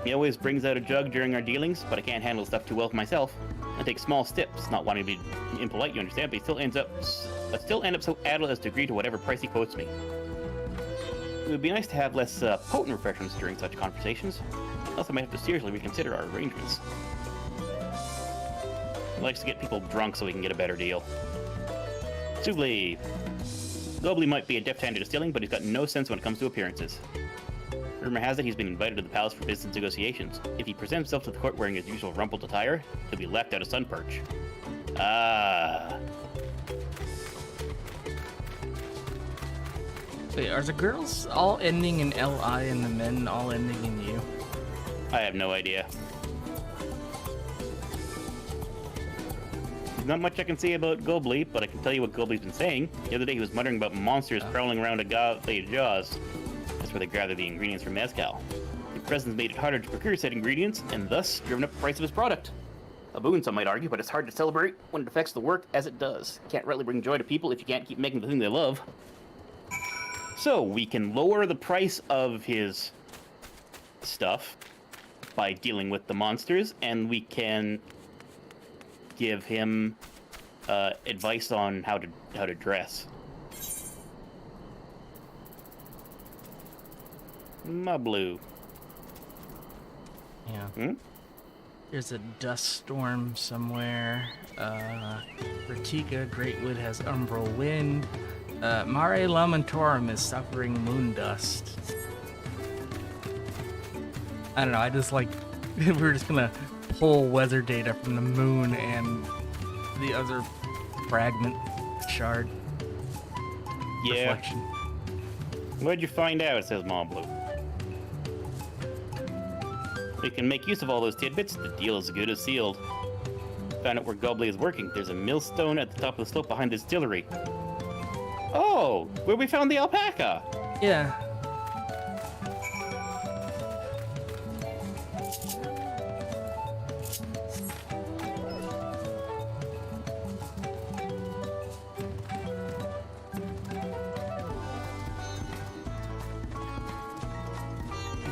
He always brings out a jug during our dealings, but I can't handle stuff too well for myself. I take small steps, not wanting to be impolite, you understand, but I still end up so addled as to agree to whatever price he quotes me. It would be nice to have less potent refreshments during such conversations. Else I might have to seriously reconsider our arrangements. He likes to get people drunk so he can get a better deal. Sugli. Gobley might be a deft hand at distilling, but he's got no sense when it comes to appearances. Rumor has it he's been invited to the palace for business negotiations. If he presents himself to the court wearing his usual rumpled attire, he'll be left out of sun perch. Ah. Wait, are the girls all ending in L-I and the men all ending in U? I have no idea. There's not much I can say about Gobley, but I can tell you what Gobley's been saying. The other day he was muttering about monsters prowling around agave jaws. That's where they gather the ingredients for mezcal. Your presence made it harder to procure said ingredients, and thus driven up the price of his product. A boon, some might argue, but it's hard to celebrate when it affects the work as it does. Can't really bring joy to people if you can't keep making the thing they love. So, we can lower the price of his stuff by dealing with the monsters, and we can give him advice on how to dress. My blue. Yeah. Hmm? There's a dust storm somewhere. Vertiga Greatwood has umbral wind. Mare Lamentorum is suffering moon dust. I don't know, I just like... we're just gonna pull weather data from the moon and the other fragment shard. Yeah. Reflection. What'd you find out? Says Mom Blue. We can make use of all those tidbits. The deal is as good as sealed. Found out where Gobbly is working. There's a millstone at the top of the slope behind the distillery. Oh, where we found the alpaca. Yeah.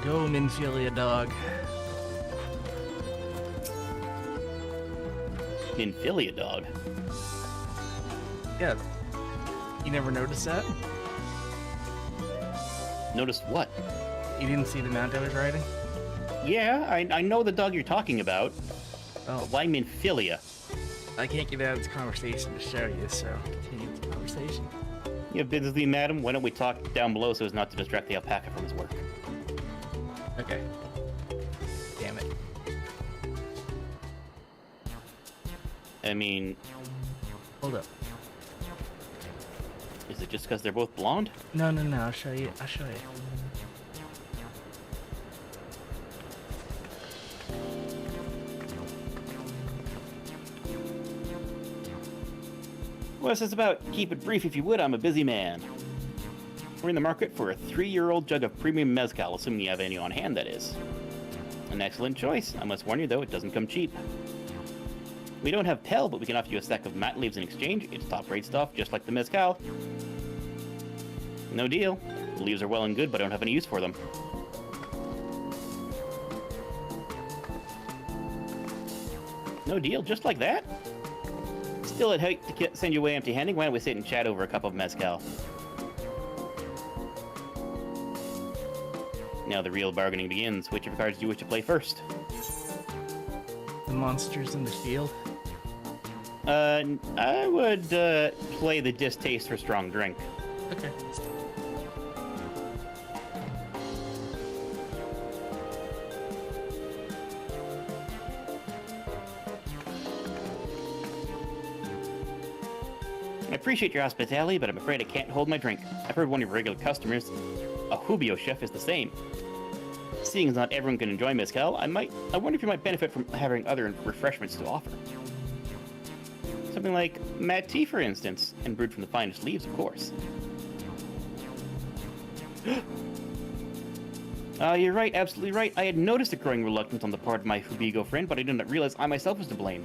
Go, Minfilia dog. Minfilia dog? Yeah. You never noticed that? Noticed what? You didn't see the mount I was riding? Yeah, I know the dog you're talking about. Oh. Why Minfilia? I can't get out of this conversation to show you, so continue the conversation. You have business with me, madam? Why don't we talk down below so as not to distract the alpaca from his work? Okay. Damn it. I mean... Hold up. Is it just because they're both blonde? No, I'll show you. What's this about? Keep it brief if you would, I'm a busy man. We're in the market for a 3-year-old jug of premium mezcal, assuming you have any on hand, that is. An excellent choice. I must warn you, though, it doesn't come cheap. We don't have Pell, but we can offer you a stack of mat leaves in exchange. It's top-rate stuff, just like the mezcal. No deal. The leaves are well and good, but I don't have any use for them. No deal, just like that? Still, I'd hate to send you away empty-handed. Why don't we sit and chat over a cup of mezcal? Now the real bargaining begins. Which of your cards do you wish to play first? The monsters in the field? I would play the distaste for strong drink. Okay. I appreciate your hospitality, but I'm afraid I can't hold my drink. I've heard one of your regular customers, a Hubio chef, is the same. Seeing as not everyone can enjoy mezcal, I wonder if you might benefit from having other refreshments to offer. Something like mat tea, for instance, and brewed from the finest leaves, of course. You're right, absolutely right. I had noticed a growing reluctance on the part of my Hubigo friend, but I did not realize I myself was to blame.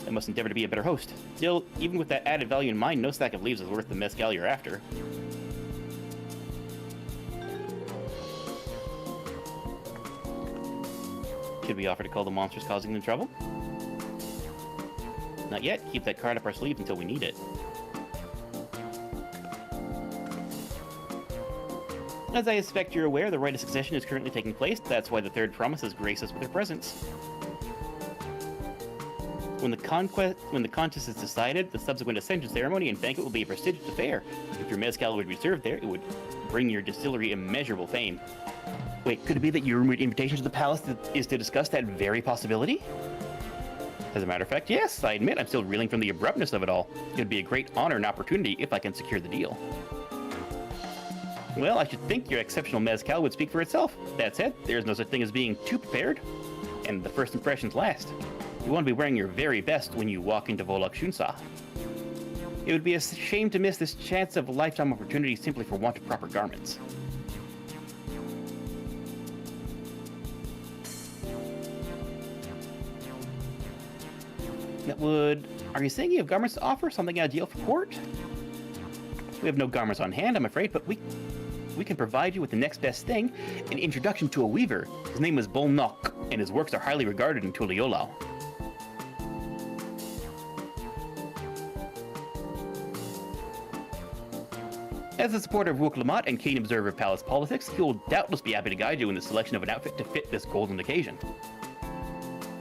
I must endeavor to be a better host. Still, even with that added value in mind, no stack of leaves is worth the mezcal you're after. Should we offer to call the monsters causing them trouble? Not yet. Keep that card up our sleeve until we need it. As I suspect you're aware, the rite of succession is currently taking place. That's why the third promise has graced us with her presence. When the contest is decided, the subsequent ascension ceremony and banquet will be a prestigious affair. If your mezcal would be served there, it would bring your distillery immeasurable fame. Wait, could it be that your invitation to the palace is to discuss that very possibility? As a matter of fact, yes, I admit I'm still reeling from the abruptness of it all. It would be a great honor and opportunity if I can secure the deal. Well, I should think your exceptional mezcal would speak for itself. That said, there's no such thing as being too prepared, and the first impressions last. You want to be wearing your very best when you walk into Volok Shunsa. It would be a shame to miss this chance of a lifetime opportunity simply for want of proper garments. that would... Are you saying you have garments to offer? Something ideal for port? We have no garments on hand, I'm afraid, but we can provide you with the next best thing, an introduction to a weaver. His name is Bolnok, and his works are highly regarded in Tuliyolau. As a supporter of Wuklamat and keen observer of palace politics, he will doubtless be happy to guide you in the selection of an outfit to fit this golden occasion.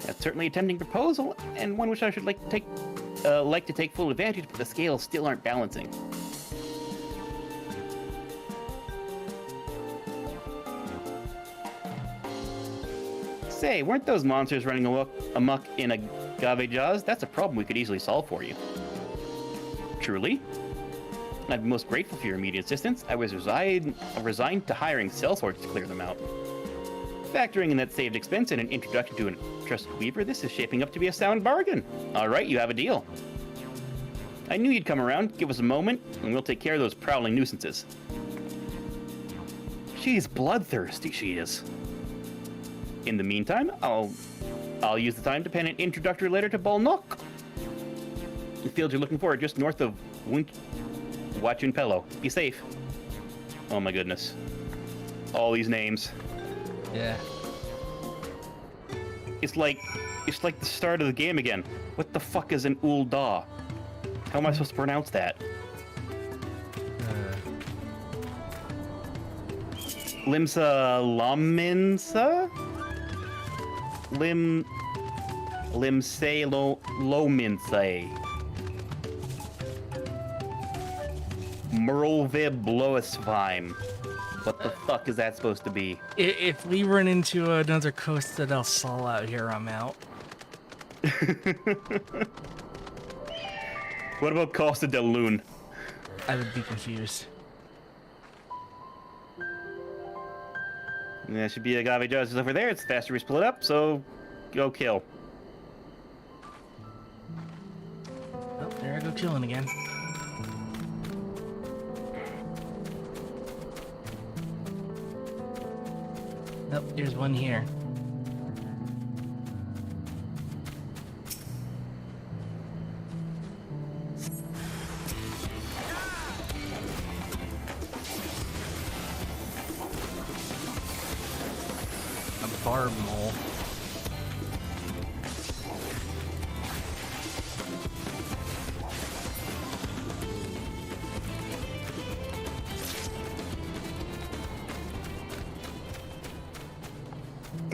That's certainly a tempting proposal, and one which I should like to take full advantage, but the scales still aren't balancing. Say, weren't those monsters running amok in Agave Jaws? That's a problem we could easily solve for you. Truly? I'd be most grateful for your immediate assistance. I was resigned to hiring sellswords to clear them out. Factoring in that saved expense and an introduction to a trusted weaver, this is shaping up to be a sound bargain. All right, you have a deal. I knew you'd come around. Give us a moment, and we'll take care of those prowling nuisances. She's bloodthirsty, she is. In the meantime, I'll use the time to pen an introductory letter to Bolnok. The fields you're looking for are just north of Wachunpelo. Be safe. Oh my goodness. All these names. Yeah. It's like the start of the game again. What the fuck is an Ulda? How am I supposed to pronounce that? Limsa Lominsa? Limse Lominse. Merlvib Bloesvime. What the fuck is that supposed to be? If we run into another Costa del Sol out here, I'm out. What about Costa del Lune? I would be confused. There should be agave jars over there. It's faster we split up, so go kill. Oh, there I go killing again. Nope, there's one here. A barb mole.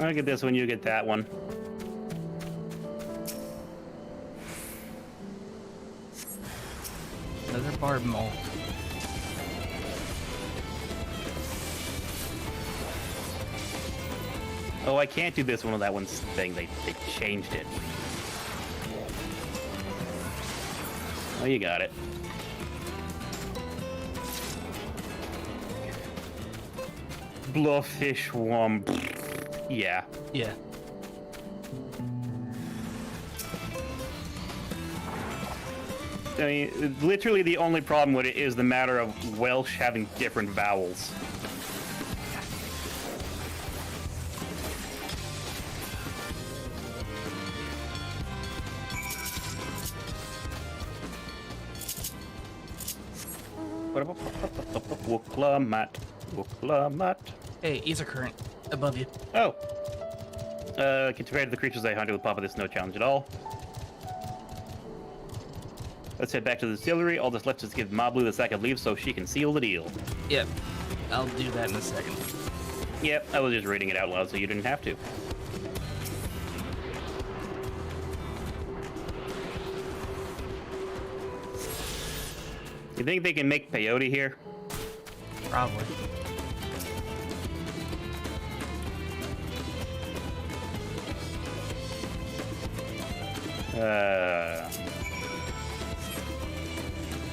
I'll get this one, you get that one. Another barb mole. Oh, I can't do this one with that one thing. They changed it. Oh, you got it. Blowfish Womp. Yeah. Yeah. I mean, literally the only problem with it is the matter of Welsh having different vowels. Wuklamat. Hey, Ether current above you. Oh. Compared to the creatures I hunted with Papa, this is no challenge at all. Let's head back to the distillery. All that's left is give Mablu the sack of leaves so she can seal the deal. Yep. I'll do that in a second. Yep, I was just reading it out loud so you didn't have to. You think they can make peyote here? Probably.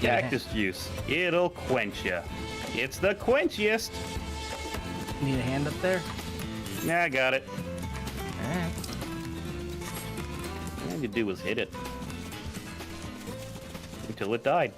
Cactus juice. It'll quench ya. It's the quenchiest. Need a hand up there? Yeah, I got it. Alright. All I had to do was hit it. Until it died.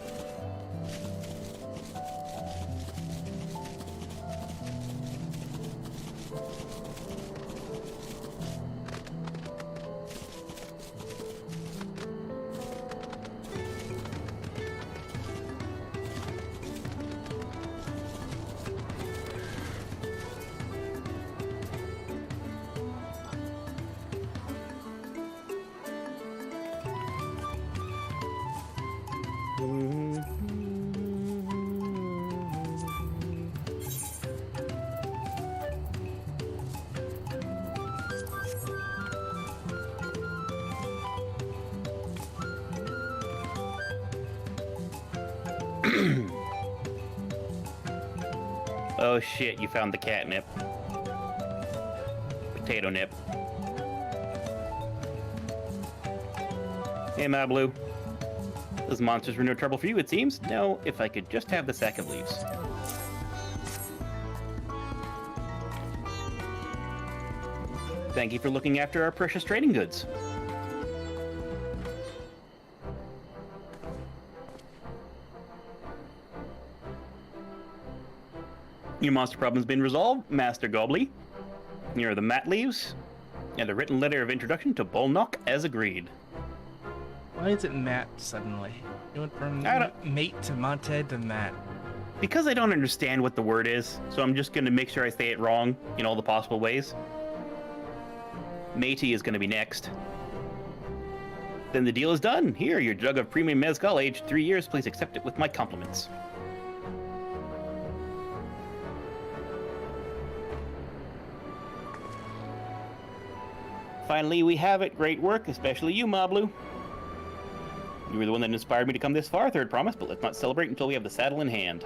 Oh shit, you found the catnip. Potato nip. Hey, Mablu. Those monsters were no trouble for you, it seems. No, if I could just have the sack of leaves. Thank you for looking after our precious trading goods. Your monster problem's been resolved, Master Gobbly. Here are the mat leaves, and a written letter of introduction to Bolnock as agreed. Why is it Matt suddenly? You went from mate to Monte to Matt. Because I don't understand what the word is, so I'm just gonna make sure I say it wrong in all the possible ways. Matey is gonna be next. Then the deal is done. Here, your jug of premium mezcal aged 3 years. Please accept it with my compliments. Finally, we have it. Great work, especially you, Mablu. You were the one that inspired me to come this far, Third Promise, but let's not celebrate until we have the saddle in hand.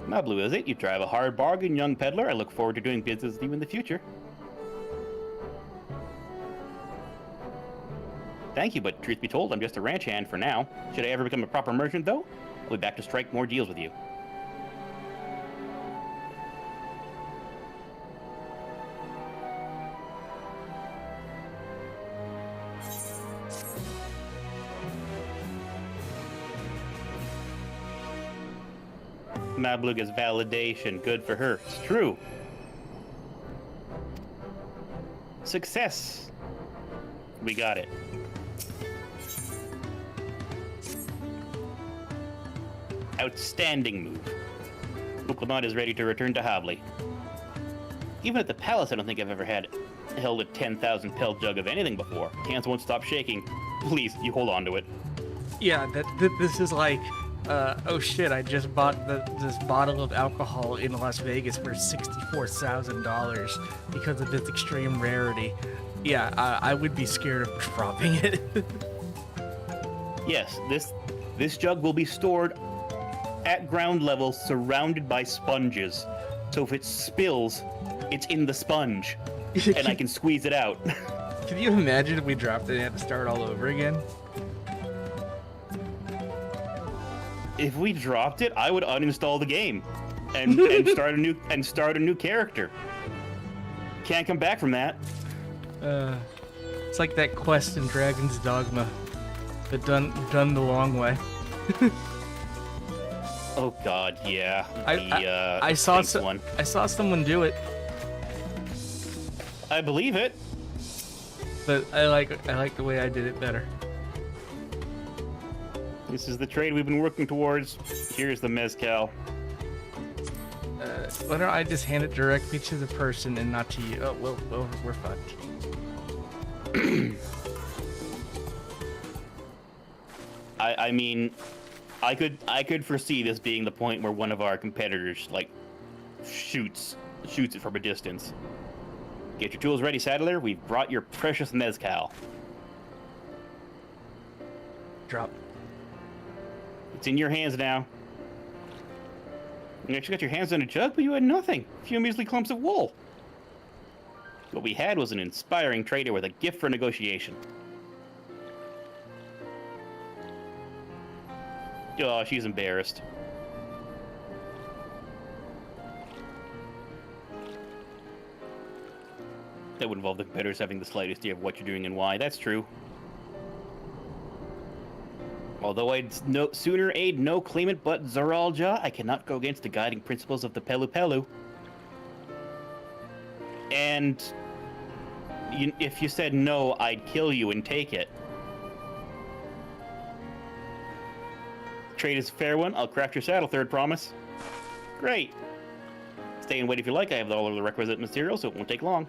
Mablu, is it? You drive a hard bargain, young peddler. I look forward to doing business with you in the future. Thank you, but truth be told, I'm just a ranch hand for now. Should I ever become a proper merchant, though, I'll be back to strike more deals with you. Mablu gets validation. Good for her. It's true. Success. We got it. Outstanding move. Bukelnot is ready to return to Havli. Even at the palace, I don't think I've ever held a 10,000 pel jug of anything before. Hands won't stop shaking. Please, you hold on to it. Yeah, this is like, oh shit, I just bought this bottle of alcohol in Las Vegas for $64,000 because of its extreme rarity. Yeah, I would be scared of dropping it. Yes, this jug will be stored at ground level, surrounded by sponges. So if it spills, it's in the sponge, and I can squeeze it out. Can you imagine if we dropped it and had to start all over again? If we dropped it, I would uninstall the game and start a new character. Can't come back from that. It's like that quest in Dragon's Dogma, but done the long way. Oh God, yeah. I saw someone do it. I believe it. But I like the way I did it better. This is the trade we've been working towards. Here's the mezcal. Why don't I just hand it directly to the person and not to you? Oh, well we're fucked. I mean, I could foresee this being the point where one of our competitors like shoots it from a distance. Get your tools ready, Saddler. We've brought your precious mezcal. Drop. It's in your hands now. You actually got your hands on a jug, but you had nothing. A few measly clumps of wool. What we had was an inspiring trader with a gift for negotiation. Oh, she's embarrassed. That would involve the competitors having the slightest idea of what you're doing and why. That's true. Although I'd sooner aid no claimant but Zoralja, I cannot go against the guiding principles of the Pelu Pelu. And if you said no, I'd kill you and take it. Trade is a fair one. I'll craft your saddle, Third Promise. Great. Stay and wait if you like. I have all of the requisite material, so it won't take long.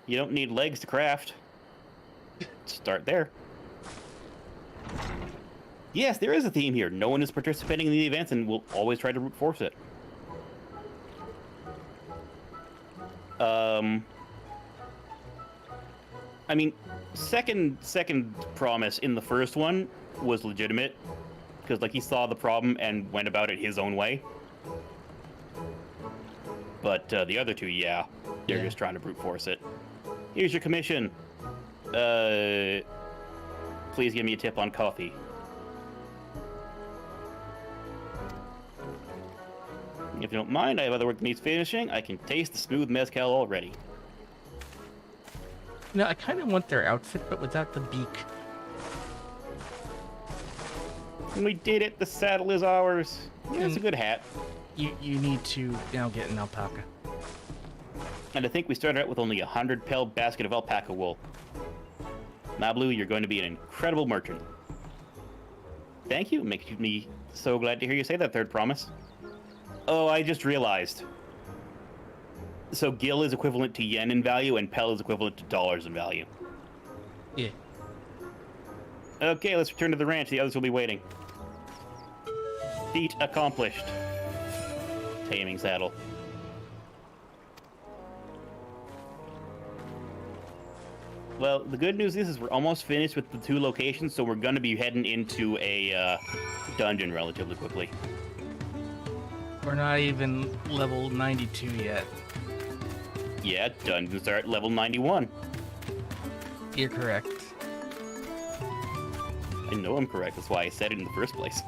You don't need legs to craft. Start there. Yes, there is a theme here. No one is participating in the events and will always try to brute force it. I mean, second promise in the first one was legitimate, because like he saw the problem and went about it his own way. But the other two, yeah, they're just trying to brute force it. Here's your commission. Please give me a tip on coffee. If you don't mind, I have other work that needs finishing. I can taste the smooth mezcal already. No, I kind of want their outfit, but without the beak. We did it. The saddle is ours. Yeah, it's a good hat. You need to now get an alpaca. And I think we started out with only a 100-pel basket of alpaca wool. Mablu, you're going to be an incredible merchant. Thank you. Makes me so glad to hear you say that third promise. Oh, I just realized. So gil is equivalent to yen in value, and pel is equivalent to dollars in value. Yeah. Okay, let's return to the ranch. The others will be waiting. Feat accomplished. Taming saddle. Well, the good news is we're almost finished with the 2 locations, so we're going to be heading into a dungeon relatively quickly. We're not even level 92 yet. Yeah, dungeons are at level 91. You're correct. I know I'm correct, that's why I said it in the first place.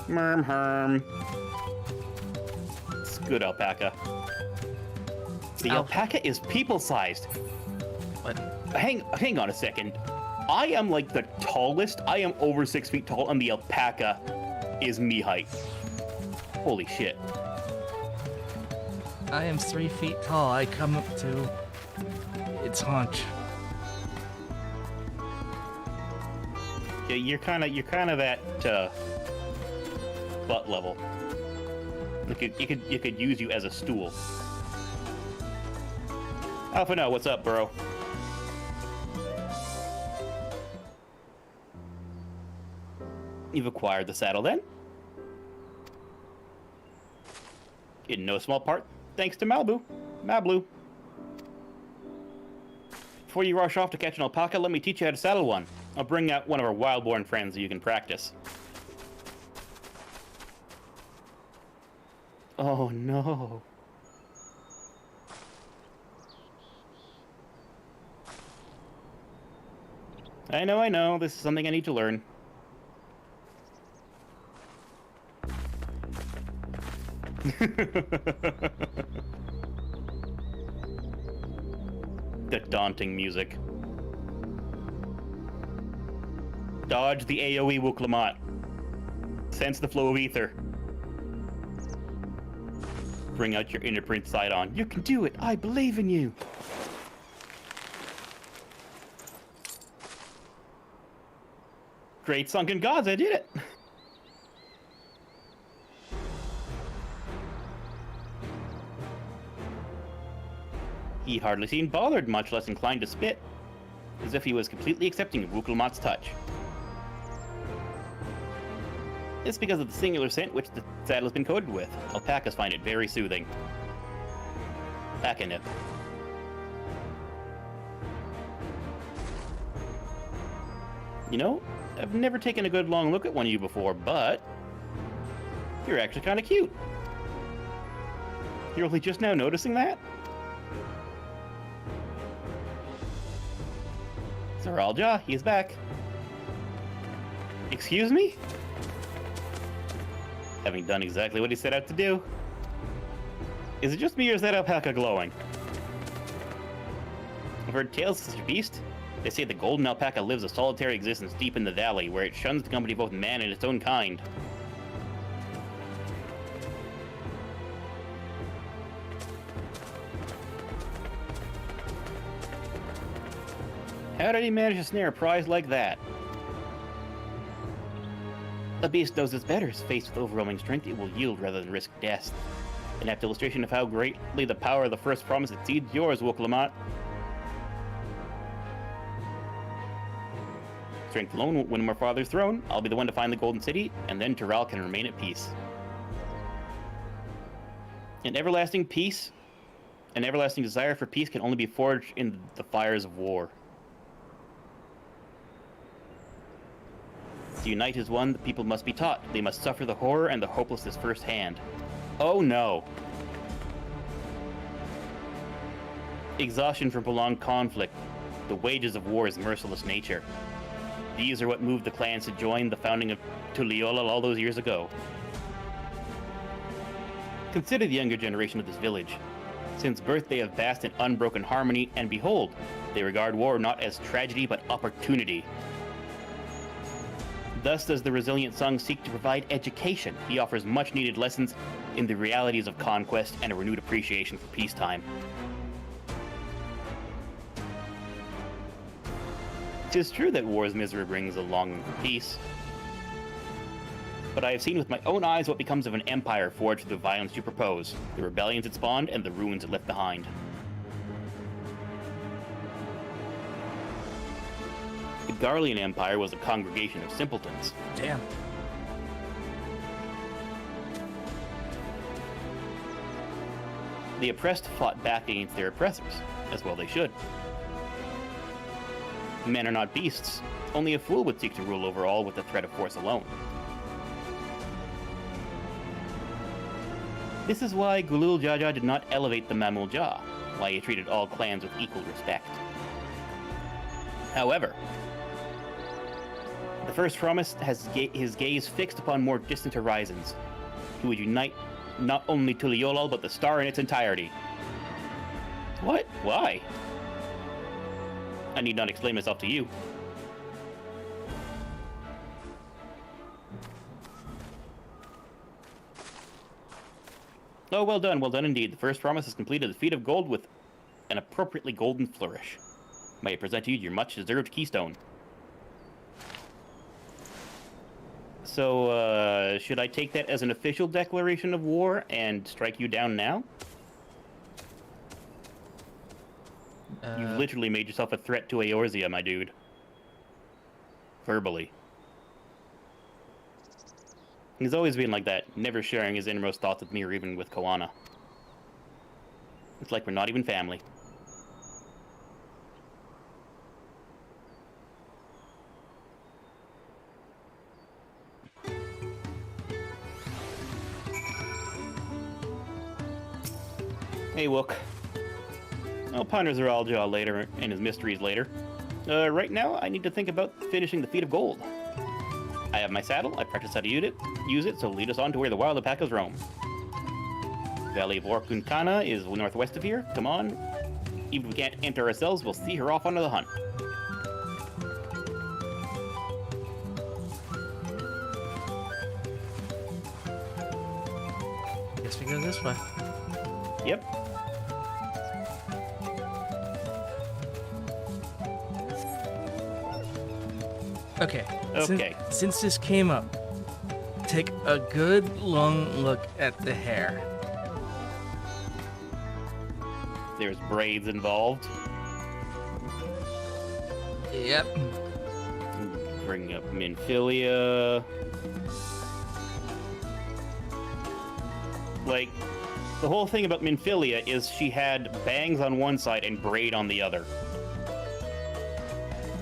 Merm herm. It's good alpaca. The alpaca is people-sized. What? Hang on a second. I am like the tallest. I am over 6 feet tall, and the alpaca is me height. Holy shit. I am 3 feet tall. I come up to its haunch. Yeah, you're kind of at butt level. You could use you as a stool. Alpha, no, what's up, bro? You've acquired the saddle then? In no small part, thanks to Mablu. Before you rush off to catch an alpaca, let me teach you how to saddle one. I'll bring out one of our wild-born friends so you can practice. Oh no. I know, this is something I need to learn. The daunting music. Dodge the AoE Wuklamat. Sense the flow of ether. Bring out your inner Prince Sidon. You can do it! I believe in you! Great sunken gods, I did it! He hardly seemed bothered, much less inclined to spit, as if he was completely accepting of Wuklamat's touch. It's because of the singular scent which the saddle has been coated with. Alpacas find it very soothing. Pacanip. You know, I've never taken a good long look at one of you before, but you're actually kind of cute. You're only just now noticing that? Zaralja, he's back. Excuse me? Having done exactly what he set out to do. Is it just me or is that alpaca glowing? I've heard tales of such a beast. They say the golden alpaca lives a solitary existence deep in the valley, where it shuns the company of both man and its own kind. How did he manage to snare a prize like that? A beast knows its betters. Faced with overwhelming strength, it will yield rather than risk death. An apt illustration of how greatly the power of the first promise exceeds yours, Wuklamat. Strength alone won't win my father's throne. I'll be the one to find the Golden City, and then Terral can remain at peace. An everlasting desire for peace can only be forged in the fires of war. To unite as one, the people must be taught. They must suffer the horror and the hopelessness firsthand. Oh no! Exhaustion from prolonged conflict. The wages of war's merciless nature. These are what moved the clans to join the founding of Tuliyollal all those years ago. Consider the younger generation of this village. Since birth they have basked in unbroken harmony, and behold, they regard war not as tragedy but opportunity. Thus does the resilient song seek to provide education. He offers much needed lessons in the realities of conquest and a renewed appreciation for peacetime. 'Tis true that war's misery brings a longing for peace. But I have seen with my own eyes what becomes of an empire forged through the violence you propose, the rebellions it spawned, and the ruins it left behind. The Garlean Empire was a congregation of simpletons. Damn. The oppressed fought back against their oppressors, as well they should. Men are not beasts. Only a fool would seek to rule over all with the threat of force alone. This is why Gulul Jaja did not elevate the Mamul Jah, why he treated all clans with equal respect. However, the first promise has his gaze fixed upon more distant horizons. He would unite not only Tuliyollal, but the star in its entirety. What? Why? I need not explain myself to you. Oh, well done indeed. The first promise has completed the feat of gold with an appropriately golden flourish. May I present to you your much-deserved keystone. So, should I take that as an official declaration of war and strike you down now? You've literally made yourself a threat to Eorzea, my dude. Verbally. He's always been like that, never sharing his innermost thoughts with me or even with Koana. It's like we're not even family. Hey, Wook. I'll ponder Zeraljaw later and his mysteries later. Right now, I need to think about finishing the feat of gold. I have my saddle, I practice how to use it, so lead us on to where the wild alpacas roam. Valley of Orkunkana is northwest of here. Come on. Even if we can't enter ourselves, we'll see her off onto the hunt. Guess we go this way. Yep. Okay. Okay. Since this came up, take a good long look at the hair. There's braids involved. Yep. Bring up Minfilia. Like, the whole thing about Minfilia is she had bangs on one side and braid on the other.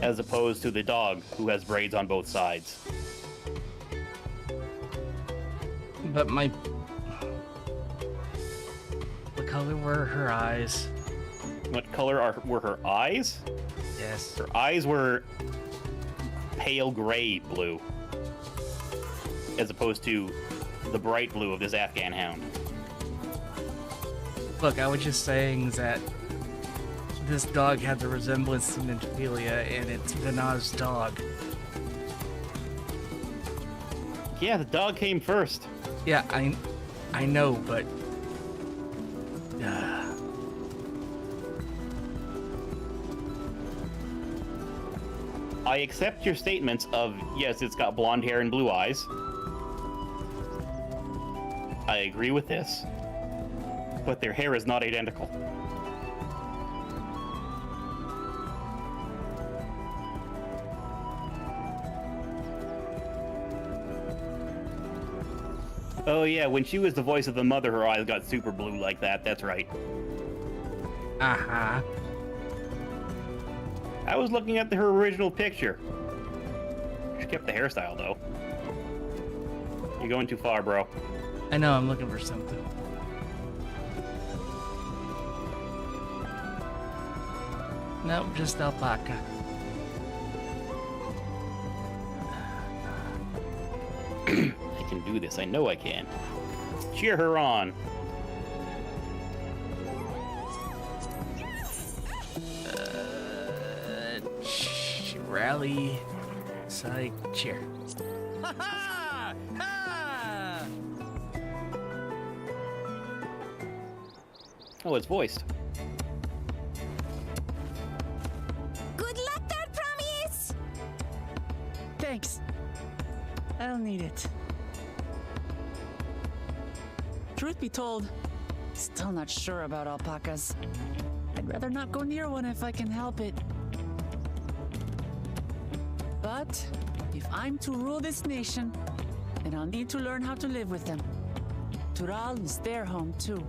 As opposed to the dog, who has braids on both sides. But what color were her eyes? What color were her eyes? Yes. Her eyes were pale gray blue. As opposed to the bright blue of this Afghan hound. Look, I was just saying that this dog had the resemblance to Minfilia, and it's Vinaz's dog. Yeah, the dog came first. Yeah, I know, but... I accept your statements of, yes, it's got blonde hair and blue eyes. I agree with this. But their hair is not identical. Oh yeah, when she was the voice of the mother, her eyes got super blue like that. That's right. Uh-huh. I was looking at her original picture. She kept the hairstyle, though. You're going too far, bro. I know, I'm looking for something. Nope, just alpaca. I can do this. I know I can. Cheer her on. Rally. Psych. Cheer. Oh, it's voiced. Good luck there, Promise! Thanks. I'll need it. Truth be told, still not sure about alpacas. I'd rather not go near one if I can help it. But if I'm to rule this nation, then I'll need to learn how to live with them. Tural is their home too.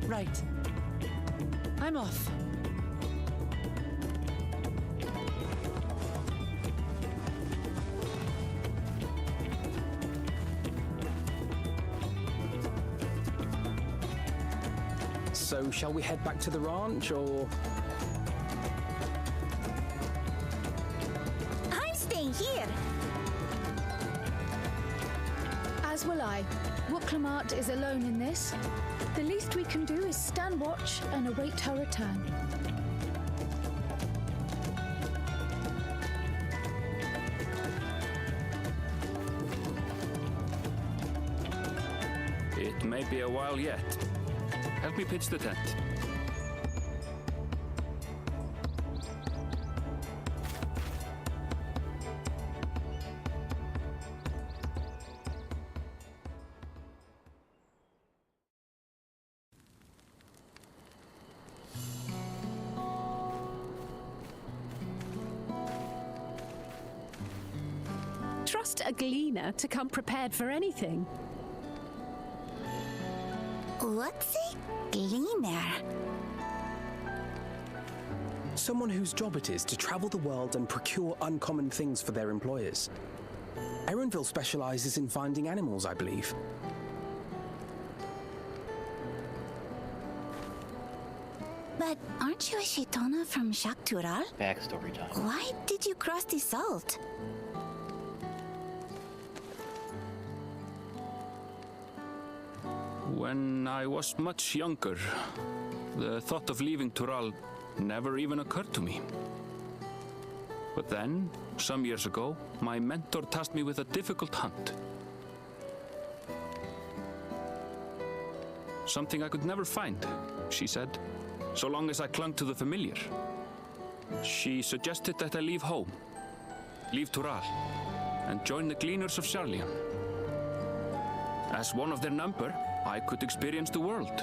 Right. I'm off. So, shall we head back to the ranch, or...? I'm staying here. As will I. Wooklamart is alone in this. The least we can do is stand watch and await her return. It may be a while yet. Help me pitch the tent. Trust a gleaner to come prepared for anything. What's a gleaner? Someone whose job it is to travel the world and procure uncommon things for their employers. Erenville specializes in finding animals, I believe. But aren't you a Shaitana from Shak Tural? Backstory time. Why did you cross the salt? When I was much younger, the thought of leaving Tural never even occurred to me. But then, some years ago, my mentor tasked me with a difficult hunt. Something I could never find, she said, so long as I clung to the familiar. She suggested that I leave home, leave Tural, and join the Gleaners of Sharlian. As one of their number, I could experience the world,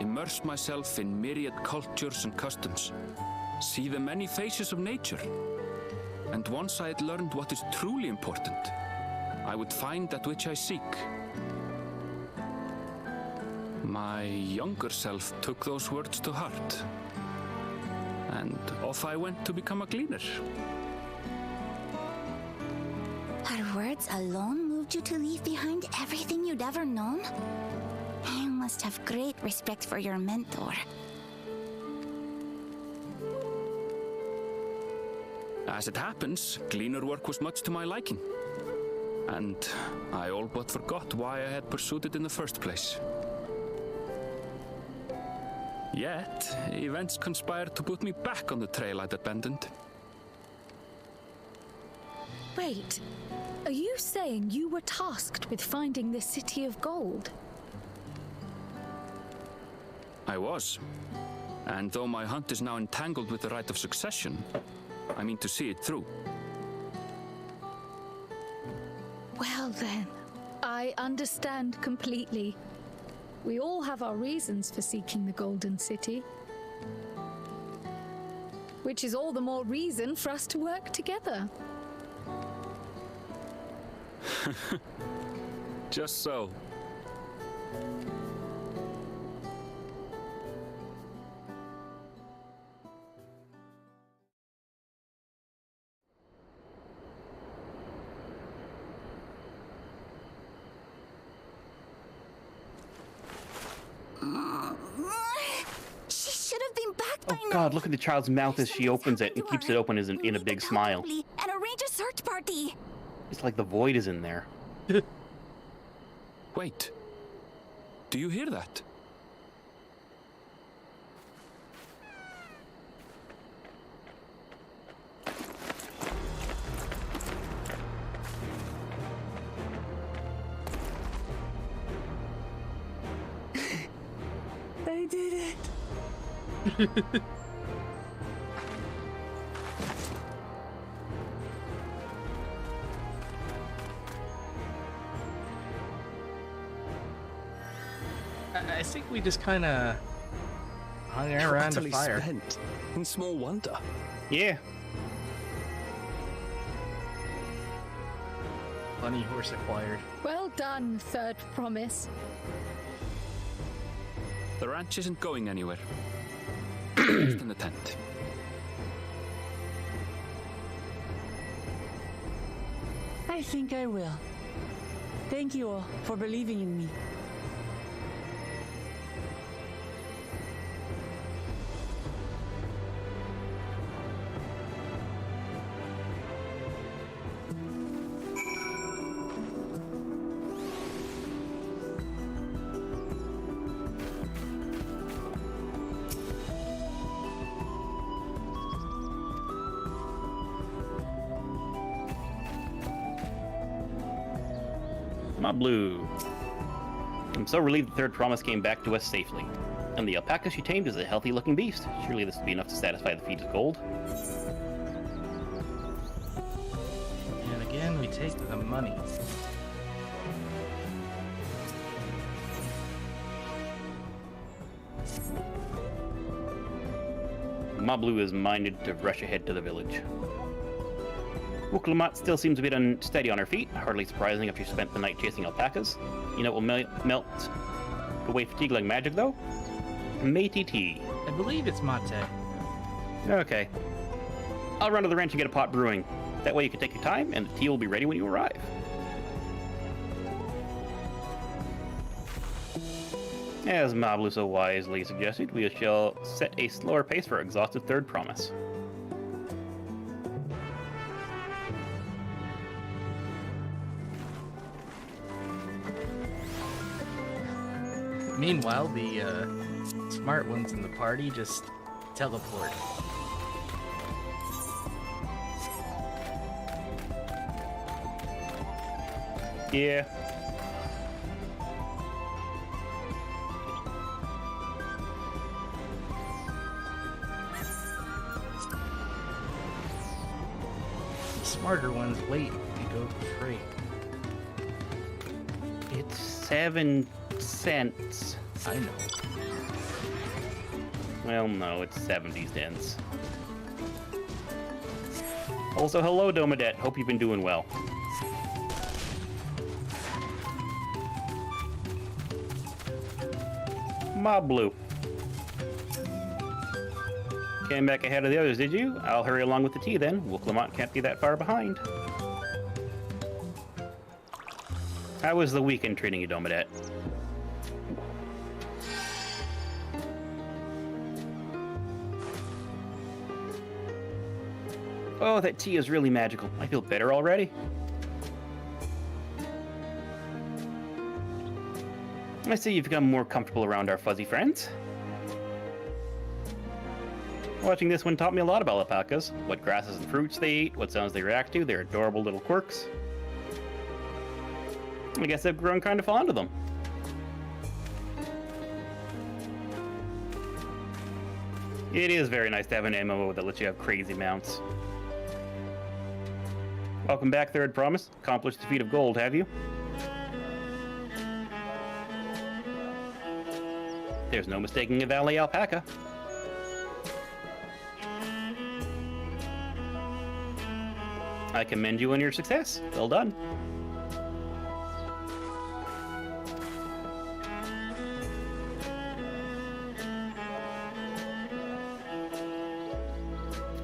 immerse myself in myriad cultures and customs, see the many faces of nature. And once I had learned what is truly important, I would find that which I seek. My younger self took those words to heart, and off I went to become a gleaner. Her words alone moved you to leave behind everything you'd ever known? You must have great respect for your mentor. As it happens, gleaner work was much to my liking, and I all but forgot why I had pursued it in the first place. Yet, events conspired to put me back on the trail I'd abandoned. Wait, are you saying you were tasked with finding the City of Gold? I was. And though my hunt is now entangled with the right of succession, I mean to see it through. Well then, I understand completely. We all have our reasons for seeking the Golden City. Which is all the more reason for us to work together. Just so. She should have been back by Oh now. God, look at the child's mouth as she opens it and keeps it open in a big smile. And arrange a search party. It's like the void is in there. Wait. Do you hear that? They did it. I think we just kind of hung around the Utterly fire. spent. And small wonder. Yeah. Bunny horse acquired. Well done, Third Promise. The ranch isn't going anywhere. Just in the tent. I think I will. Thank you all for believing in me. My blue. I'm so relieved the third promise came back to us safely. And the alpaca she tamed is a healthy-looking beast. Surely this will be enough to satisfy the feat of gold. And again, we take the money. Ma Blue is minded to rush ahead to the village. Wuklamat still seems a bit unsteady on her feet, hardly surprising if she spent the night chasing alpacas. You know what will melt away fatigue like magic, though? Matey tea. I believe it's mate. Okay. I'll run to the ranch and get a pot brewing. That way you can take your time, and the tea will be ready when you arrive. As Mablu so wisely suggested, we shall set a slower pace for our exhausted third promise. Meanwhile, the smart ones in the party just teleport. Yeah. The smarter ones wait and go for free. It's 7 cents. I know. Well, no, it's 70 cents. Also, hello, Domadet. Hope you've been doing well. Mob Blue. Came back ahead of the others, did you? I'll hurry along with the tea then. Wuklamat can't be that far behind. How was the weekend treating you, Domadet? Oh, that tea is really magical. I feel better already. I see you've become more comfortable around our fuzzy friends. Watching this one taught me a lot about alpacas. What grasses and fruits they eat, what sounds they react to, their adorable little quirks. I guess I've grown kind of fond of them. It is very nice to have an MMO that lets you have crazy mounts. Welcome back, Third Promise. Accomplished the feat of gold, have you? There's no mistaking a valley alpaca. I commend you on your success. Well done.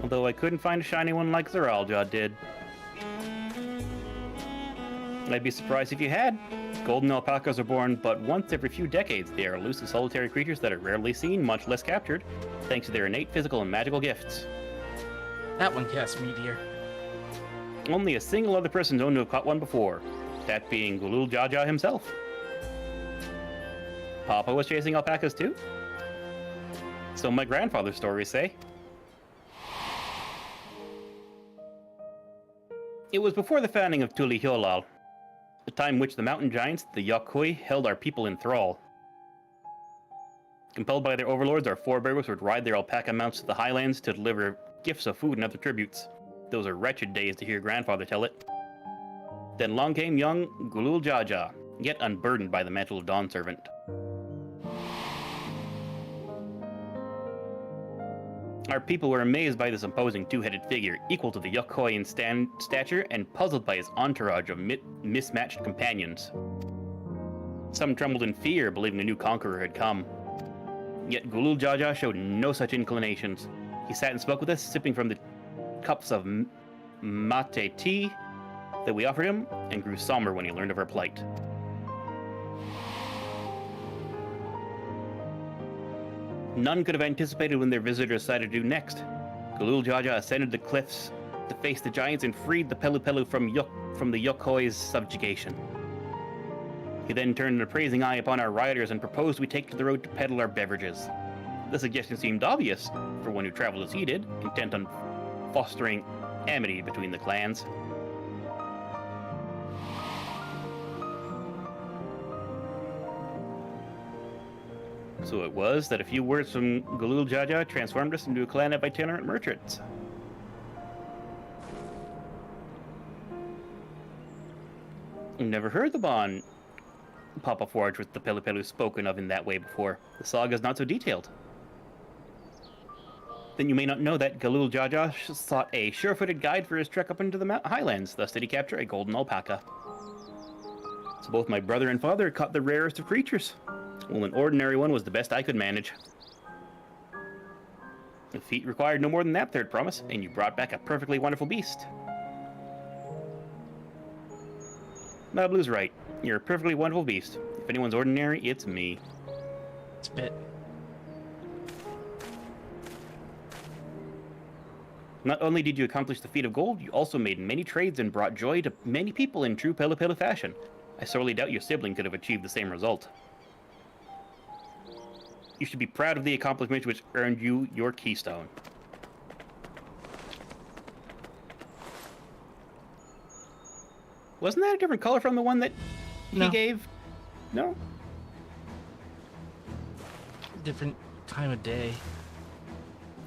Although I couldn't find a shiny one like Zeraljaw did. I'd be surprised if you had. Golden alpacas are born but once every few decades. They are elusive solitary creatures that are rarely seen, much less captured, thanks to their innate physical and magical gifts. That one cast Meteor. Only a single other person known to have caught one before, that being Gulul Jaja himself. Papa was chasing alpacas too? So my grandfather's stories say. It was before the founding of Tuli Hiolal, a time in which the mountain giants, the Yokoi, held our people in thrall. Compelled by their overlords, our forebears would ride their alpaca mounts to the highlands to deliver gifts of food and other tributes. Those are wretched days to hear grandfather tell it. Then along came young Gulul Jaja, yet unburdened by the mantle of Dawn Servant. Our people were amazed by this imposing two-headed figure, equal to the Yokoi in stature, and puzzled by his entourage of mismatched companions. Some trembled in fear, believing a new conqueror had come. Yet Gulul Jaja showed no such inclinations. He sat and spoke with us, sipping from the cups of mate tea that we offered him, and grew somber when he learned of our plight. None could have anticipated when their visitors decided to do next. Gulul Jaja ascended the cliffs to face the giants and freed the Pelu Pelu from the Yokoi's subjugation. He then turned an appraising eye upon our riders and proposed we take to the road to peddle our beverages. The suggestion seemed obvious for one who traveled as he did, intent on fostering amity between the clans. So it was that a few words from Gulul Jaja transformed us into a clan of itinerant merchants. Never heard the bond Papa forged with the Pelu Pelu spoken of in that way before. The saga is not so detailed. Then you may not know that Gulul Jaja sought a sure-footed guide for his trek up into the highlands. Thus did he capture a golden alpaca. So both my brother and father caught the rarest of creatures. Well, an ordinary one was the best I could manage. The feat required no more than that, third promise, and you brought back a perfectly wonderful beast. Mablu's right. You're a perfectly wonderful beast. If anyone's ordinary, it's me. Spit. Not only did you accomplish the feat of gold, you also made many trades and brought joy to many people in true Pelu Pelu fashion. I sorely doubt your sibling could have achieved the same result. You should be proud of the accomplishment which earned you your keystone. Wasn't that a different color from the one that he gave? No? Different time of day.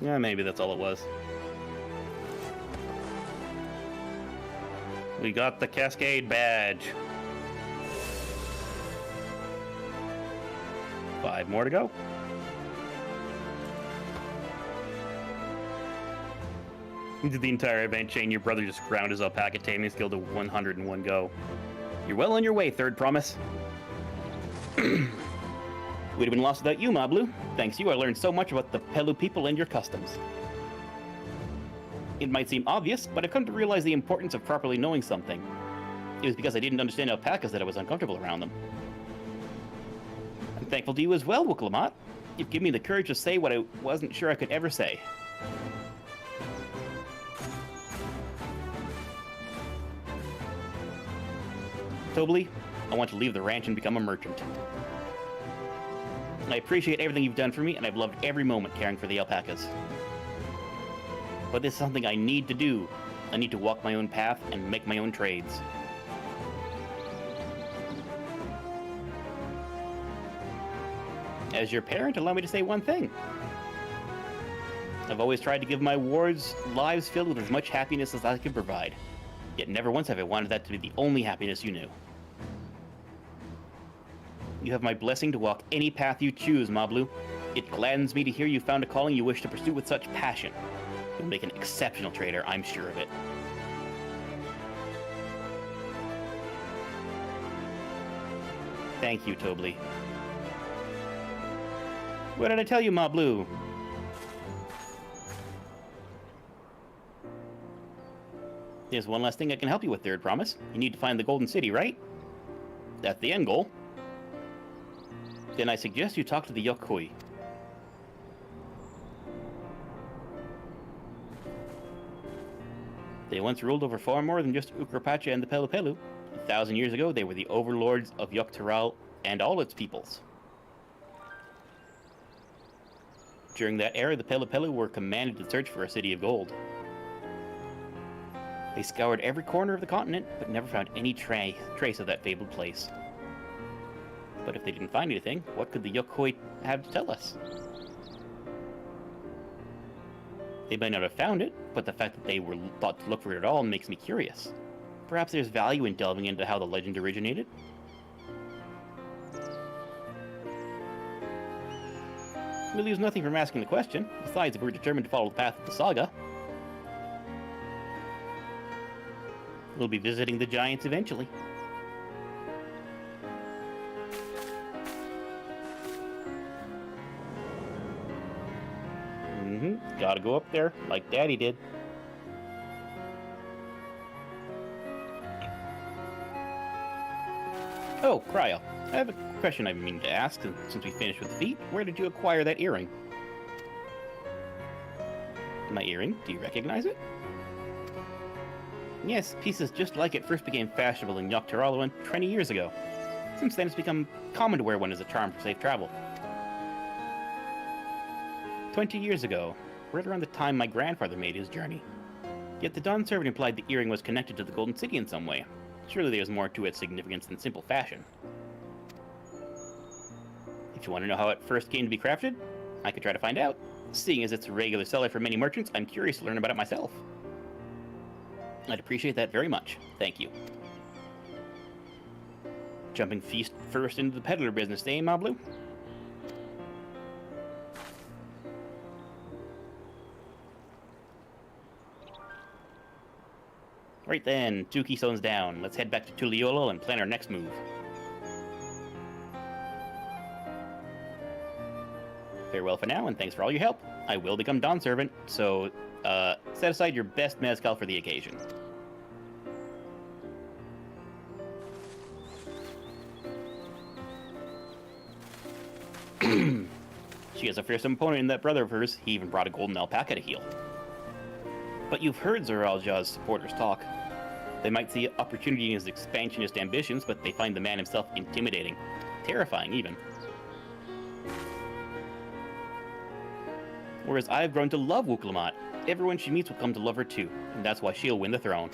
Yeah, maybe that's all it was. We got the Cascade badge. 5 more to go. You did the entire event chain. Your brother just ground his alpaca taming skill to 100 in one go. You're well on your way, third promise. We'd have been lost without you, Mablu. Thanks to you, I learned so much about the Pelu people and your customs. It might seem obvious, but I've come to realize the importance of properly knowing something. It was because I didn't understand alpacas that I was uncomfortable around them. I'm thankful to you as well, Wuklamat. You've given me the courage to say what I wasn't sure I could ever say. Tobli, I want to leave the ranch and become a merchant. I appreciate everything you've done for me, and I've loved every moment caring for the alpacas. But this is something I need to do. I need to walk my own path and make my own trades. As your parent, allow me to say one thing. I've always tried to give my wards lives filled with as much happiness as I could provide. Yet never once have I wanted that to be the only happiness you knew. You have my blessing to walk any path you choose, Mablu. It gladdens me to hear you found a calling you wish to pursue with such passion. You'll make an exceptional trader, I'm sure of it. Thank you, Tobli. What did I tell you, Mablu? There's one last thing I can help you with, Third Promise. You need to find the Golden City, right? That's the end goal. Then I suggest you talk to the Yokoi. They once ruled over far more than just Ukrapacha and the Pelu Pelu. 1,000 years ago, they were the overlords of Yokteral and all its peoples. During that era, the Pelu Pelu were commanded to search for a city of gold. They scoured every corner of the continent, but never found any trace of that fabled place. But if they didn't find anything, what could the Yokoi have to tell us? They might not have found it, but the fact that they were thought to look for it at all makes me curious. Perhaps there's value in delving into how the legend originated? We lose nothing from asking the question, besides if we're determined to follow the path of the saga. We'll be visiting the giants eventually. Gotta go up there, like Daddy did. Oh, Cryo, I have a question I've been meaning to ask since we finished with Feat. Where did you acquire that earring? My earring? Do you recognize it? Yes, pieces just like it first became fashionable in Yokteral 20 years ago. Since then, it's become common to wear one as a charm for safe travel. 20 years ago, right around the time my grandfather made his journey. Yet the Dawn servant implied the earring was connected to the Golden City in some way. Surely there's more to its significance than simple fashion. If you want to know how it first came to be crafted, I could try to find out. Seeing as it's a regular seller for many merchants, I'm curious to learn about it myself. I'd appreciate that very much. Thank you. Jumping feast first into the peddler business, eh, Mablu? Right then, 2 keystones down. Let's head back to Tuliolo and plan our next move. Farewell for now, and thanks for all your help. I will become Dawn Servant, so set aside your best mezcal for the occasion. She has a fearsome opponent in that brother of hers. He even brought a golden alpaca to heal. But you've heard Zoralja's supporters talk. They might see opportunity in his expansionist ambitions, but they find the man himself intimidating. Terrifying, even. Whereas I've grown to love Wuklamat. Everyone she meets will come to love her too, and that's why she'll win the throne.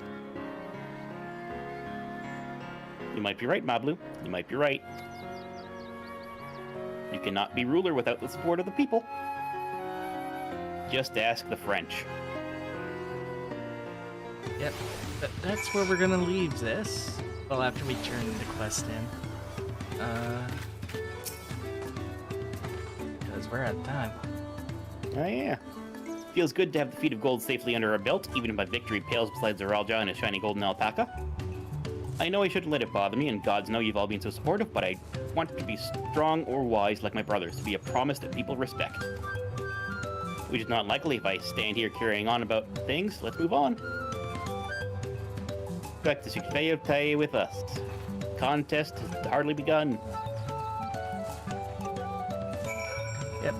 You might be right, Mablu. You might be right. You cannot be ruler without the support of the people. Just ask the French. Yep, that's where we're gonna leave this. Well, after we turn the quest in. Because we're out of time. Oh yeah. Feels good to have the Feat of Gold safely under our belt, even if my victory pales beside Zoralja and his shiny golden alpaca. I know I shouldn't let it bother me, and gods know you've all been so supportive, but I want to be strong or wise like my brothers, to be a promise that people respect. Which is not likely if I stand here carrying on about things. Let's move on. Back to Sukhveyo Jaye with us. Contest has hardly begun. Yep,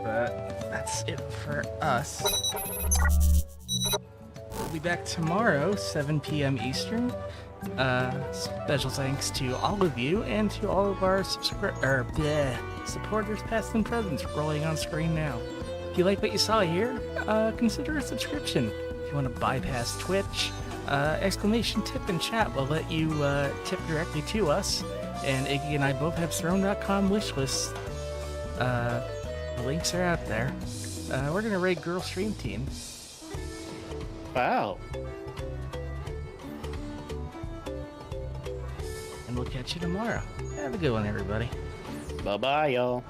but that's it for us. We'll be back tomorrow, 7 p.m. Eastern. Special thanks to all of you and to all of our supporters past and present rolling on screen now. If you like what you saw here, consider a subscription. If you want to bypass Twitch, exclamation tip in chat will let you tip directly to us. And Iggy and I both have Throne.com wish lists. The links are out there. We're gonna raid Girl Stream Team. Wow. And we'll catch you tomorrow. Have a good one, everybody. Bye-bye, y'all.